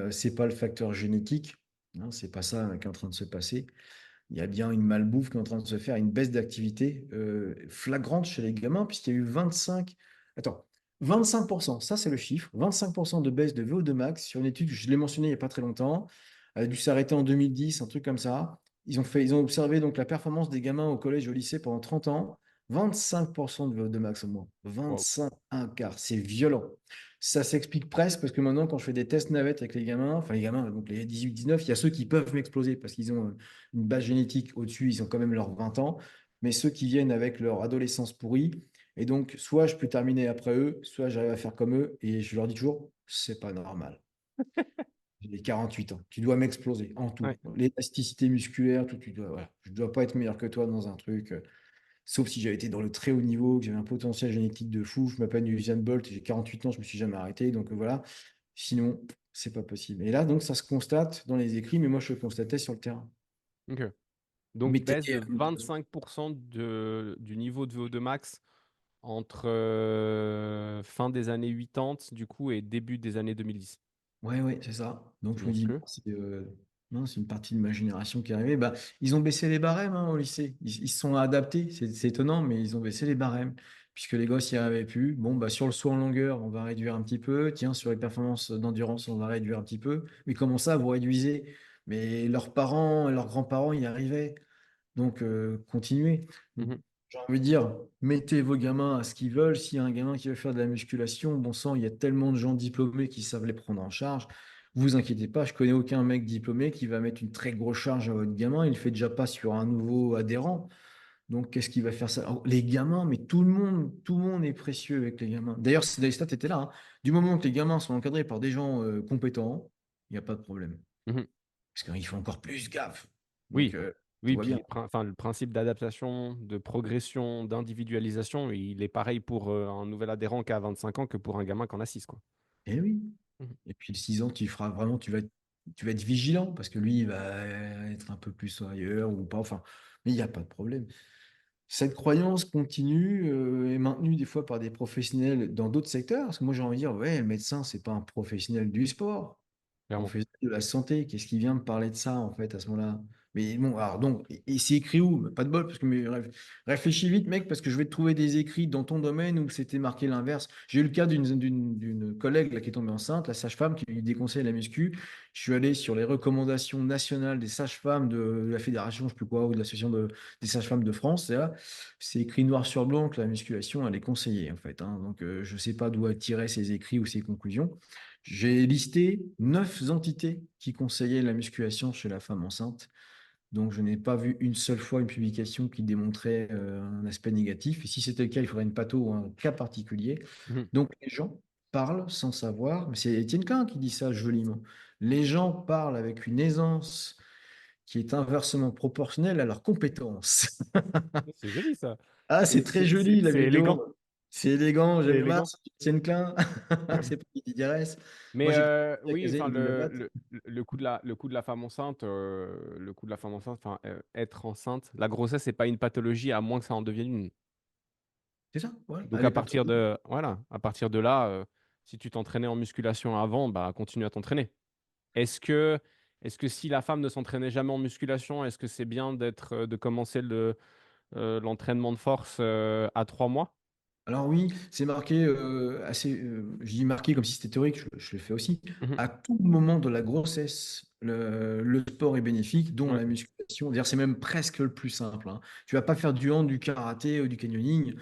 C'est pas le facteur génétique. Hein, c'est pas ça qui est en train de se passer. Il y a bien une malbouffe qui est en train de se faire, une baisse d'activité flagrante chez les gamins, puisqu'il y a eu 25. Attends, 25%, ça c'est le chiffre, 25% de baisse de VO2 max sur une étude, je l'ai mentionné il n'y a pas très longtemps, elle a dû s'arrêter en 2010, un truc comme ça. Ils ont observé donc la performance des gamins au collège et au lycée pendant 30 ans, 25% de VO2 max au moins, Wow. 25, un quart, c'est violent. Ça s'explique presque parce que maintenant, quand je fais des tests navettes avec les gamins, enfin les gamins, donc les 18-19, il y a ceux qui peuvent m'exploser parce qu'ils ont une base génétique au-dessus, ils ont quand même leurs 20 ans, mais ceux qui viennent avec leur adolescence pourrie, et donc soit je peux terminer après eux, soit j'arrive à faire comme eux, et je leur dis toujours, c'est pas normal. J'ai 48 ans. Tu dois m'exploser en tout. Ouais. L'élasticité musculaire, tout, voilà. Je ne dois pas être meilleur que toi dans un truc. Sauf si j'avais été dans le très haut niveau, que j'avais un potentiel génétique de fou. Je m'appelle Usain Bolt, j'ai 48 ans, je me suis jamais arrêté. Donc voilà. Sinon, c'est pas possible. Et là, donc, ça se constate dans les écrits, mais moi, je le constatais sur le terrain. Ok. Donc, Mais baisse de 25% du niveau de VO2 max entre fin des années 80, du coup, et début des années 2010. ouais, ouais, c'est ça. Donc C'est je me dis, monstrueux. non, c'est une partie de ma génération qui est arrivée. Bah, ils ont baissé les barèmes hein, au lycée. Ils se sont adaptés. C'est étonnant, mais ils ont baissé les barèmes. Puisque les gosses n'y arrivaient plus. Bon, bah, sur le saut en longueur, on va réduire un petit peu. Tiens, sur les performances d'endurance, on va réduire un petit peu. Mais comment ça, vous réduisez? Mais leurs parents et leurs grands-parents y arrivaient. Donc, continuez. Donc, Mhm. j'ai envie de dire, mettez vos gamins à ce qu'ils veulent. S'il y a un gamin qui veut faire de la musculation, bon sang, il y a tellement de gens diplômés qui savent les prendre en charge. Vous inquiétez pas, je connais aucun mec diplômé qui va mettre une très grosse charge à votre gamin. Il ne fait déjà pas sur un nouveau adhérent. Donc, qu'est-ce qu'il va faire ça? Alors, les gamins, mais tout le monde est précieux avec les gamins. D'ailleurs, les stats étaient là, hein. Du moment que les gamins sont encadrés par des gens compétents, il n'y a pas de problème. Mhm. Parce qu'ils font encore plus gaffe. Donc, Oui, tout oui, va puis bien. enfin, le principe d'adaptation, de progression, d'individualisation, il est pareil pour un nouvel adhérent qui a 25 ans que pour un gamin qui en a 6, quoi. Eh oui. Mhm. Et puis le 6 ans, tu feras vraiment, tu vas être vigilant parce que lui, il va être un peu plus ailleurs ou pas. Enfin, mais il n'y a pas de problème. Cette croyance continue, est maintenue des fois par des professionnels dans d'autres secteurs. Parce que moi, j'ai envie de dire, ouais, le médecin, c'est pas un professionnel du sport, Clairement. professionnel de la santé. Qu'est-ce qui vient me parler de ça, en fait, à ce moment-là? Mais bon, alors donc, et c'est écrit où? Pas de bol, parce que réfléchis vite, mec, parce que je vais te trouver des écrits dans ton domaine où c'était marqué l'inverse. J'ai eu le cas d'une collègue là, qui est tombée enceinte, la sage-femme, qui lui déconseille la muscu. Je suis allé sur les recommandations nationales des sages-femmes de la fédération, je sais plus quoi, ou de l'association des sages-femmes de France. Et là, c'est écrit noir sur blanc que la musculation, elle est conseillée, en fait, hein. Donc, je ne sais pas d'où elle tirait ses écrits ou ses conclusions. J'ai listé 9 entités qui conseillaient la musculation chez la femme enceinte. Donc, je n'ai pas vu une seule fois une publication qui démontrait un aspect négatif. Et si c'était le cas, il faudrait une patho ou un cas particulier. Mhm. Donc, les gens parlent sans savoir. Mais c'est Étienne Klein qui dit ça joliment. Les gens parlent avec une aisance qui est inversement proportionnelle à leurs compétences. C'est joli, ça. Ah, c'est très joli la C'est élégant. vidéo. C'est élégant, C'est j'aime bien. élégant. C'est Étienne Klein. C'est pas Didier Ress. Mais Moi, j'ai oui, enfin, il me batte. le coup de la femme enceinte, le coup de la femme enceinte, enfin, être enceinte, la grossesse, c'est pas une pathologie à moins que ça en devienne une. C'est ça, voilà. Donc Elle à est partir perturbée. de, voilà, à partir de là, si tu t'entraînais en musculation avant, bah continue à t'entraîner. Est-ce que, est-ce que si la femme ne s'entraînait jamais en musculation, est-ce que c'est bien de commencer l'entraînement de force à 3 mois? Alors oui, c'est marqué assez. Je dis marqué comme si c'était théorique, je le fais aussi. Mhm. À tout moment de la grossesse, le sport est bénéfique, dont Ouais. la musculation. D'ailleurs, c'est même presque le plus simple, hein. Tu vas pas faire du hand, du karaté ou du canyoning.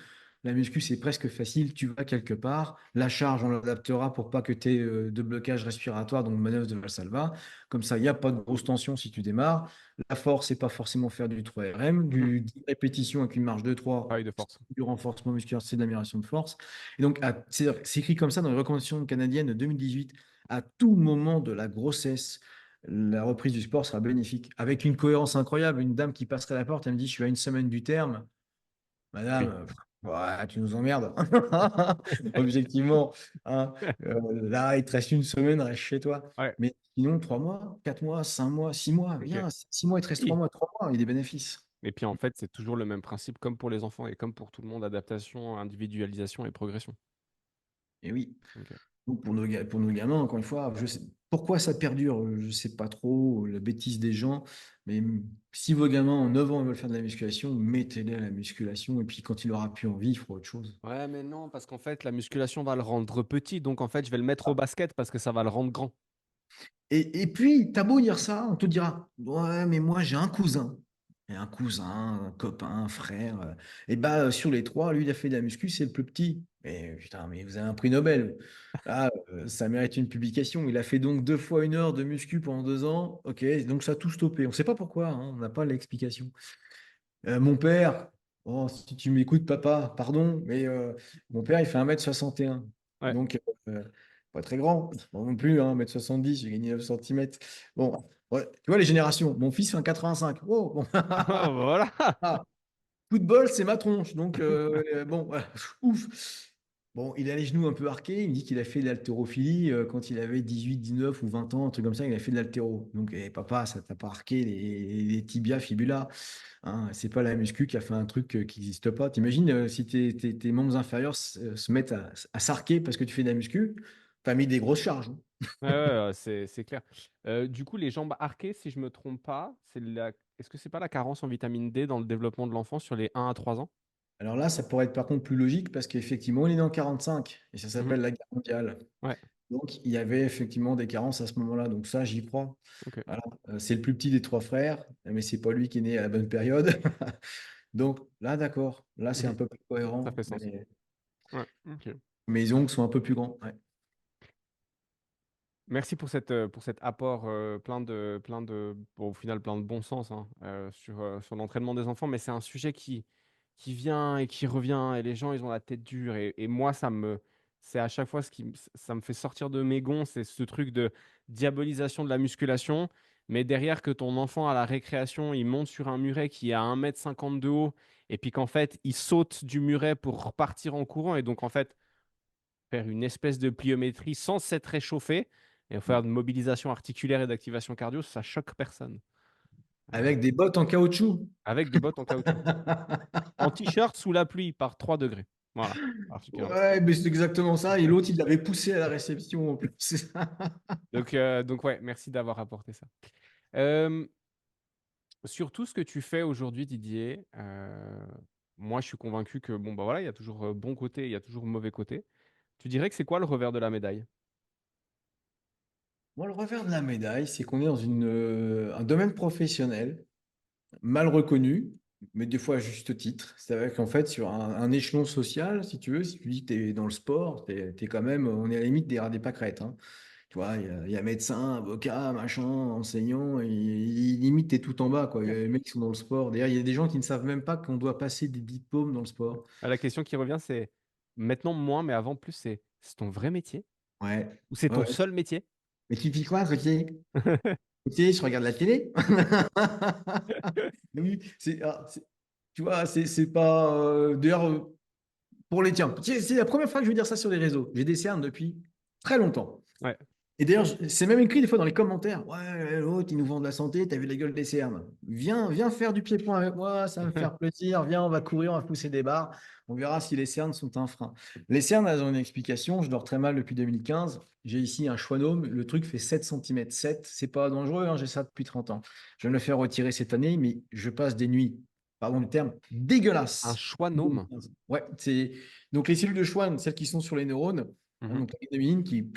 La muscu, c'est presque facile. Tu vas quelque part. La charge, on l'adaptera pour pas que tu aies de blocage respiratoire, donc manœuvre de Valsalva. Comme ça, il n'y a pas de grosse tension si tu démarres. La force, c'est pas forcément faire du 3RM, Mhm. du 10 répétitions avec une marge de 3 Travail de force. du renforcement musculaire, c'est de l'amélioration de force. Et donc, c'est écrit comme ça dans les recommandations canadiennes de 2018. À tout moment de la grossesse, la reprise du sport sera bénéfique. Avec une cohérence incroyable, une dame qui passerait à la porte, elle me dit, je suis à une semaine du terme. Madame, Oui. ouais, tu nous emmerdes. Objectivement, hein. Là, il te reste une semaine, reste chez toi. Ouais. Mais sinon, 3 mois, 4 mois, 5 mois, 6 mois, Ok. viens, 6 mois, il te reste trois Oui. mois, 3 mois, il y a des bénéfices. Et puis en fait, c'est toujours le même principe comme pour les enfants et comme pour tout le monde, adaptation, individualisation et progression. Et oui. Ok. Donc, pour nos gamins, encore une fois, je sais, pourquoi ça perdure, je ne sais pas trop, la bêtise des gens, mais si vos gamins en 9 ans ils veulent faire de la musculation, mettez-les à la musculation, et puis quand il aura plus envie, il fera autre chose. Ouais, mais non, parce qu'en fait, la musculation va le rendre petit, donc en fait, je vais le mettre au basket parce que ça va le rendre grand. Et puis, t'as beau dire ça, on te dira, ouais, mais moi j'ai un cousin. Et un cousin, un copain, un frère. Et bah, sur les trois, lui, il a fait de la muscu, c'est le plus petit. Mais putain, mais vous avez un prix Nobel. Là, ça mérite une publication. Il a fait donc 2 fois 1 heure de muscu pendant 2 ans. Ok, donc ça a tout stoppé. On ne sait pas pourquoi, hein, on n'a pas l'explication. Mon père, oh, si tu m'écoutes, papa, pardon, mais mon père, il fait 1m61. Ouais. Donc, pas très grand, bon non plus, hein, 1,70 m, j'ai gagné 9 centimètres. Bon, ouais, tu vois les générations. Mon fils fait 1,85 m. Oh, bon. Oh, voilà. Ah, coup de bol, c'est ma tronche. Donc, bon, voilà. Ouf. Bon, il a les genoux un peu arqués. Il me dit qu'il a fait de l'haltérophilie quand il avait 18, 19 ou 20 ans, un truc comme ça. Il a fait de l'haltéro. Donc, papa, ça t'a pas arqué les tibias, fibula. Hein, c'est pas la muscu qui a fait un truc qui n'existe pas. T'imagines si tes membres inférieurs se mettent à s'arquer parce que tu fais de la muscu, t'as mis des grosses charges. Hein. Ouais, ouais, c'est clair. Du coup, les jambes arquées, si je me trompe pas, est-ce que c'est pas la carence en vitamine D dans le développement de l'enfant sur les 1 à 3 ans? Alors là, ça pourrait être par contre plus logique parce qu'effectivement, on est dans 45 et ça Mhm. s'appelle la guerre mondiale. Ouais, Donc, il y avait effectivement des carences à ce moment-là. Donc, ça, j'y crois. ok. Voilà. C'est le plus petit des trois frères, mais c'est pas lui qui est né à la bonne période. Donc, là, d'accord. Là, c'est un Mhm. peu plus Ça cohérent. fait sens. Ouais, ok. Mes ongles sont un peu plus grands. Ouais. Merci pour cet apport bon, au final, plein de bon sens hein, sur l'entraînement des enfants, mais c'est un sujet qui vient et qui revient, et les gens, ils ont la tête dure, et moi, c'est à chaque fois ça me fait sortir de mes gonds, c'est ce truc de diabolisation de la musculation, mais derrière que ton enfant à la récréation, il monte sur un muret qui est à 1,50 m de haut, et puis qu'en fait, il saute du muret pour repartir en courant, et donc en fait, faire une espèce de pliométrie sans s'être réchauffé et faire de mobilisation articulaire et d'activation cardio, ça choque personne. Euh, Avec des bottes en caoutchouc. avec des bottes en caoutchouc. En t-shirt sous la pluie par 3 degrés. Voilà, particulièrement. Ouais, mais c'est exactement ça. Et l'autre, il l'avait poussé à la réception en plus. Donc ouais, merci d'avoir apporté ça. Euh, sur tout ce que tu fais aujourd'hui, Didier, moi je suis convaincu que bon bah voilà, il y a toujours bon côté, il y a toujours mauvais côté. Tu dirais que c'est quoi le revers de la médaille? Moi, le revers de la médaille, c'est qu'on est dans un domaine professionnel mal reconnu, mais des fois à juste titre. C'est-à-dire qu'en fait, sur un échelon social, si tu veux, si tu dis que tu es dans le sport, t'es quand même, on est à la limite des pâquerettes. Hein. Tu vois, il y a médecin, avocat, machin, enseignant, et limite, tu es tout en bas, quoi. Il y a les mecs qui sont dans le sport. D'ailleurs, il y a des gens qui ne savent même pas qu'on doit passer des diplômes dans le sport. La question qui revient, c'est maintenant moins, mais avant plus, c'est ton vrai métier Ouais. ou c'est Ouais, ton ouais. seul métier? Mais tu fais quoi, Gauthier? Gauthier, je regarde la télé. Oui, tu vois, c'est pas. D'ailleurs, pour les tiens, c'est la première fois que je veux dire ça sur les réseaux. J'ai des cernes depuis très longtemps. Ouais. Et d'ailleurs, c'est même écrit des fois dans les commentaires. Ouais, l'autre, il nous vend de la santé, t'as vu la gueule des cernes. Viens faire du pied-point avec moi, ça va me faire plaisir. Viens, on va courir, on va pousser des barres. On verra si les cernes sont un frein. Les cernes, elles ont une explication. Je dors très mal depuis 2015. J'ai ici un schwannome. Le truc fait 7 cm. 7, c'est pas dangereux, hein, j'ai ça depuis 30 ans. Je vais me le faire retirer cette année, mais je passe des nuits, pardon le terme, Un dégueulasses. schwannome. Ouais, c'est donc les cellules de Schwann, celles qui sont sur les neurones, hein, Mhm. donc la guanine qui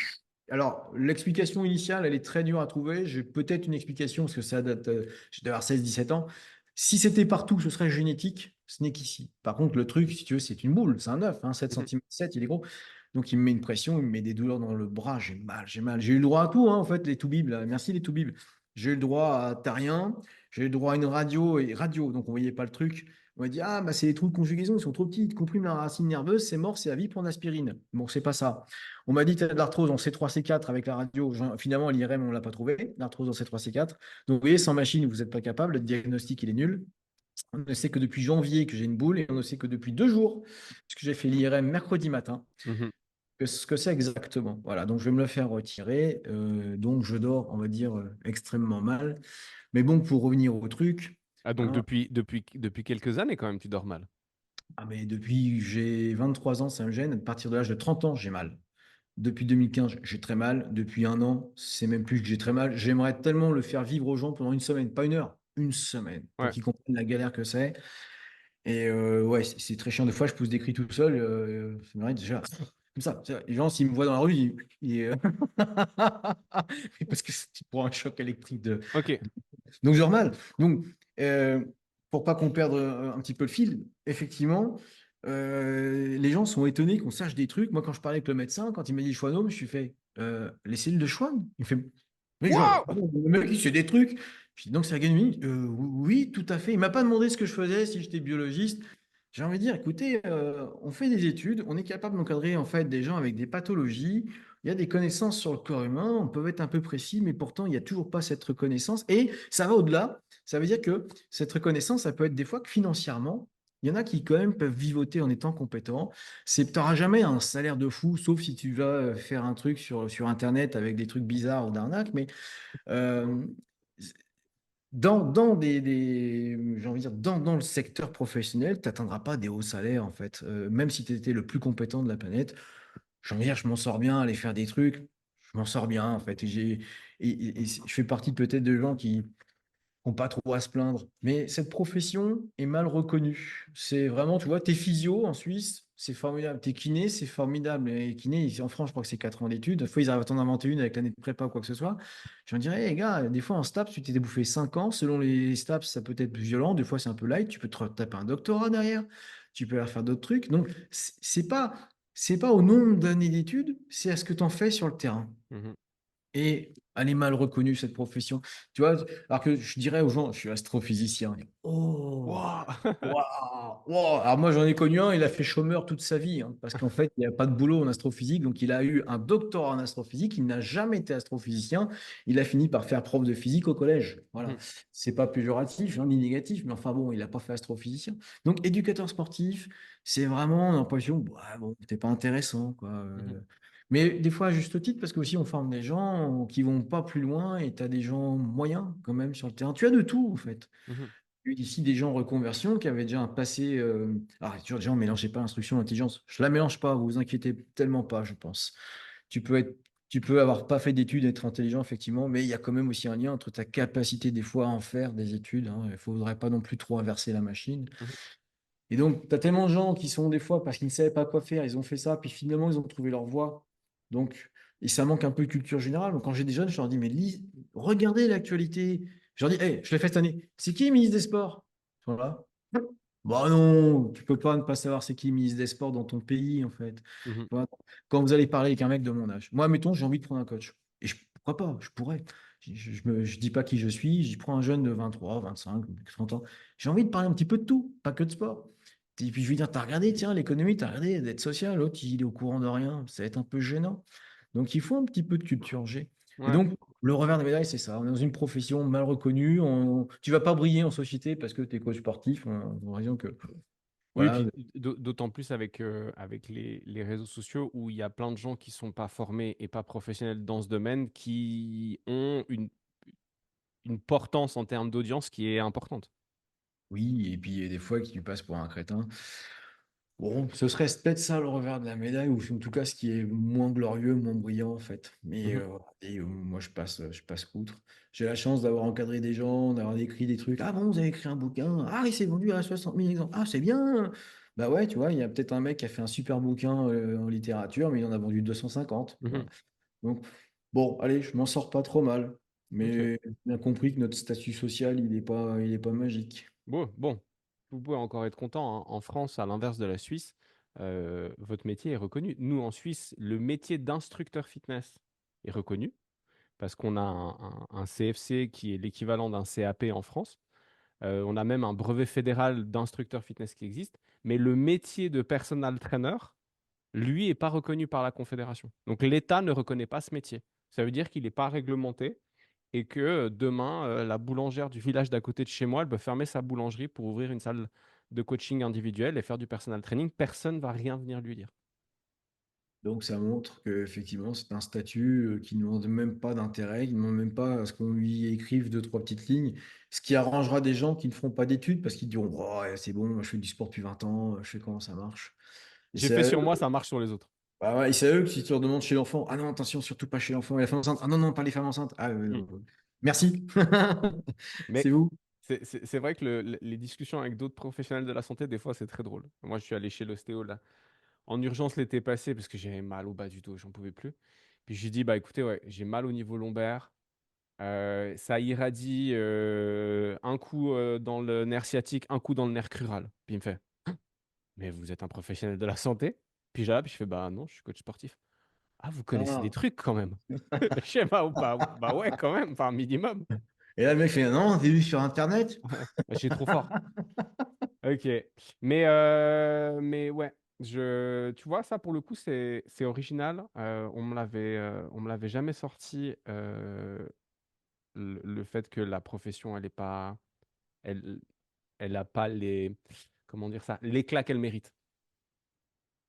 alors, l'explication initiale, elle est très dure à trouver. J'ai peut-être une explication parce que ça date, je devais avoir 16-17 ans. Si c'était partout, ce serait génétique. Ce n'est qu'ici. Par contre, le truc, si tu veux, c'est une boule, c'est un œuf, hein, 7 Mhm. cm, 7, il est gros. Donc, il me met une pression, il me met des douleurs dans le bras. J'ai mal, j'ai mal. J'ai eu le droit à tout, hein, en fait, les toubibs, là. Merci, les toubibs. J'ai eu le droit à t'as rien. J'ai eu le droit à une radio et radio, donc on voyait pas le truc. On m'a dit, ah, bah, c'est les trous de conjugaison, ils sont trop petits, ils compriment la racine nerveuse, c'est mort, c'est à vie, prendre l'aspirine. Bon, c'est pas ça. On m'a dit tu as de l'arthrose en C3, C4 avec la radio. Finalement, à l'IRM, on ne l'a pas trouvé, l'arthrose en C3, C4. Donc, vous voyez, sans machine, vous n'êtes pas capable. Le diagnostic, il est nul. On ne sait que depuis janvier que j'ai une boule et on ne sait que depuis 2 jours, parce que j'ai fait l'IRM mercredi matin, Mhm. que ce que c'est exactement. Voilà, donc je vais me le faire retirer. Donc, je dors, on va dire, extrêmement mal. Mais bon, pour revenir au truc, Ah, donc hein, depuis quelques années, quand même, tu dors mal. mais depuis j'ai 23 ans, ça me gêne. À partir de l'âge de 30 ans, j'ai mal. Depuis 2015, j'ai très mal. Depuis un an, c'est même plus que j'ai très mal. J'aimerais tellement le faire vivre aux gens pendant une semaine, pas une heure, une semaine, pour Ouais. qu'ils comprennent la galère que c'est. Et ouais, c'est très chiant. Des fois, je pousse des cris tout seul. Ça m'arrête déjà comme ça. Les gens, s'ils me voient dans la rue, parce que c'est pour un choc électrique Ok. donc, je dors mal. Donc, pour pas qu'on perde un petit peu le fil, effectivement, les gens sont étonnés qu'on sache des trucs. Moi, quand je parlais avec le médecin, quand il m'a dit schwannome, je suis fait les cellules de Schwann. Il me fait, mais Waouh! le mec, il sait des trucs. Je dis, donc, c'est la gangrène. Oui, tout à fait. Il m'a pas demandé ce que je faisais, si j'étais biologiste. J'ai envie de dire, écoutez, on fait des études, on est capable d'encadrer en fait des gens avec des pathologies. Il Il y a des connaissances sur le corps humain, on peut être un peu précis, mais pourtant, il n'y a toujours pas cette reconnaissance. Et ça va au-delà. Ça veut dire que cette reconnaissance, ça peut être des fois que financièrement, il y en a qui quand même peuvent vivoter en étant compétents. Tu n'auras jamais un salaire de fou, sauf si tu vas faire un truc sur Internet avec des trucs bizarres ou d'arnaque. Mais euh, j'ai envie de dire, dans le secteur professionnel, tu n'atteindras pas des hauts salaires, en fait. Même si tu étais le plus compétent de la planète, j'ai envie de dire, je m'en sors bien, aller faire des trucs, je m'en sors bien, en fait. Et je fais partie peut-être de gens qui n'ont pas trop à se plaindre. Mais cette profession est mal reconnue. C'est vraiment, tu vois, t'es physio en Suisse, c'est formidable. T'es kiné, c'est formidable. Et kiné, ici en France, je crois que c'est 4 ans d'études. Des fois, ils arrivent à t'en inventer une avec l'année de prépa ou quoi que ce soit. Je me dirais, les gars, des fois en STAPS, tu t'es bouffé 5 ans. Selon les STAPS, ça peut être violent. Des fois, c'est un peu light. Tu peux te taper un doctorat derrière. Tu peux aller faire d'autres trucs. Donc, c'est pas au nombre d'années d'études, c'est à ce que tu en fais sur le terrain. Mhm. Et elle est mal reconnue, cette profession. Tu vois, alors que je dirais aux gens, je suis astrophysicien. Oh, Wouah. waouh, waouh. Alors moi, j'en ai connu un, il a fait chômeur toute sa vie, hein, parce qu'en fait, il n'y a pas de boulot en astrophysique. Donc, il a eu un doctorat en astrophysique. Il n'a jamais été astrophysicien. Il a fini par faire prof de physique au collège. Voilà. Mhm. C'est pas péjoratif, hein, ni négatif, mais enfin bon, il n'a pas fait astrophysicien. Donc, éducateur sportif, c'est vraiment l'impression, ouais, bon, t'es pas intéressant, quoi. Mhm. Mais des fois, à juste titre, parce qu'aussi, on forme des gens qui vont pas plus loin et tu as des gens moyens quand même sur le terrain. Tu as de tout, en fait. Mhm. Il y a eu ici des gens en reconversion qui avaient déjà un passé. Toujours, déjà, ne mélangez pas instruction et intelligence. Je la mélange pas, vous vous inquiétez tellement pas, je pense. Tu peux être. Tu peux avoir pas fait d'études, être intelligent, effectivement, mais il y a quand même aussi un lien entre ta capacité des fois à en faire des études, hein. Il ne faudrait pas non plus trop inverser la machine. Mhm. Et donc, tu as tellement de gens qui sont des fois, parce qu'ils ne savaient pas quoi faire, ils ont fait ça, puis finalement, ils ont trouvé leur voie. Donc, et ça manque un peu de culture générale. Donc, quand j'ai des jeunes, je leur dis, mais regardez l'actualité. Je leur dis, hey, je l'ai fait cette année. C'est qui le ministre des Sports? Ils sont là. Bah non, tu peux pas ne pas savoir c'est qui le ministre des Sports dans ton pays, en fait. Tu Mhm. vois, quand vous allez parler avec un mec de mon âge, moi, mettons, j'ai envie de prendre un coach. Et pourquoi pas? Je pourrais. Je dis pas qui je suis, j'y prends un jeune de 23, 25, 30 ans. J'ai envie de parler un petit peu de tout, pas que de sport. Et puis je lui dis, t'as regardé, tiens, l'économie, t'as regardé d'être social, l'autre, il est au courant de rien, ça va être un peu gênant. Donc il faut un petit peu de culture G. Et Ouais. donc, le revers de la médaille, c'est ça. On est dans une profession mal reconnue. Tu vas pas briller en société parce que tu es coach sportif. On a raison que, Oui, voilà. puis d'autant plus avec les réseaux sociaux où il y a plein de gens qui sont pas formés et pas professionnels dans ce domaine qui ont une portance en termes d'audience qui est importante. Oui, et puis il y a des fois qui tu passes pour un crétin. Bon, ce serait peut-être ça le revers de la médaille, ou en tout cas ce qui est moins glorieux, moins brillant en fait. Mais Mhm. moi je passe outre. J'ai la chance d'avoir encadré des gens, d'avoir écrit des trucs. Ah bon, vous avez écrit un bouquin. Ah, il s'est vendu à 60 000 exemples. Ah, c'est bien. Bah ouais, tu vois, il y a peut-être un mec qui a fait un super bouquin en littérature, mais il en a vendu 250. Voilà. Mhm. Donc, bon, allez, je m'en sors pas trop mal. Ok. Mais j'ai bien compris que notre statut social, il est pas magique. Bon, vous pouvez encore être content, hein. En France, à l'inverse de la Suisse, votre métier est reconnu. Nous, en Suisse, le métier d'instructeur fitness est reconnu parce qu'on a un CFC qui est l'équivalent d'un CAP en France. On a même un brevet fédéral d'instructeur fitness qui existe. Mais le métier de personal trainer, lui, n'est pas reconnu par la Confédération. Donc l'État ne reconnaît pas ce métier. Ça veut dire qu'il n'est pas réglementé et que demain, la boulangère du village d'à côté de chez moi, elle peut fermer sa boulangerie pour ouvrir une salle de coaching individuel et faire du personal training. Personne ne va rien venir lui dire. Donc ça montre qu'effectivement, c'est un statut qui ne demande même pas d'intérêt, qui ne demande même pas à ce qu'on lui écrive deux, trois petites lignes, ce qui arrangera des gens qui ne feront pas d'études parce qu'ils diront, oh, ouais, c'est bon, moi, je fais du sport depuis 20 ans, je sais comment ça marche. Et J'ai c'est fait à eux, sur moi, ça marche sur les autres. bah ouais, et c'est à eux que si tu leur demandes chez l'enfant, ah non, attention, surtout pas chez l'enfant et la femme enceinte, ah non, non, pas les femmes enceintes, ah Hmm. merci, c'est Mais vous. c'est vrai que les discussions avec d'autres professionnels de la santé, des fois, c'est très drôle. Moi, je suis allé chez l'ostéo là, en urgence l'été passé parce que j'avais mal au bas du dos, j'en pouvais plus. Puis je lui dis, bah écoutez, ouais, j'ai mal au niveau lombaire. Ça irradie un coup dans le nerf sciatique, un coup dans le nerf crural. Puis il me fait, mais vous êtes un professionnel de la santé? Puis j'ai là, puis je fais, bah non, je suis coach sportif. Ah, vous connaissez des Ah. trucs quand même. Je sais pas, bah ouais, quand même, enfin, minimum. Et là, le mec fait, non, t'es vu sur Internet? Ouais, bah, j'ai trop fort. Ok. Mais ouais. Tu vois, ça pour le coup, c'est original. On me l'avait jamais sorti le fait que la profession, elle, elle a pas comment dire ça, l'éclat qu'elle mérite.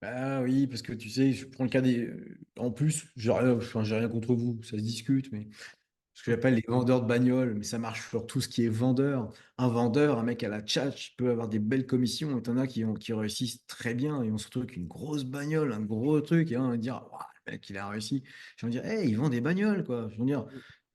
Ah oui, parce que tu sais, je prends le cas des. En plus, j'ai rien contre vous, ça se discute, mais ce que j'appelle les vendeurs de bagnoles, mais ça marche sur tout ce qui est vendeur. Un vendeur, un mec à la tchatch, il peut avoir des belles commissions, et t'en as qui réussissent très bien, et on se retrouve avec une grosse bagnole, un gros truc, et on va dire, Ouah, le mec, il a réussi. Je vais dire, hey, il vend des bagnoles, quoi. Je veux dire,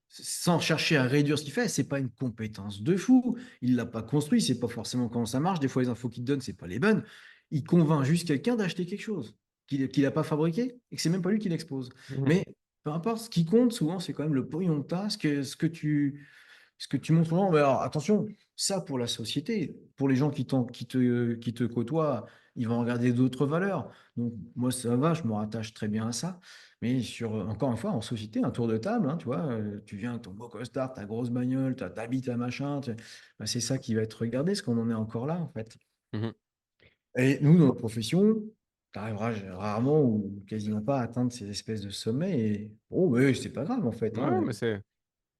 sans chercher à réduire ce qu'il fait, c'est pas une compétence de fou. Il l'a pas construit, c'est pas forcément comment ça marche. Des fois, les infos qu'il te donne, c'est pas les bonnes. Il convainc juste quelqu'un d'acheter quelque chose qu'il n'a pas fabriqué et que c'est même pas lui qui l'expose. Mhm. Mais peu importe, ce qui compte souvent, c'est quand même le pognon que tu as, ce que tu montres souvent. Mais alors, attention, ça pour la société, pour les gens qui te côtoient, ils vont regarder d'autres valeurs. Donc, moi, ça va, je me rattache très bien à ça. Mais encore une fois, en société, un tour de table, hein, tu vois, tu viens avec ton beau costard, ta grosse bagnole, t'habites à machin, bah, c'est ça qui va être regardé, parce qu'on en est encore là, en fait. Mhm. Et nous, dans notre profession, tu arriveras rarement ou quasiment pas à atteindre ces espèces de sommets. Et oh, oui, c'est pas grave, en fait, Ouais, hein. mais c'est.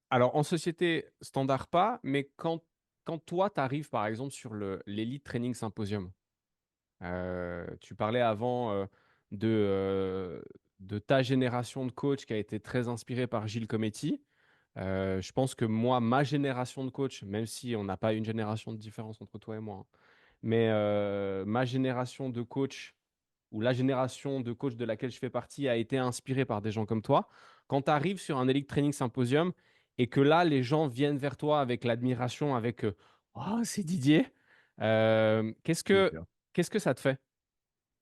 Alors, en société, standard pas, mais quand toi, tu arrives, par exemple, sur l'Elite Training Symposium, tu parlais avant de ta génération de coach qui a été très inspirée par Gilles Cometti. Je pense que moi, ma génération de coach, même si on n'a pas une génération de différence entre toi et moi, hein, mais ma génération de coach ou la génération de coach de laquelle je fais partie a été inspirée par des gens comme toi. Quand tu arrives sur un Elite Training Symposium et que là, les gens viennent vers toi avec l'admiration, avec oh, c'est Didier, qu'est-ce que Super. qu'est-ce que ça te fait?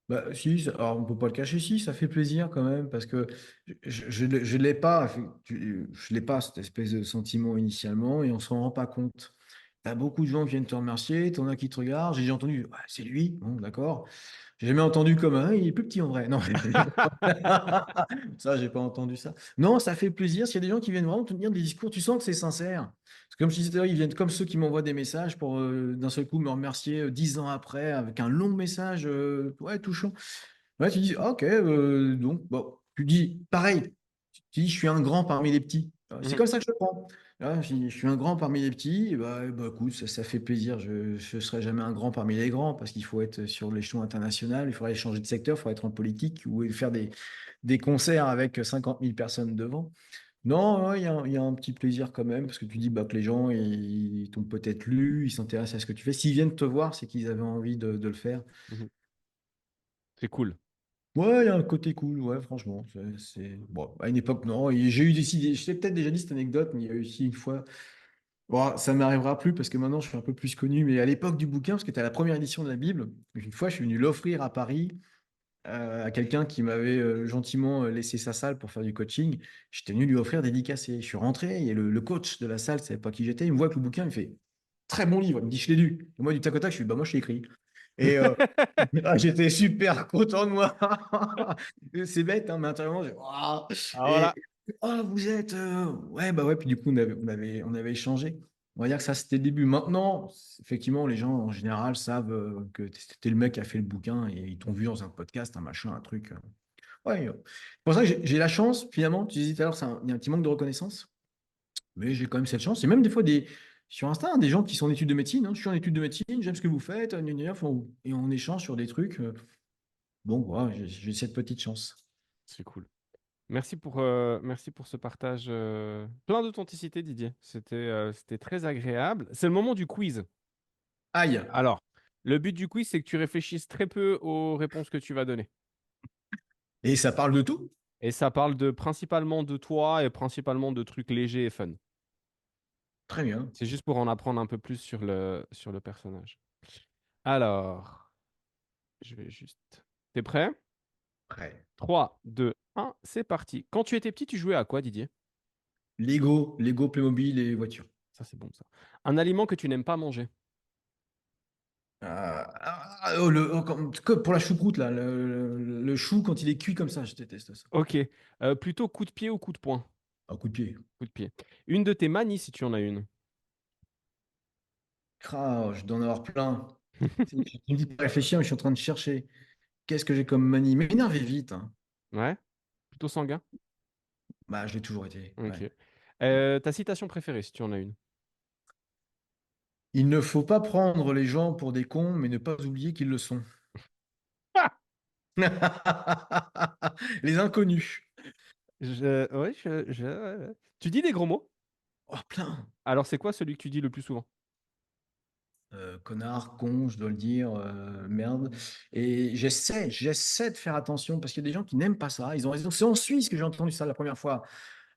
Bah, si, alors on peut pas le cacher, si, ça fait plaisir quand même, parce que je l'ai pas, je l'ai pas, cette espèce de sentiment initialement, et on s'en rend pas compte. T'as beaucoup de gens qui viennent te remercier, t'en as qui te regardent, j'ai déjà entendu, ouais, c'est lui, bon, d'accord. J'ai jamais entendu comme un, il est plus petit en vrai. Non, ça, j'ai pas entendu ça. Non, ça fait plaisir. S'il y a des gens qui viennent vraiment te tenir des discours, tu sens que c'est sincère. C'est comme je disais tout à l'heure, ils viennent comme ceux qui m'envoient des messages pour d'un seul coup me remercier 10 ans après avec un long message ouais, touchant. Ouais, tu dis, ah, ok, donc, bon, tu dis, pareil, tu dis, je suis un grand parmi les petits. C'est Mhm, comme ça que je le prends. Ah, je suis un grand parmi les petits, écoute, ça fait plaisir. Je ne serai jamais un grand parmi les grands parce qu'il faut être sur l'échelon international, il faudrait changer de secteur, il faudrait être en politique ou faire des concerts avec 50 000 personnes devant. Non, ouais, il y a un petit plaisir quand même parce que tu dis bah, que les gens ils t'ont peut-être lu, ils s'intéressent à ce que tu fais. S'ils viennent te voir, c'est qu'ils avaient envie de le faire. mhm. C'est cool. Ouais, il y a un côté cool, ouais, franchement. Bon, à une époque, non. Et j'ai eu des idées, je t'ai peut-être déjà dit cette anecdote, mais il y a eu aussi une fois. Bon, ça ne m'arrivera plus parce que maintenant je suis un peu plus connu, mais à l'époque du bouquin, parce que tu as la première édition de la Bible, une fois je suis venu l'offrir à Paris à quelqu'un qui m'avait gentiment laissé sa salle pour faire du coaching. J'étais venu lui offrir dédicacé. Je suis rentré et le coach de la salle ne savait pas qui j'étais. Il me voit avec le bouquin, il me fait très bon livre. Il me dit je l'ai lu. Et moi, du tac au tac, je suis bah, moi, je l'ai écrit. Et j'étais super content de moi. C'est bête, hein, mais intérieurement, Ah, et voilà. vous êtes ouais, bah ouais. Puis du coup, on avait échangé. On va dire que ça, c'était le début. Maintenant, effectivement, les gens en général savent que c'était le mec qui a fait le bouquin et ils t'ont vu dans un podcast, un machin, un truc. Ouais, c'est pour ça que j'ai la chance, finalement, tu disais tout à l'heure, il y a un petit manque de reconnaissance, mais j'ai quand même cette chance. Et même des fois, sur Insta, hein, des gens qui sont en études de médecine, hein, je suis en études de médecine, j'aime ce que vous faites, gna, gna, gna, et on échange sur des trucs. Bon, voilà, j'ai cette petite chance. C'est cool. Merci pour ce partage plein d'authenticité, Didier. C'était très agréable. C'est le moment du quiz. Aïe! Alors, le but du quiz, c'est que tu réfléchisses très peu aux réponses que tu vas donner. Et ça parle de tout? Et ça parle principalement de toi et principalement de trucs légers et fun. Très bien. C'est juste pour en apprendre un peu plus sur sur le personnage. Alors, je vais juste. T'es prêt? Prêt. 3, 2, 1, c'est parti. Quand tu étais petit, tu jouais à quoi, Didier? Lego, Playmobil et voitures. Ça, c'est bon, ça. Un aliment que tu n'aimes pas manger. Pour la choucroute, là, le chou, quand il est cuit comme ça, je déteste ça. Ok. Plutôt coup de pied ou coup de poing? Un coup de pied. Coup de pied. Une de tes manies, si tu en as une. Je dois en avoir plein. Tu me dis pas réfléchir, mais je suis en train de chercher. Qu'est-ce que j'ai comme manie? M'énerver vite, hein. Ouais? Plutôt sanguin? Bah, je l'ai toujours été. Ouais. Ok. Ta citation préférée, si tu en as une. Il ne faut pas prendre les gens pour des cons, mais ne pas oublier qu'ils le sont. Ah Les inconnus. Ouais, Tu dis des gros mots? Oh, plein. Alors, c'est quoi celui que tu dis le plus souvent? Connard, con, je dois le dire, merde. Et j'essaie de faire attention parce qu'il y a des gens qui n'aiment pas ça. Ils ont raison. C'est en Suisse que j'ai entendu ça la première fois.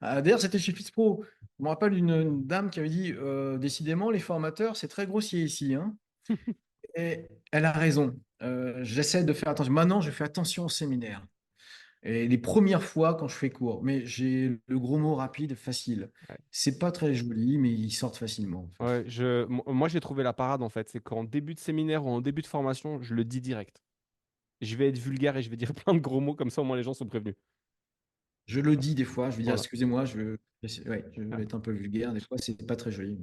D'ailleurs, c'était chez Fitzpro. Je me rappelle d'une dame qui avait dit décidément, les formateurs, c'est très grossier ici, hein. Et elle a raison. J'essaie de faire attention. Maintenant, je fais attention au séminaire. Et les premières fois quand je fais cours, mais j'ai le gros mot rapide, facile. Ouais. C'est pas très joli, mais ils sortent facilement, en fait. Ouais, moi, j'ai trouvé la parade, en fait. C'est qu'en début de séminaire ou en début de formation, je le dis direct. Je vais être vulgaire et je vais dire plein de gros mots, comme ça, au moins, les gens sont prévenus. Je le dis des fois, je veux dire, Voilà. excusez-moi, ouais, je Ah. vais être un peu vulgaire, des fois, c'est pas très joli.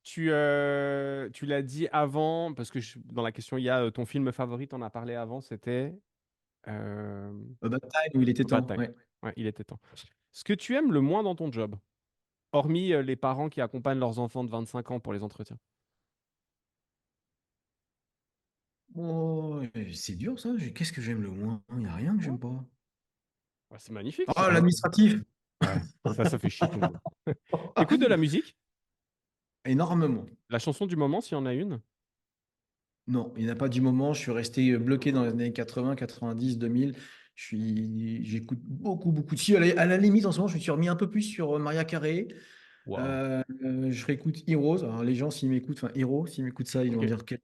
Tu l'as dit avant, parce que dans la question, il y a ton film favori, t'en as parlé avant, c'était euh, Bataille où il était Bad temps, Time. ouais. Ouais, il était temps. Ce que tu aimes le moins dans ton job, hormis les parents qui accompagnent leurs enfants de 25 ans pour les entretiens. Oh, c'est dur ça, qu'est-ce que j'aime le moins? Il n'y a rien que Ouais. j'aime pas. Ouais, c'est magnifique, c'est Oh, comme... l'administratif, Ouais, ça fait chier tout le monde. T'écoutes de la musique? énormément. La chanson du moment, s'il y en a une? Non, il n'y en a pas du moment. Je suis resté bloqué dans les années 80, 90, 2000. J'écoute beaucoup, beaucoup. Si, à la limite, en ce moment, je me suis remis un peu plus sur Maria Carey. Waouh. Je réécoute Heroes. Alors, les gens, s'ils m'écoutent, enfin, Hero, s'ils m'écoutent ça, ils vont Ok. dire quel.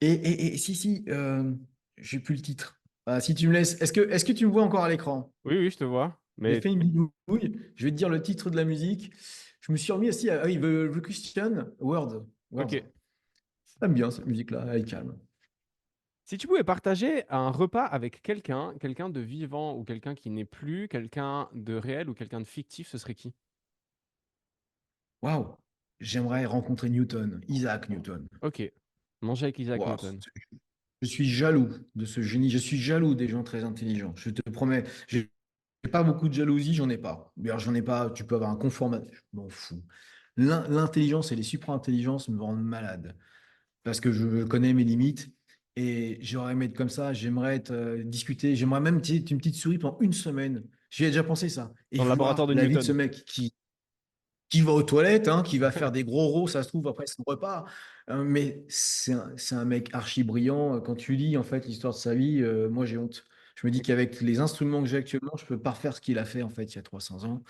Et si, j'ai plus le titre. Si tu me laisses, est-ce que tu me vois encore à l'écran? Oui, oui, je te vois. J'ai Mais fait une bidouille. Je vais te dire le titre de la musique. Je me suis remis aussi à, ah oui, The Christian World. ok. Words. J'aime bien cette musique-là, elle est calme. Si tu pouvais partager un repas avec quelqu'un, quelqu'un de vivant ou quelqu'un qui n'est plus, quelqu'un de réel ou quelqu'un de fictif, ce serait qui? Waouh! J'aimerais rencontrer Newton, Isaac Newton. Ok. Manger avec Isaac Waouh! Newton. Je suis jaloux de ce génie. Je suis jaloux des gens très intelligents. Je te promets. J'ai pas beaucoup de jalousie, j'en ai pas. D'ailleurs, j'en ai pas. Tu peux avoir un confort. Je m'en fous. L'intelligence et les supra-intelligences me rendent malade parce que je connais mes limites et j'aurais aimé être comme ça. J'aimerais être discuter. J'aimerais même être une petite souris pendant une semaine. J'y ai déjà pensé ça. Et Dans le laboratoire voir de la vie de ce Newton. mec qui va aux toilettes, hein, qui va faire des gros rots, ça se trouve, après son repas. Mais c'est un mec archi brillant. Quand tu lis en fait l'histoire de sa vie, moi j'ai honte. Je me dis Ok. qu'avec les instruments que j'ai actuellement, je peux pas refaire ce qu'il a fait en fait il y a 300 ans.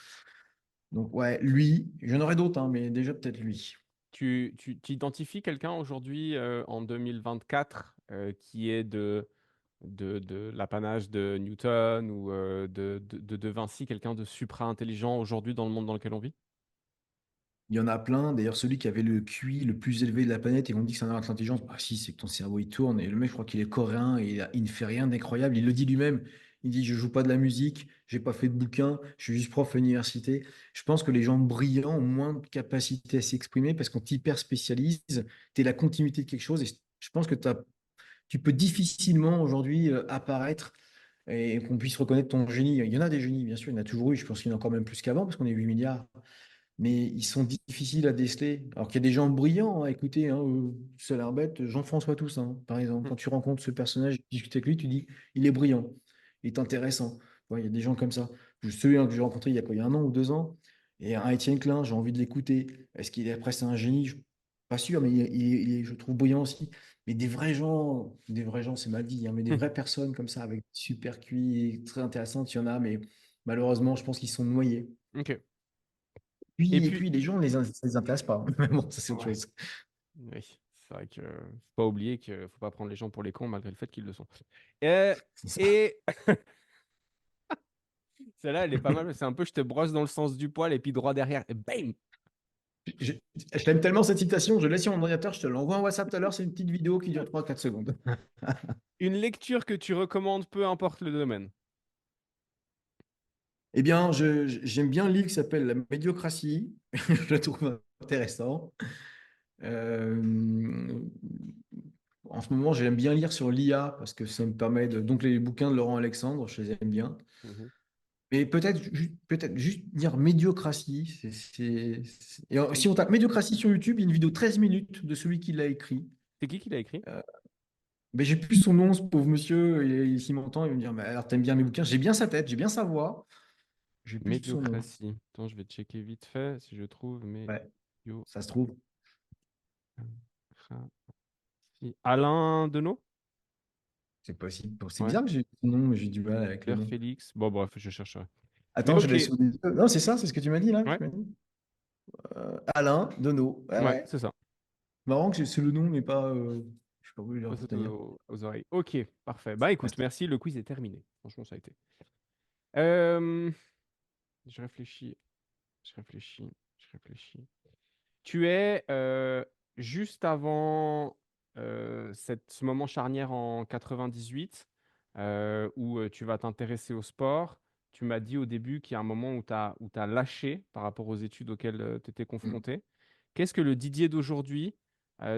Donc ouais, lui, j'en aurais d'autres, hein, mais déjà peut-être lui. Tu identifies quelqu'un aujourd'hui en 2024 qui est de l'apanage de Newton ou de Vinci, quelqu'un de supra-intelligent aujourd'hui dans le monde dans lequel on vit? Il y en a plein. D'ailleurs, celui qui avait le QI le plus élevé de la planète, et on dit que c'est un arbre d'intelligence. Ah si, c'est que ton cerveau il tourne. Et le mec, je crois qu'il est coréen et il ne fait rien d'incroyable. Il le dit lui-même. Il dit, je joue pas de la musique, j'ai pas fait de bouquin, je suis juste prof à l'université. Je pense que les gens brillants ont moins de capacité à s'exprimer parce qu'on t'hyper spécialise, tu es la continuité de quelque chose. Et je pense que tu peux difficilement aujourd'hui apparaître et qu'on puisse reconnaître ton génie. Il y en a des génies, bien sûr, il y en a toujours eu. Je pense qu'il y en a encore même plus qu'avant parce qu'on est 8 milliards, mais ils sont difficiles à déceler. Alors qu'il y a des gens brillants à écouter, hein, ça a l'air bête, Jean-François Toussaint, par exemple. Hmm. Quand tu rencontres ce personnage, tu discutes avec lui, tu dis, il est brillant, il est intéressant. Ouais, il y a des gens comme ça. Celui que j'ai rencontré il y a quoi, il y a un an ou 2 ans, et un Étienne Klein, j'ai envie de l'écouter. Est-ce qu'il est presque un génie? Pas sûr, mais je le trouve brillant aussi. Mais des vrais gens, c'est mal dit, hein, mais des Hmm. vraies personnes comme ça, avec super QI, très intéressantes, il y en a, mais malheureusement, je pense qu'ils sont noyés. Ok. Et Et puis, puis les gens, ça les intéresse pas. Mais bon, ça c'est autre ouais, chose. oui, c'est vrai que faut pas oublier qu'il faut pas prendre les gens pour les cons malgré le fait qu'ils le sont. Euh, C'est ça. et celle-là, elle est pas mal. C'est un peu je te brosse dans le sens du poil et puis droit derrière. Et bam! Je, je t'aime tellement cette citation, je l'ai sur mon ordinateur, je te l'envoie en WhatsApp tout à l'heure, c'est une petite vidéo qui dure 3 4 secondes. Une lecture que tu recommandes, peu importe le domaine. Eh bien, j'aime bien un livre qui s'appelle La médiocratie, je le trouve intéressant. Euh, en ce moment, j'aime bien lire sur l'IA parce que ça me permet de. Donc, les bouquins de Laurent Alexandre, je les aime bien. Mhm. Mais peut-être juste dire médiocratie. Si on tape médiocratie sur YouTube, il y a une vidéo 13 minutes de celui qui l'a écrit. C'est qui l'a écrit? Euh, mais j'ai plus son nom, ce pauvre monsieur. Et s'il m'entend, il va me dire, mais alors t'aimes bien mes bouquins? J'ai bien sa tête, j'ai bien sa voix. J'ai plus son nom. Médiocratie. Attends, je vais checker vite fait si je trouve Ouais, médiocratie. ça se trouve. Alain Deneau? C'est possible. Bon, c'est Ouais. bizarre que j'ai son nom, mais j'ai du mal avec le Pierre nom. Félix. Bon, bref, je chercherai. Mais Attends, je ok. l'ai sur les yeux. Non, c'est ça, c'est ce que tu m'as dit là. Ouais, Alain Deneau. Ouais, ouais, ouais. c'est ça. Marrant que c'est le nom, mais pas. Je sais pas où il est Pas retenir. aux oreilles. Ok, parfait. Bah Ouais, écoute, merci, le quiz est terminé. Franchement, ça a été. Euh, je réfléchis, je réfléchis, je réfléchis. Tu es juste avant ce moment charnière en 98 où tu vas t'intéresser au sport. Tu m'as dit au début qu'il y a un moment où tu lâché par rapport aux études auxquelles tu étais Mm. confronté. Qu'est-ce que le Didier d'aujourd'hui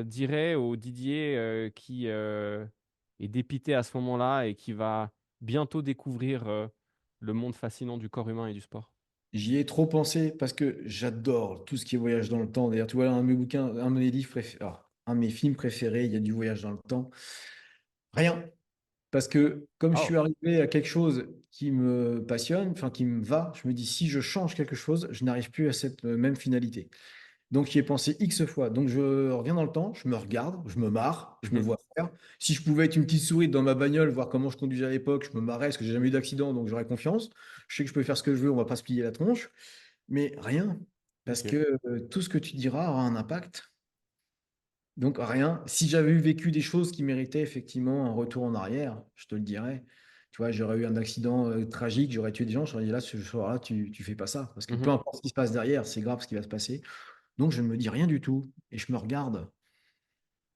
dirait au Didier qui est dépité à ce moment-là et qui va bientôt découvrir le monde fascinant du corps humain et du sport? J'y ai trop pensé parce que j'adore tout ce qui est voyage dans le temps. D'ailleurs, tu vois, un de mes bouquins, un de mes livres préférés, un de mes films préférés, il y a du voyage dans le temps. Rien. Parce que comme je suis Oh, arrivé à quelque chose qui me passionne, enfin qui me va, je me dis si je change quelque chose, je n'arrive plus à cette même finalité. Donc j'y ai pensé X fois. Donc je reviens dans le temps, je me regarde, je me marre, je me mhm, vois faire. Si je pouvais être une petite souris dans ma bagnole, voir comment je conduisais à l'époque, je me marrais parce que j'ai jamais eu d'accident, donc j'aurais confiance. Je sais que je peux faire ce que je veux, on va pas se plier la tronche. Mais rien, parce ok. que tout ce que tu diras aura un impact. Donc rien. Si j'avais eu vécu des choses qui méritaient effectivement un retour en arrière, je te le dirais. Tu vois, j'aurais eu un accident tragique, j'aurais tué des gens, j'aurais dit là, ce soir-là, tu fais pas ça. Parce que peu Mhm, importe ce qui se passe derrière, c'est grave ce qui va se passer. Donc je ne me dis rien du tout et je me regarde.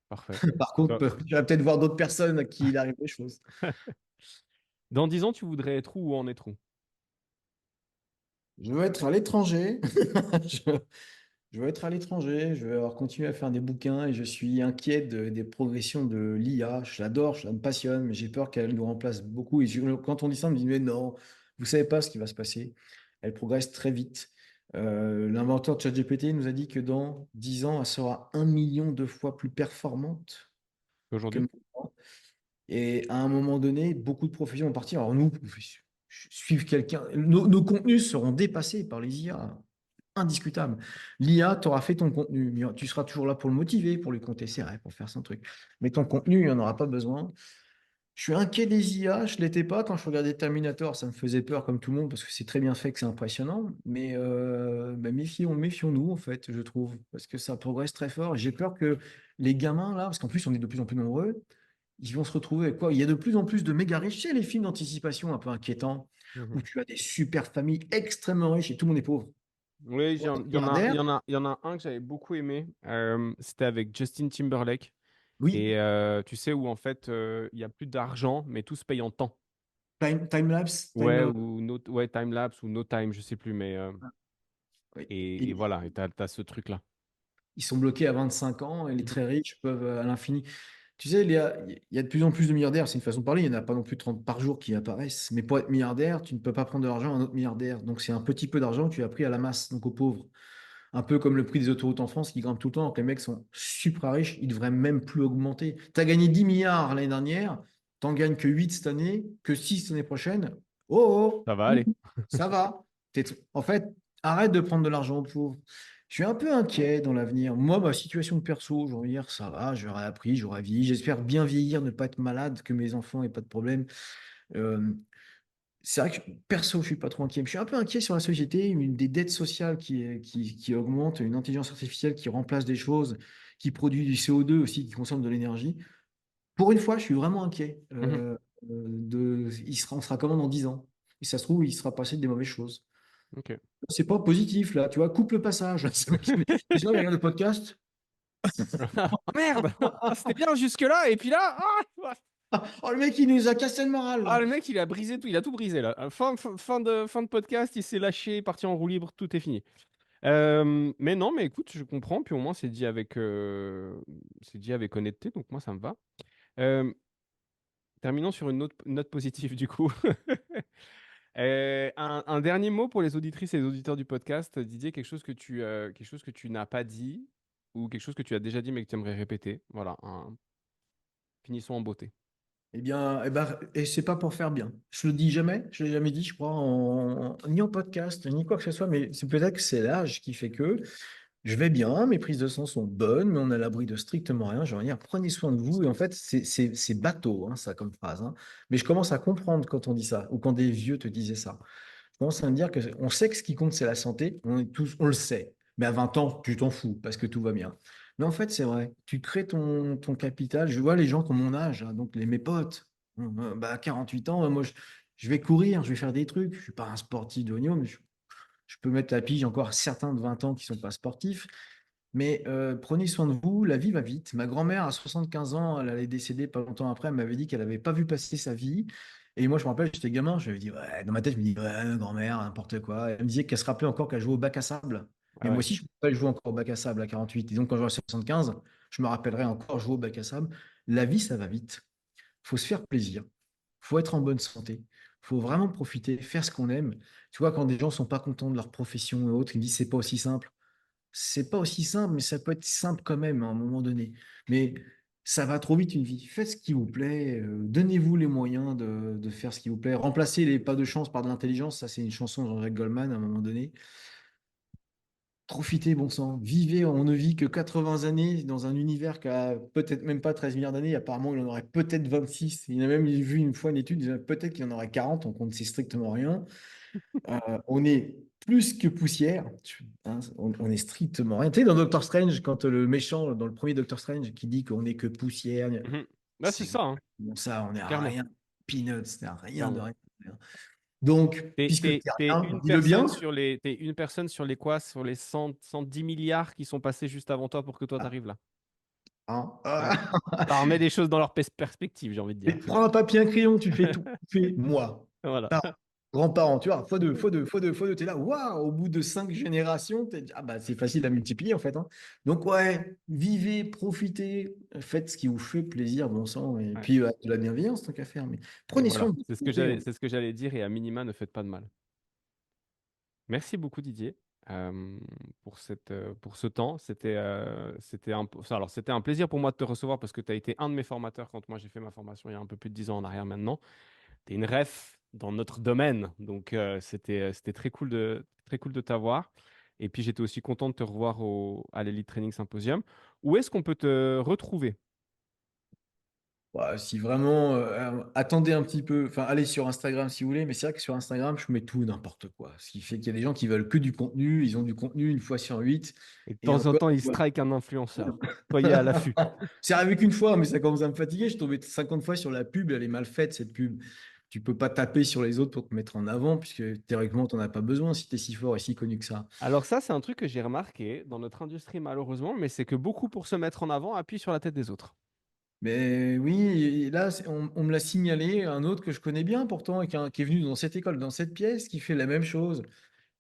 parfait. Par contre, Dans, tu vas peut-être voir d'autres personnes à qui il arrive des choses. dans 10 ans, tu voudrais être où ou en être où? Je veux être à l'étranger. Je, je veux être à l'étranger. Je veux avoir continué à faire des bouquins et je suis inquiet des progressions de l'IA. Je l'adore, ça me passionne, mais j'ai peur qu'elle nous remplace beaucoup. Et quand on dit ça, on me dit, mais non, vous savez pas ce qui va se passer. Elle progresse très vite. L'inventeur de ChatGPT nous a dit que dans 10 ans, elle sera 1 million de fois plus performante que Aujourd'hui? maintenant. Et à un moment donné, beaucoup de professions vont partir. Alors nous, suivre quelqu'un, nos contenus seront dépassés par les IA, indiscutable. L'IA t'aura fait ton contenu, mais tu seras toujours là pour le motiver, pour lui compter ses rêves, pour faire son truc. Mais ton contenu, il n'y en aura pas besoin. Je suis inquiet des IA, je ne l'étais pas quand je regardais Terminator, ça me faisait peur comme tout le monde parce que c'est très bien fait, que c'est impressionnant. Mais bah, méfions-nous en fait, je trouve, parce que ça progresse très fort. J'ai peur que les gamins là, parce qu'en plus on est de plus en plus nombreux, ils vont se retrouver avec quoi? Il y a de plus en plus de méga riches. Tu sais, les films d'anticipation un peu inquiétants, où Mhm. tu as des super familles extrêmement riches et tout le monde est pauvre. Oui, Ou un il y en a, milliardaire, il y en a un que j'avais beaucoup aimé. C'était avec Justin Timberlake. oui, Et tu sais où en fait il y a plus d'argent, mais tout se paye en temps. time-lapse, Ouais, ou ouais, time lapse ou no time, je sais plus, mais oui. et voilà, et t'as ce truc-là. Ils sont bloqués à 25 ans et les Mhm. très riches peuvent à l'infini. Tu sais, il y a de plus en plus de milliardaires, c'est une façon de parler, il n'y en a pas non plus 30 par jour qui apparaissent. Mais pour être milliardaire, tu ne peux pas prendre de l'argent à un autre milliardaire. Donc c'est un petit peu d'argent que tu as pris à la masse, donc aux pauvres. Un peu comme le prix des autoroutes en France qui grimpe tout le temps, alors que les mecs sont super riches, ils devraient même plus augmenter. Tu as gagné 10 milliards l'année dernière, t'en gagnes que 8 cette année, que 6 l'année prochaine. Oh, Ça va oh, aller. ça va. En fait, arrête de prendre de l'argent aux pauvres. Je suis un peu inquiet dans l'avenir. Moi, ma situation de perso, j'ai envie de dire, ça va, j'aurai appris, j'aurai vieilli. J'espère bien vieillir, ne pas être malade, que mes enfants n'aient pas de problème. Euh, c'est vrai que perso, je suis pas trop inquiet. Je suis un peu inquiet sur la société, des dettes sociales qui augmentent, une intelligence artificielle qui remplace des choses, qui produit du CO2 aussi, qui consomme de l'énergie. Pour une fois, je suis vraiment inquiet. Mhm. On sera comment dans 10 ans? Et ça se trouve, il sera passé des mauvaises choses. Ok. C'est pas positif, là, tu vois, coupe le passage. Les gens, ils regardent le podcast. Oh merde! Ah, c'était bien jusque-là, et puis là, Oh, le mec, il nous a cassé le moral, là. le mec, il a brisé tout, il a tout brisé là. Fin de podcast, il s'est lâché, parti en roue libre, tout est fini. Mais non, mais écoute, je comprends, puis au moins c'est dit avec honnêteté, donc moi ça me va. Euh, terminons sur une note positive du coup. Un dernier mot pour les auditrices et les auditeurs du podcast. Didier, quelque chose que tu n'as pas dit ou quelque chose que tu as déjà dit mais que tu aimerais répéter. Voilà, finissons en beauté. Et c'est pas pour faire bien. Je le dis jamais, je l'ai jamais dit, je crois, ni en podcast, ni quoi que ce soit, mais c'est peut-être que c'est l'âge qui fait que je vais bien, mes prises de sang sont bonnes, mais on est à l'abri de strictement rien. Je veux dire, prenez soin de vous. Et en fait, c'est bateau, hein, ça, comme phrase, hein. Mais je commence à comprendre quand on dit ça, ou quand des vieux te disaient ça. Je commence à me dire que on sait que ce qui compte, c'est la santé. On est tous, on le sait. Mais à 20 ans, tu t'en fous parce que tout va bien. Mais en fait, c'est vrai. Tu crées ton capital. Je vois les gens qui ont mon âge, hein, donc mes potes. Bah, à 48 ans, moi, je vais courir, je vais faire des trucs. Je suis pas un sportif de haut niveau, mais je peux mettre la pige encore certains de 20 ans qui sont pas sportifs. Mais prenez soin de vous, la vie va vite. Ma grand-mère, à 75 ans, elle allait décéder pas longtemps après, elle m'avait dit qu'elle n'avait pas vu passer sa vie. Et moi, je me rappelle, j'étais gamin, je lui avais dit, ouais, dans ma tête, je me dis, ouais, grand-mère, n'importe quoi. Elle me disait qu'elle se rappelait encore qu'elle jouait au bac à sable. Ah Mais moi ouais. aussi, je me rappelle jouer encore au bac à sable à 48. Et donc, quand j'aurai 75, je me rappellerai encore jouer au bac à sable. La vie, ça va vite. Faut se faire plaisir. Faut être en bonne santé. Faut vraiment profiter, faire ce qu'on aime. Tu vois, quand des gens sont pas contents de leur profession et autres, ils me disent, c'est pas aussi simple. C'est pas aussi simple, mais ça peut être simple quand même à un moment donné. Mais ça va trop vite une vie. Faites ce qui vous plaît, donnez-vous les moyens de faire ce qui vous plaît. Remplacez les pas de chance par de l'intelligence, ça c'est une chanson de Jean-Jacques Goldman à un moment donné. Profitez, bon sang, vivez, on ne vit que 80 années dans un univers qui a peut-être même pas 13 milliards d'années, apparemment il en aurait peut-être 26. Il a même vu une fois une étude, il disait peut-être qu'il y en aurait 40, donc on ne sait strictement rien. On est plus que poussière, hein, on est strictement rien. Tu sais, dans Doctor Strange, quand le méchant, dans le premier Doctor Strange, qui dit qu'on est que poussière, Mhm. Là, c'est c'est ça, hein, exactement ça, on est à clairement. rien. Peanuts, c'est à rien de Clairement. rien. Donc, T'es, puisque t'es- tu t'es rien, une dis-le personne bien. sur t'es une personne sur les quoi? Sur les 110 milliards qui sont passés juste avant toi pour que toi t'arrives là. Hein. Ouais. Ça remet des choses dans leur perspective, j'ai envie de Et dire. prends un papier, un crayon, tu fais tout. Tu fais moi. Voilà. Grands-parents, tu vois, fois deux, t'es là, waouh, au bout de 5 générations, ah bah c'est facile à multiplier en fait, hein. Donc ouais, vivez, profitez, faites ce qui vous fait plaisir, bon sang, et Ouais. puis de la bienveillance tant qu'à faire, mais Et prenez soin voilà. de vous, s'il vous plaît. C'est ce que j'allais dire et à minima, ne faites pas de mal. Merci beaucoup Didier euh, pour ce temps. C'était un plaisir pour moi de te recevoir parce que tu as été un de mes formateurs quand moi j'ai fait ma formation il y a un peu plus de 10 ans en arrière maintenant. Tu es une ref dans notre domaine, donc c'était très cool de t'avoir. Et puis j'étais aussi content de te revoir à l'Elite Training Symposium. Où est-ce qu'on peut te retrouver? Bah, si vraiment, attendez un petit peu, enfin allez sur Instagram si vous voulez, mais c'est vrai que sur Instagram, je mets tout et n'importe quoi. Ce qui fait qu'il y a des gens qui veulent que du contenu, ils ont du contenu une fois sur 8, Et de et temps en encore. temps, il strike un influenceur. Soyez à l'affût. C'est arrivé qu'une fois, mais ça commence à me fatiguer. Je tombais 50 fois sur la pub, elle est mal faite, cette pub. Tu peux pas taper sur les autres pour te mettre en avant, puisque théoriquement, tu n'en as pas besoin si tu es si fort et si connu que ça. Alors ça, c'est un truc que j'ai remarqué dans notre industrie malheureusement, mais c'est que beaucoup pour se mettre en avant appuient sur la tête des autres. Mais oui, et là, on me l'a signalé, un autre que je connais bien pourtant, et qui est venu dans cette école, dans cette pièce, qui fait la même chose. Je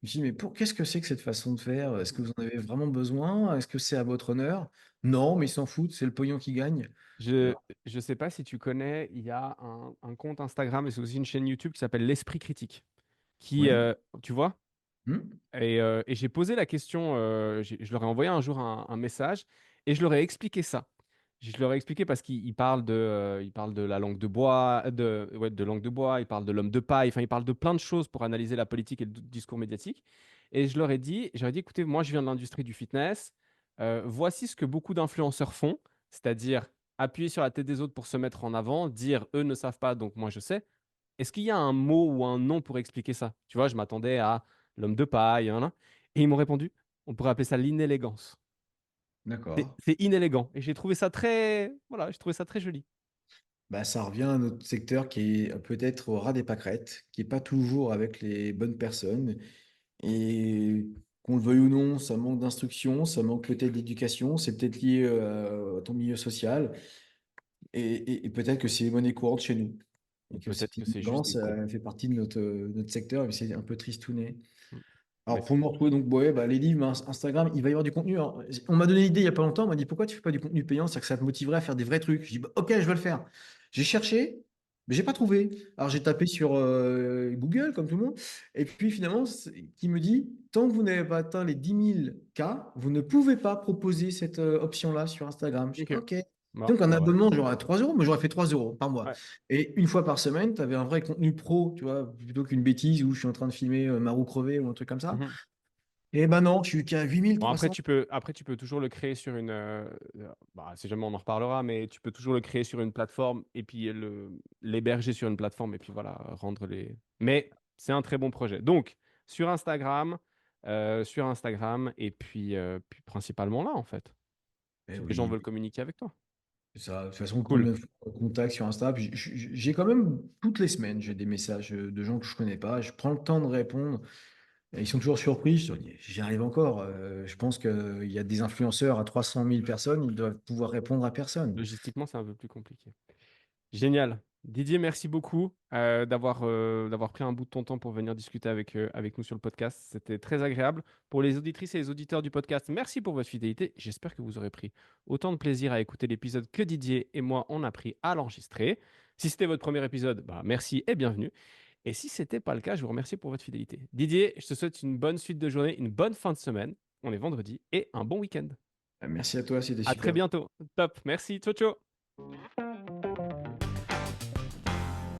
me suis dit, mais qu'est-ce que c'est que cette façon de faire? Est-ce que vous en avez vraiment besoin? Est-ce que c'est à votre honneur? Non, mais ils s'en foutent, c'est le pognon qui gagne. Je ne sais pas si tu connais, il y a un compte Instagram et c'est aussi une chaîne YouTube qui s'appelle L'Esprit Critique, qui, Oui. tu vois, Hmm. et j'ai posé la question, je leur ai envoyé un jour un message et je leur ai expliqué ça. Je leur ai expliqué parce il parle de la langue de bois, ouais, de langue de bois, il parle de l'homme de paille, enfin, il parle de plein de choses pour analyser la politique et le discours médiatique. Et j'aurais dit, écoutez, moi, je viens de l'industrie du fitness. Voici ce que beaucoup d'influenceurs font, c'est-à-dire appuyer sur la tête des autres pour se mettre en avant, dire eux ne savent pas, donc moi je sais. Est-ce qu'il y a un mot ou un nom pour expliquer ça? Tu vois, je m'attendais à l'homme de paille, hein, et ils m'ont répondu, on pourrait appeler ça l'inélégance. D'accord. C'est inélégant. Et j'ai trouvé ça voilà, j'ai trouvé ça très joli. Bah, ça revient à notre secteur qui est peut-être au ras des pâquerettes, qui n'est pas toujours avec les bonnes personnes. Et qu'on le veuille ou non, ça manque d'instruction, ça manque peut-être d'éducation, c'est peut-être lié à ton milieu social. Et peut-être que c'est monnaie courante chez nous. Ou Et que peut-être cette que c'est juste ignorance des cons. fait partie de notre secteur, et c'est un peu tristouné. Alors, Mais pour me retrouver, donc, ouais, bah, les livres, Instagram, il va y avoir du contenu. Alors, on m'a donné l'idée il n'y a pas longtemps. On m'a dit, pourquoi tu fais pas du contenu payant? C'est que ça te motiverait à faire des vrais trucs. Je dis, bah, ok, je vais le faire. J'ai cherché, mais j'ai pas trouvé. Alors, j'ai tapé sur Google, comme tout le monde. Et puis, finalement, qui me dit, tant que vous n'avez pas atteint les 10 000 cas, vous ne pouvez pas proposer cette option-là sur Instagram. Je dis, ok. ok. Bon, Donc, un bah voilà. abonnement, genre à 3 euros, mais j'aurais fait 3 euros par mois. Ouais. Et une fois par semaine, tu avais un vrai contenu pro, tu vois, plutôt qu'une bêtise où je suis en train de filmer ma roue crevée ou un truc comme ça. Mhm. Eh ben non, je suis qu'à Bon, après, 8 300. tu peux toujours le créer sur une. Bah, si jamais on en reparlera, mais tu peux toujours le créer sur une plateforme et puis l'héberger sur une plateforme et puis voilà, rendre les. Mais c'est un très bon projet. Donc, sur Instagram, et puis principalement là, en fait. Eh Si les gens oui, veulent communiquer avec toi. c'est ça. De toute façon, Cool. combien de fois on contacte sur Insta? Puis j'ai quand même, toutes les semaines, j'ai des messages de gens que je connais pas. Je prends le temps de répondre. Et ils sont toujours surpris. Je leur dis, j'y arrive encore. Je pense qu'il y a des influenceurs à 300 000 personnes, ils doivent pouvoir répondre à personne. Logistiquement, c'est un peu plus compliqué. Génial. Didier, merci beaucoup d'avoir pris un bout de ton temps pour venir discuter avec nous sur le podcast. C'était très agréable. Pour les auditrices et les auditeurs du podcast, merci pour votre fidélité. J'espère que vous aurez pris autant de plaisir à écouter l'épisode que Didier et moi, on a pris à l'enregistrer. Si c'était votre premier épisode, bah, merci et bienvenue. Et si ce n'était pas le cas, je vous remercie pour votre fidélité. Didier, je te souhaite une bonne suite de journée, une bonne fin de semaine. On est vendredi et un bon week-end. Merci à toi, c'était À très super. bientôt. Top. Merci. Ciao, ciao.